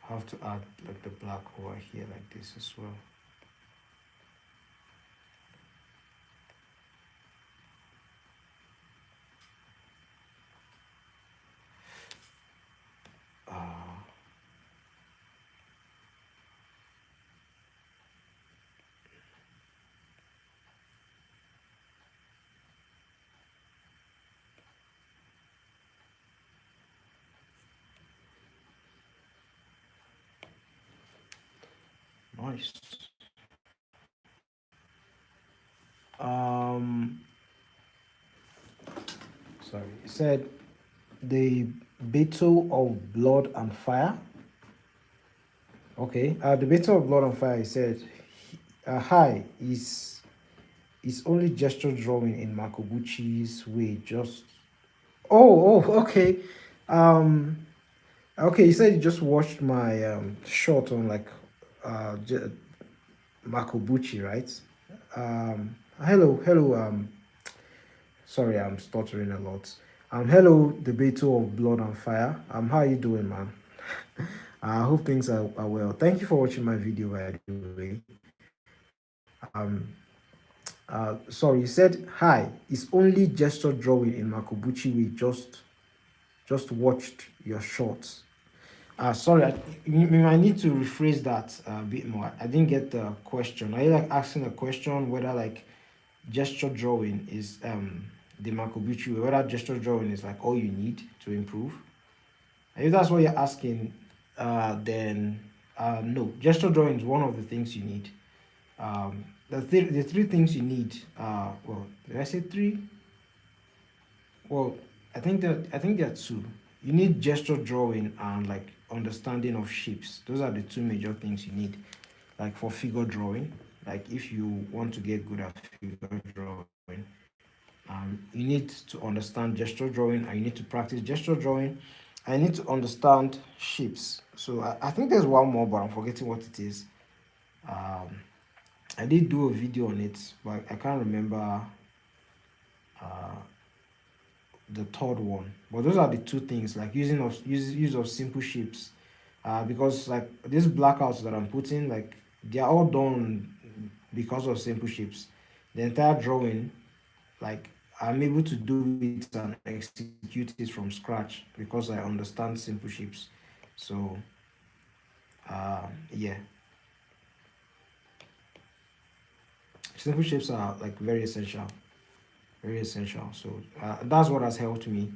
I have to add like the black over here like this as well. Uh, nice. Um, sorry. It said the battle of blood and fire. Okay. The battle of blood and fire. He said, "Hi is only gesture drawing in Makoguchi's way. Just okay. Um, okay. You said you just watched my short on like Makobuchi, right? Hello. Sorry, I'm stuttering a lot. Hello, the battle of blood and fire. How are you doing, man? I hope things are well. Thank you for watching my video, by the way. Um, sorry, you said hi. It's only gesture drawing in Makobuchi. We just watched your shorts. Sorry, you might need to rephrase that a bit more. I didn't get the question. Are you like asking a question whether like gesture drawing is the Makobuchi way, whether gesture drawing is like all you need to improve? And if that's what you're asking, then no, gesture drawing is one of the things you need. The three things you need. Well, did I say three? Well, I think there are two. You need gesture drawing and like understanding of shapes. Those are the two major things you need. Like for figure drawing, like if you want to get good at figure drawing, you need to understand gesture drawing and you need to practice gesture drawing. I need to understand shapes. So I think there's one more, but I'm forgetting what it is. Um, I did do a video on it, but I can't remember uh, the third one. But those are the two things, like use of simple shapes. Because like these blackouts that I'm putting, like they are all done because of simple shapes. The entire drawing, like I'm able to do it and execute it from scratch because I understand simple shapes. So yeah, simple shapes are like very essential, very essential. So that's what has helped me.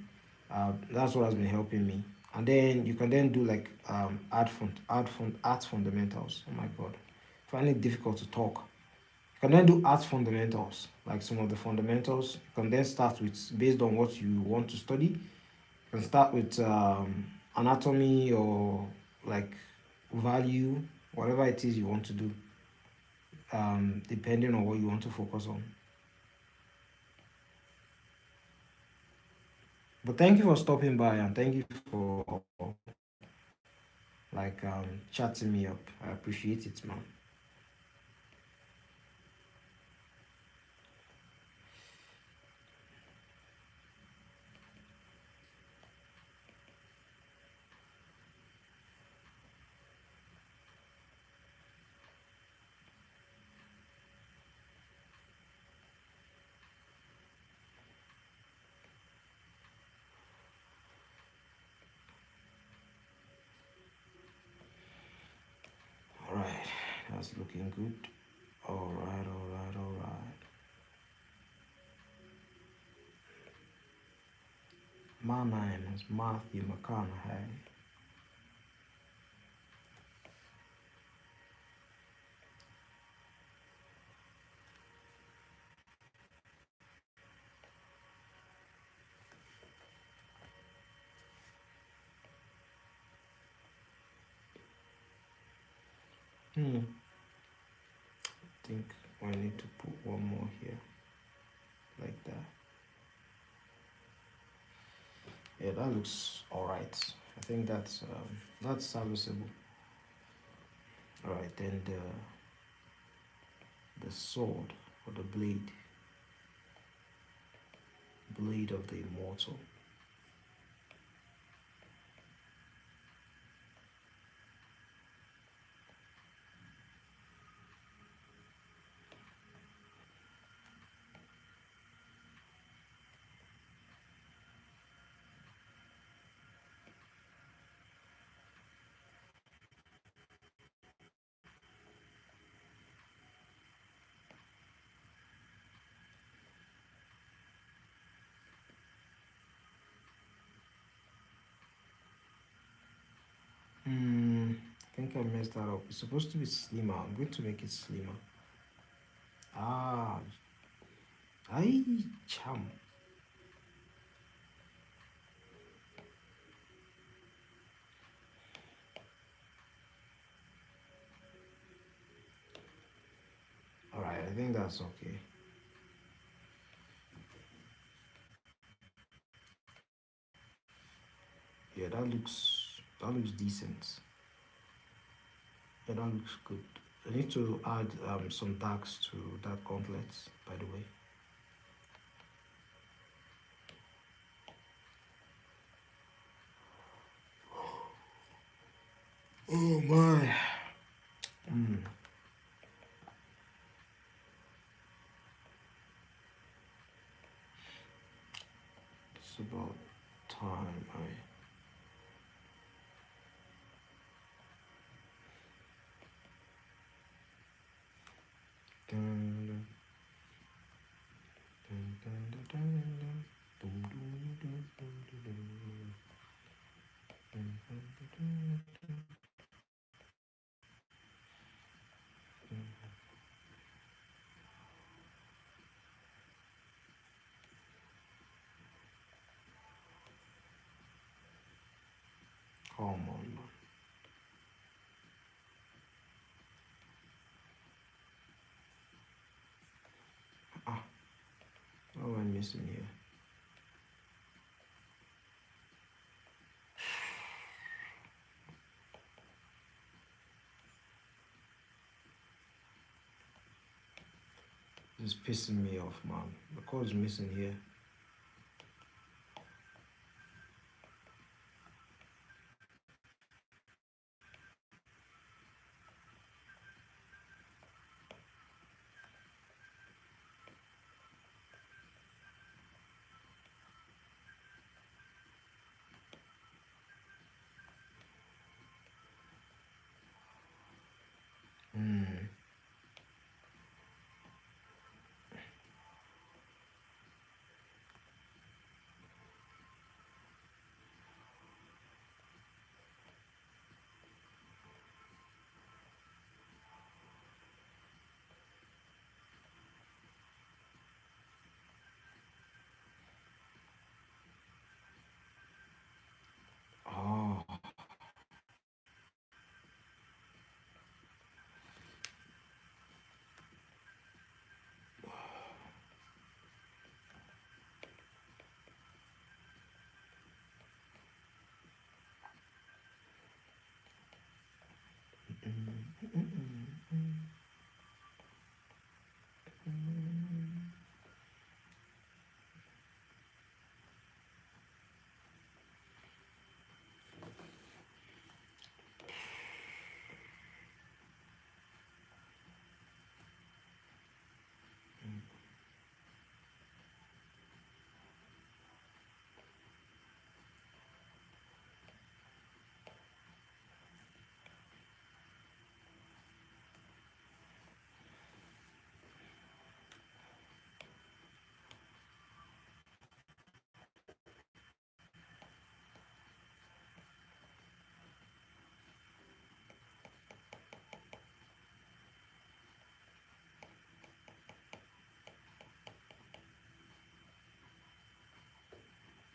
That's what has been helping me. And then you can then do like art fundamentals. Oh my god, find it difficult to talk. You can then do art fundamentals, like some of the fundamentals. You can then start with based on what you want to study. You can start with anatomy or like value, whatever it is you want to do, depending on what you want to focus on. But thank you for stopping by and thank you for like chatting me up. I appreciate it, man. All right, that's looking good. All right, all right, all right. My name is Matthew McConaughey. I think I need to put one more here, like that. Yeah, that looks all right. I think that's serviceable. All right, then the sword or the blade of the immortal. I think I messed that up. It's supposed to be slimmer. I'm going to make it slimmer. Ah, I cham. All right, I think that's okay. Yeah, that looks decent. Yeah, that looks good. I need to add some darks to that gauntlet, by the way. Oh my. Mm, it's about time I. Dun, dun, dun, dun, dun, dun, dun, dun, dun, dun, dun, dun, dun, dun, dun, dun, dun. Come on, man. Ah, what am I missing here? This is pissing me off, man. The code's missing here. Hmm.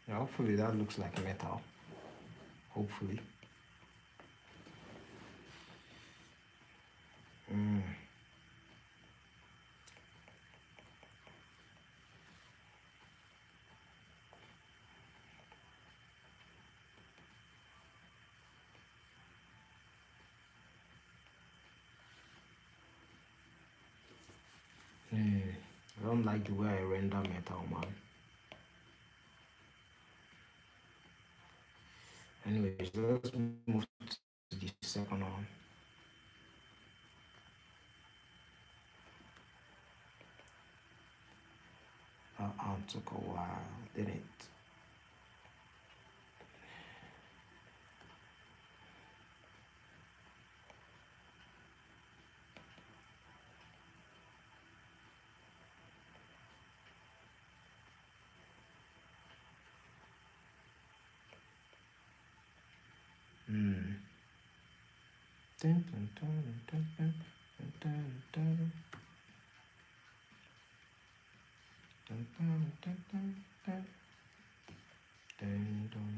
Yeah, hopefully that looks like metal. Hopefully. Mm. Mm. I don't like the way I render metal, man. Anyways, let's move to the second one. That arm took a while, didn't it? Mm. Dun, dun, dun, dun, dun, dun, dun, dun, dun, dun, dun, dun, dun, dun, dun.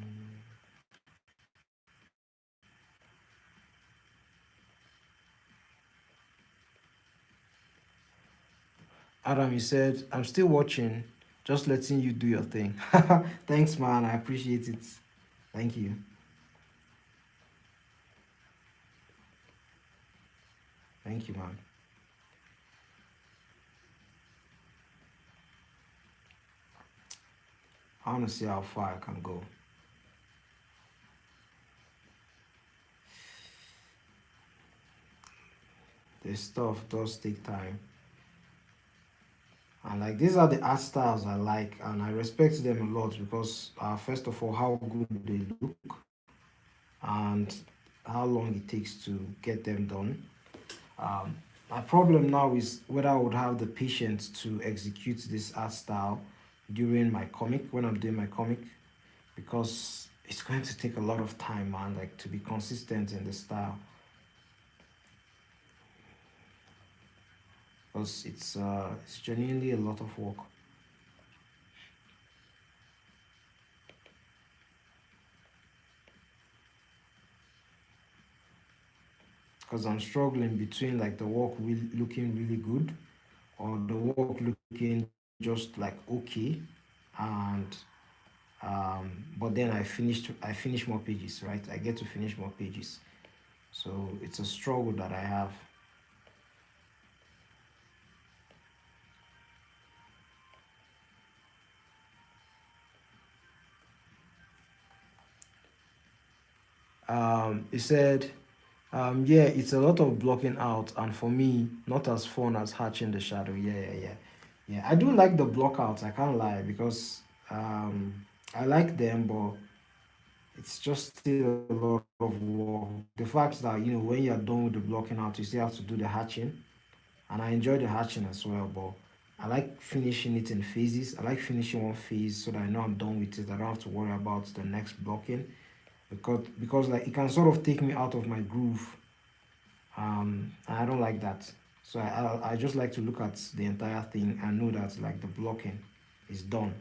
Adam, you said, I'm still watching, just letting you do your thing. Thanks, man. I appreciate it. Thank you. Thank you, man. I want to see how far I can go. This stuff does take time. And like these are the art styles I like, and I respect them a lot because, first of all, how good they look and how long it takes to get them done. Um, my problem now is whether I would have the patience to execute this art style during my comic when I'm doing my comic, because it's going to take a lot of time, man. Like to be consistent in the style, because it's genuinely a lot of work. Because I'm struggling between like the work looking really good or the work looking just like okay, and but then I finish more pages, right? I get to finish more pages, so it's a struggle that I have. He said, yeah, it's a lot of blocking out, and for me, not as fun as hatching the shadow. Yeah, yeah, yeah, yeah. I do like the blockouts. I can't lie, because I like them, but it's just still a lot of work. The fact that when you're done with the blocking out, you still have to do the hatching, and I enjoy the hatching as well. But I like finishing it in phases. I like finishing one phase so that I know I'm done with it. I don't have to worry about the next blocking, because like it can sort of take me out of my groove, and I don't like that. So I just like to look at the entire thing and know that like the blocking is done,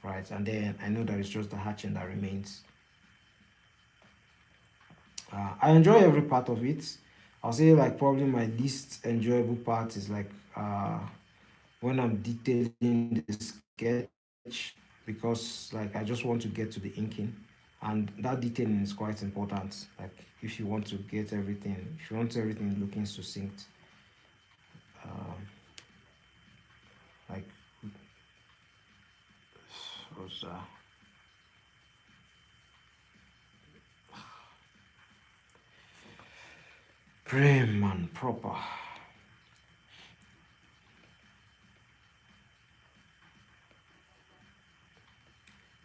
right? And then I know that it's just the hatching that remains. I enjoy every part of it. I'll say like probably my least enjoyable part is like when I'm detailing the sketch, because like I just want to get to the inking, and that detailing is quite important. Like if you want to get everything, if you want everything looking succinct, um, like was prim and proper.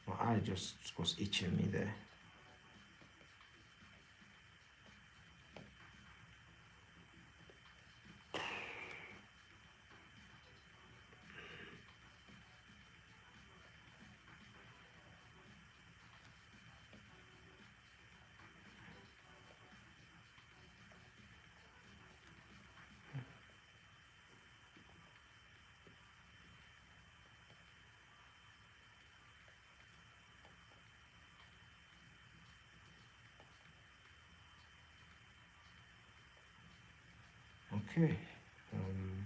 My eye just was itching me there. Okay. Um,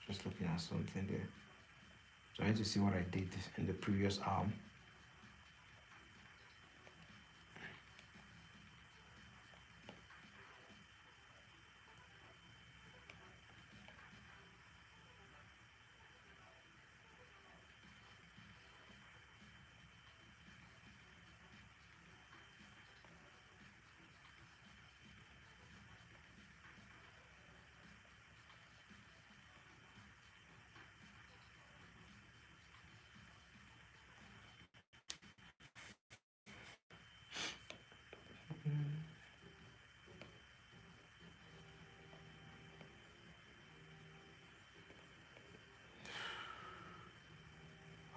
just looking at something there. Trying to see what I did in the previous arm.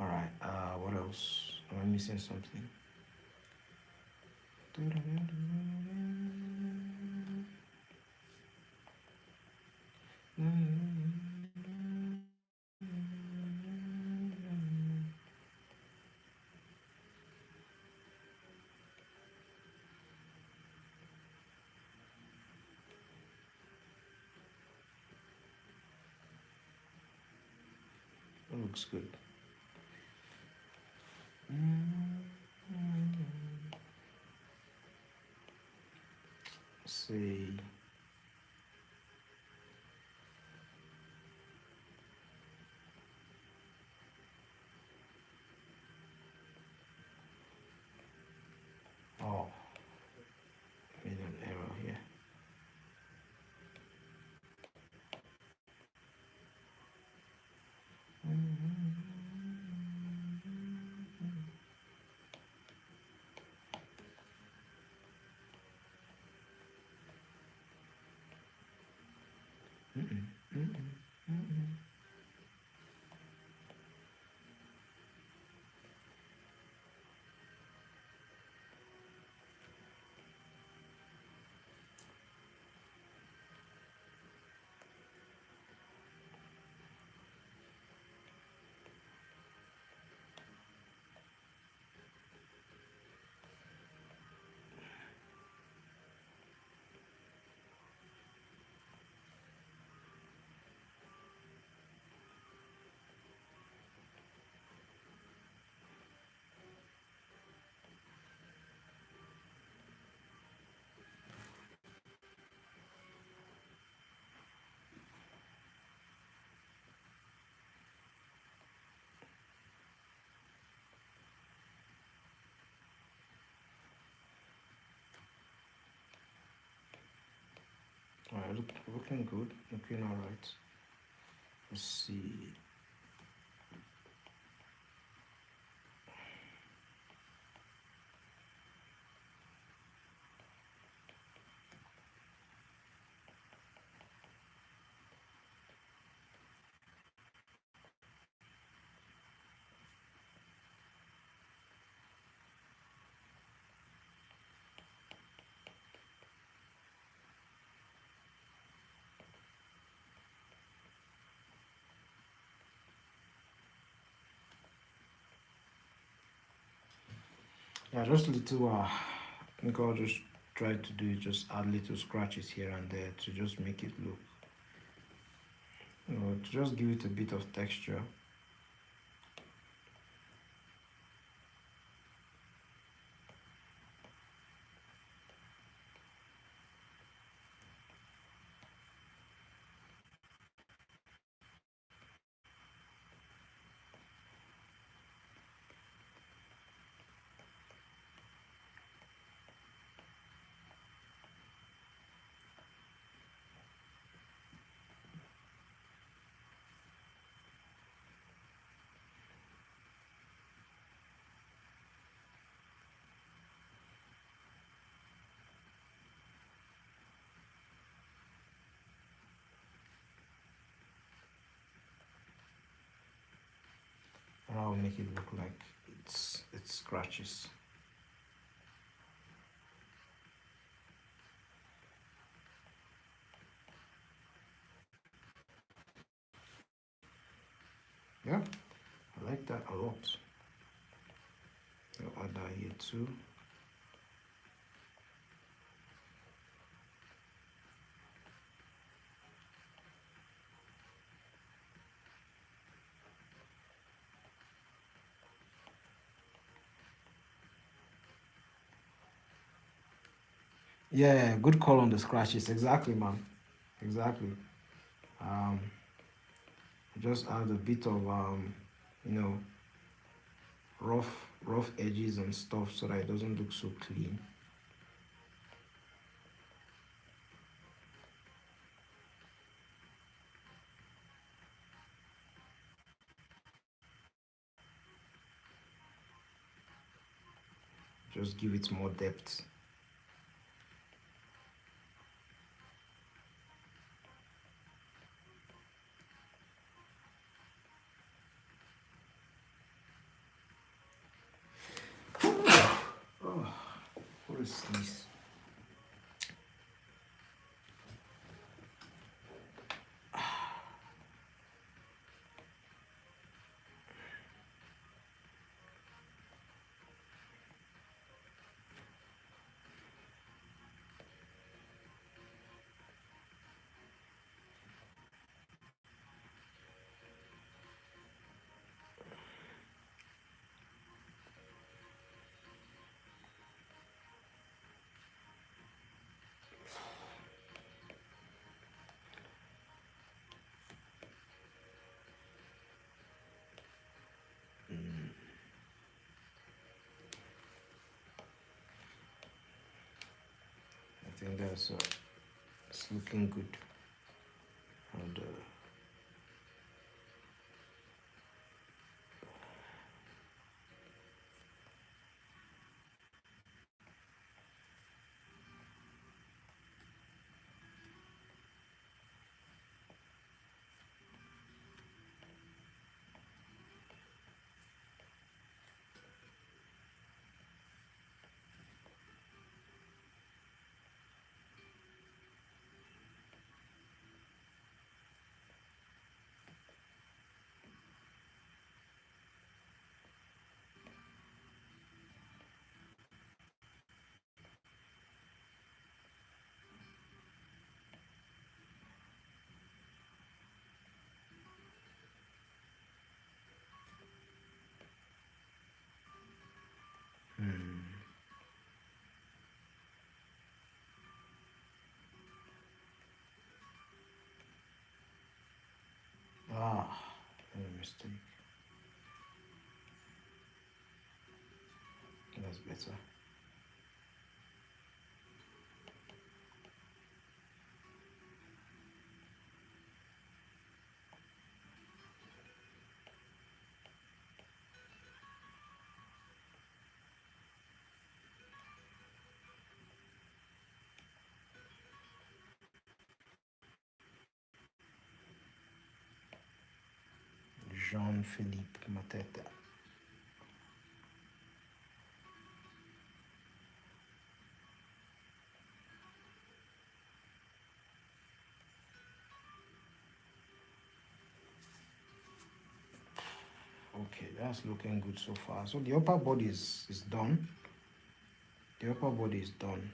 All right. What else? Am I missing something? That looks good. Let's see. Oh, made an error here. All right, looking good. Looking all right. Let's see. Yeah, just little. I think I'll just try to do just add little scratches here and there to just make it look, to just give it a bit of texture. And I'll make it look like it's scratches. Yeah, I like that a lot. I'll add that here too. Yeah, good call on the scratches. Exactly, man. Exactly. Um, just add a bit of you know, rough edges and stuff so that it doesn't look so clean. Just give it more depth. Oh, what is this? I think that's it's looking good. And mistake. That's better. Jean-Philippe Mateta. Okay, that's looking good so far. So the upper body is done. The upper body is done.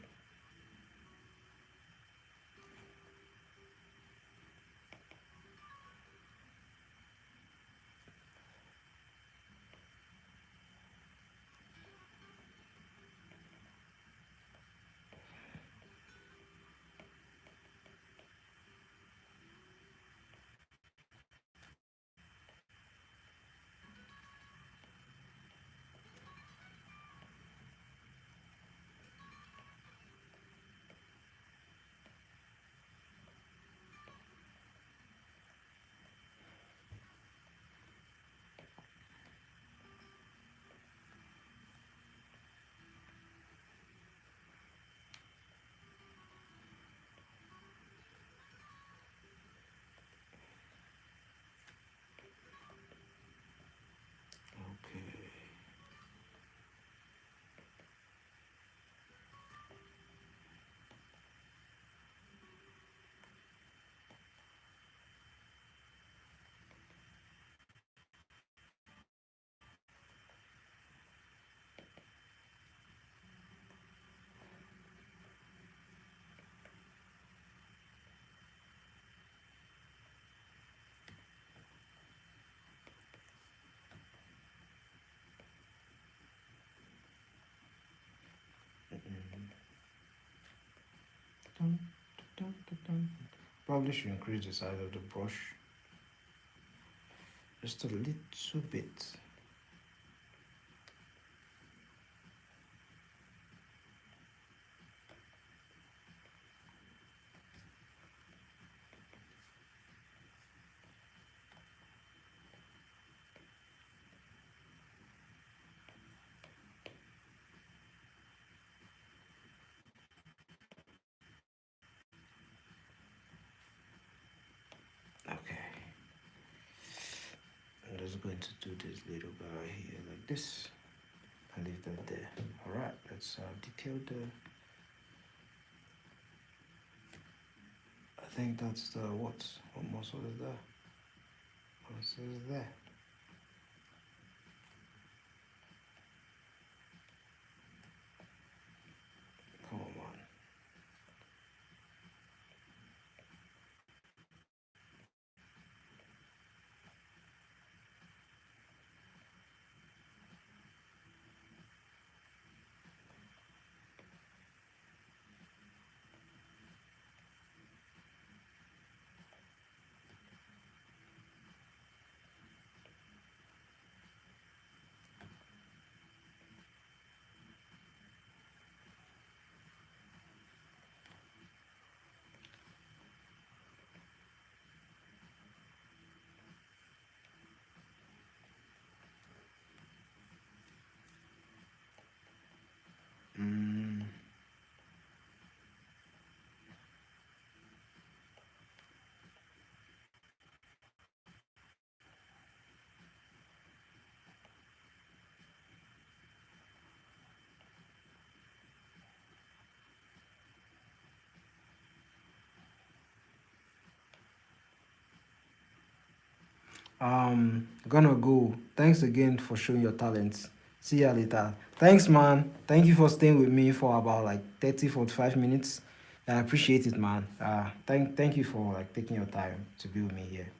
Dun, dun, dun, dun. Probably should increase the size of the brush just a little bit. Okay, I'm just going to do this little guy here like this and leave that there. All right, let's detail the. I think that's the what? What muscle is that? What muscle is there? Come on. Mm. Gonna go. Thanks again for showing your talents. See ya later. Thanks, man. Thank you for staying with me for about like 30, 45 minutes. I appreciate it, man. Thank you for like taking your time to be with me here.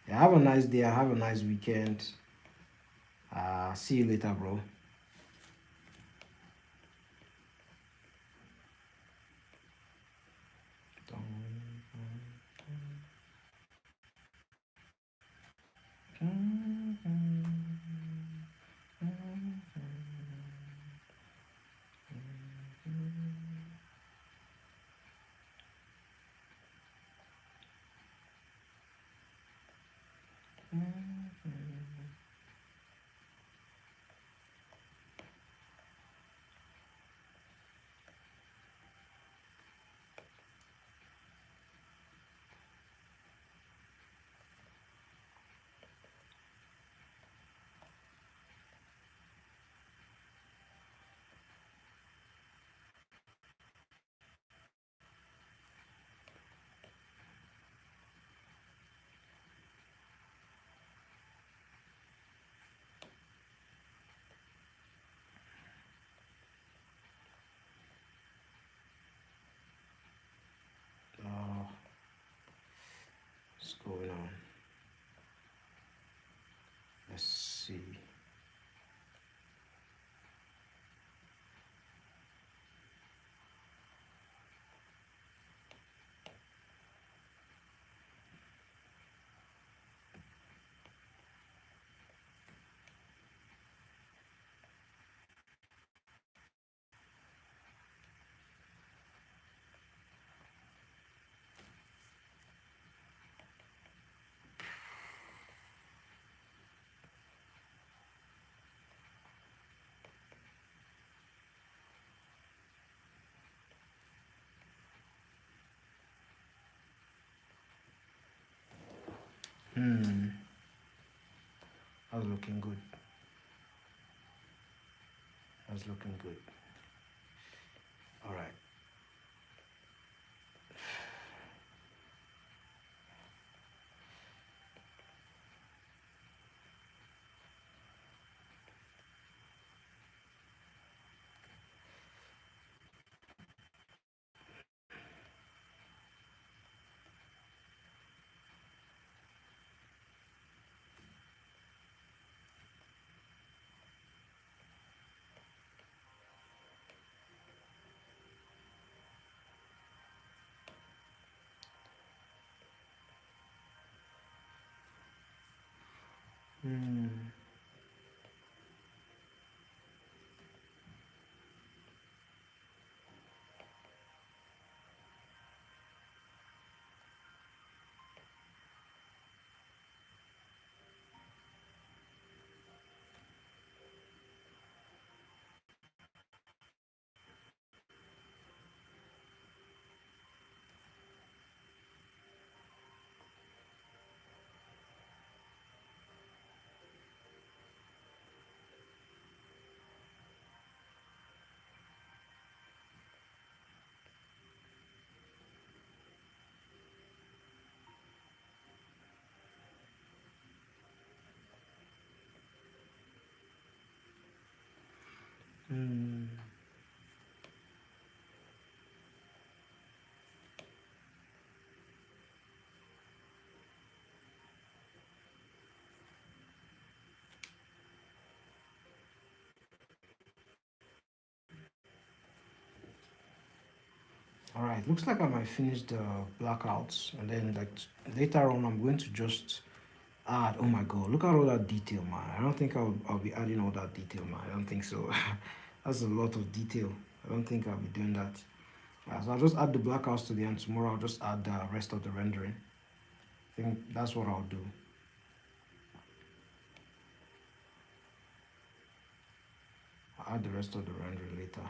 Yeah, have a nice day. Have a nice weekend. See you later, bro. What's going on? Let's see. That's looking good. That's looking good. All right. Mm. All right, looks like I might finish the blackouts, and then like later on, I'm going to just add. Oh my god, look at all that detail, man. I don't think I'll be adding all that detail, man. I don't think so. That's a lot of detail. I don't think I'll be doing that. So I'll just add the blackouts to the end. Tomorrow I'll just add the rest of the rendering. I think that's what I'll do. I'll add the rest of the rendering later.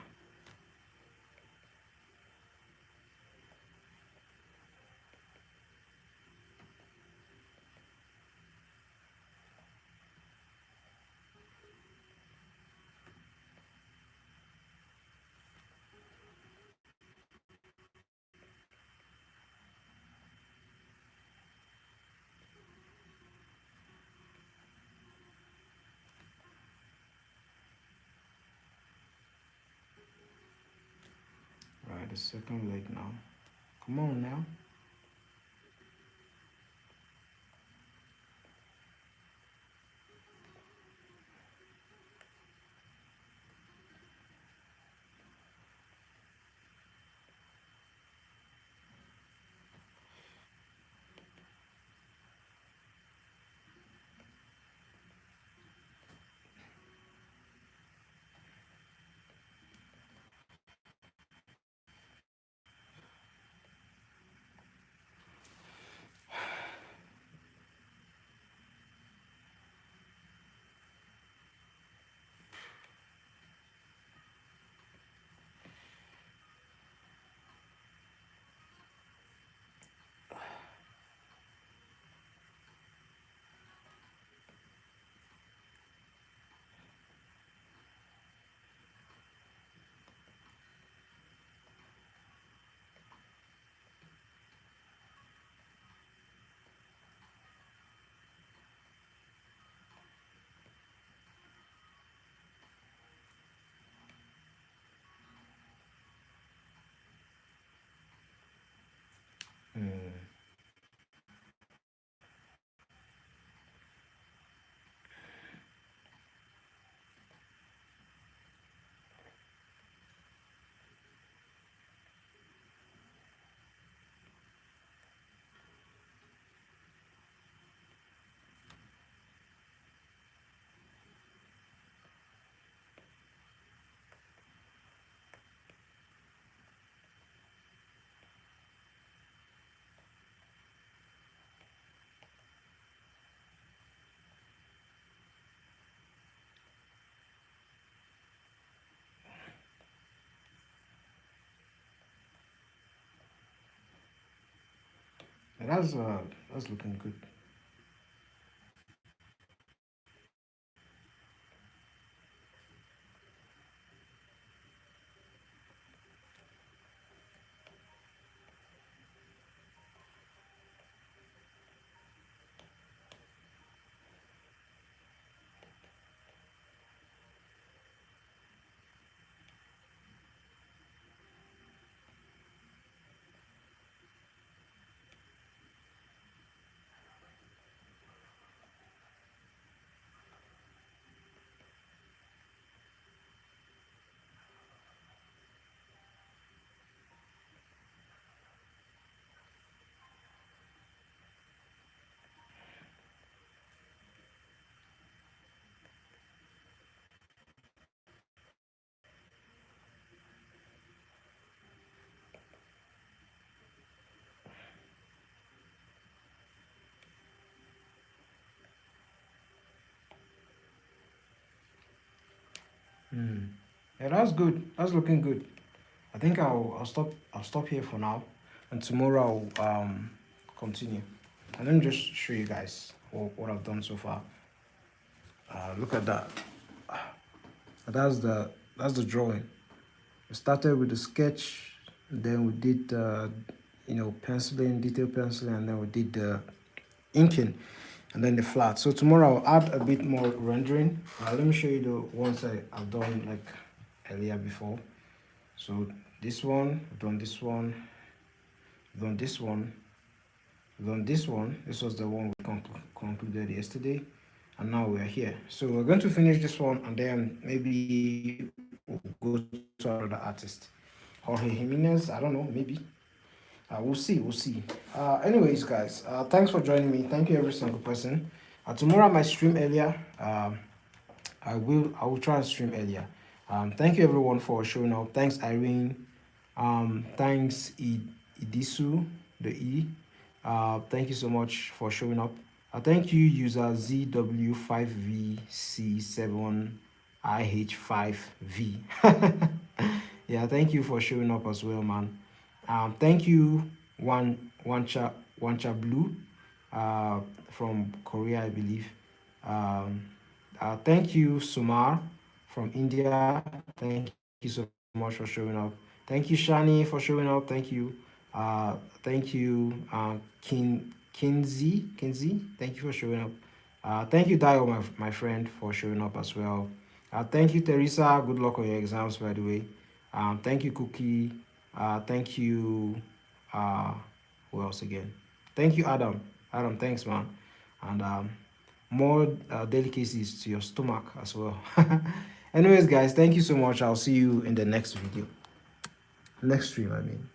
Right, the second leg now. Come on now. Mm. That's looking good. Mm. Yeah, that's good. That's looking good. I think I'll stop here for now, and tomorrow I'll continue. And let me just show you guys what I've done so far. Look at that. That's the drawing. We started with the sketch, then we did penciling, detail penciling, and then we did the inking, and then the flat. So tomorrow I'll add a bit more rendering. Let me show you the ones I've done like earlier before. So this one, we've done this one, we've done this one, we've done this one. This was the one we concluded yesterday, and now we're here. So we're going to finish this one, and then maybe we'll go to another artist. Jorge Jimenez, I don't know, maybe. We'll see, we'll see. Anyways, guys, thanks for joining me. Thank you, every single person. Tomorrow I might stream earlier. I will try and stream earlier. Thank you everyone for showing up. Thanks Irene. Thanks Idisu, the E. Thank you so much for showing up. Thank you user ZW5VC7IH5V. Yeah, thank you for showing up as well, man. Thank you Wancha Blue from Korea, I believe. Um, Thank you, Sumar from India. Thank you so much for showing up. Thank you, Shani, for showing up. Thank you. Thank you, Kinsey. Thank you for showing up. Thank you, Dio, my friend, for showing up as well. Thank you, Teresa. Good luck on your exams, by the way. Thank you, Cookie. Thank you. Who else again? Thank you, Adam. Adam, thanks, man. And more delicacies to your stomach as well. Anyways, guys, thank you so much. I'll see you in the next video, next stream, I mean.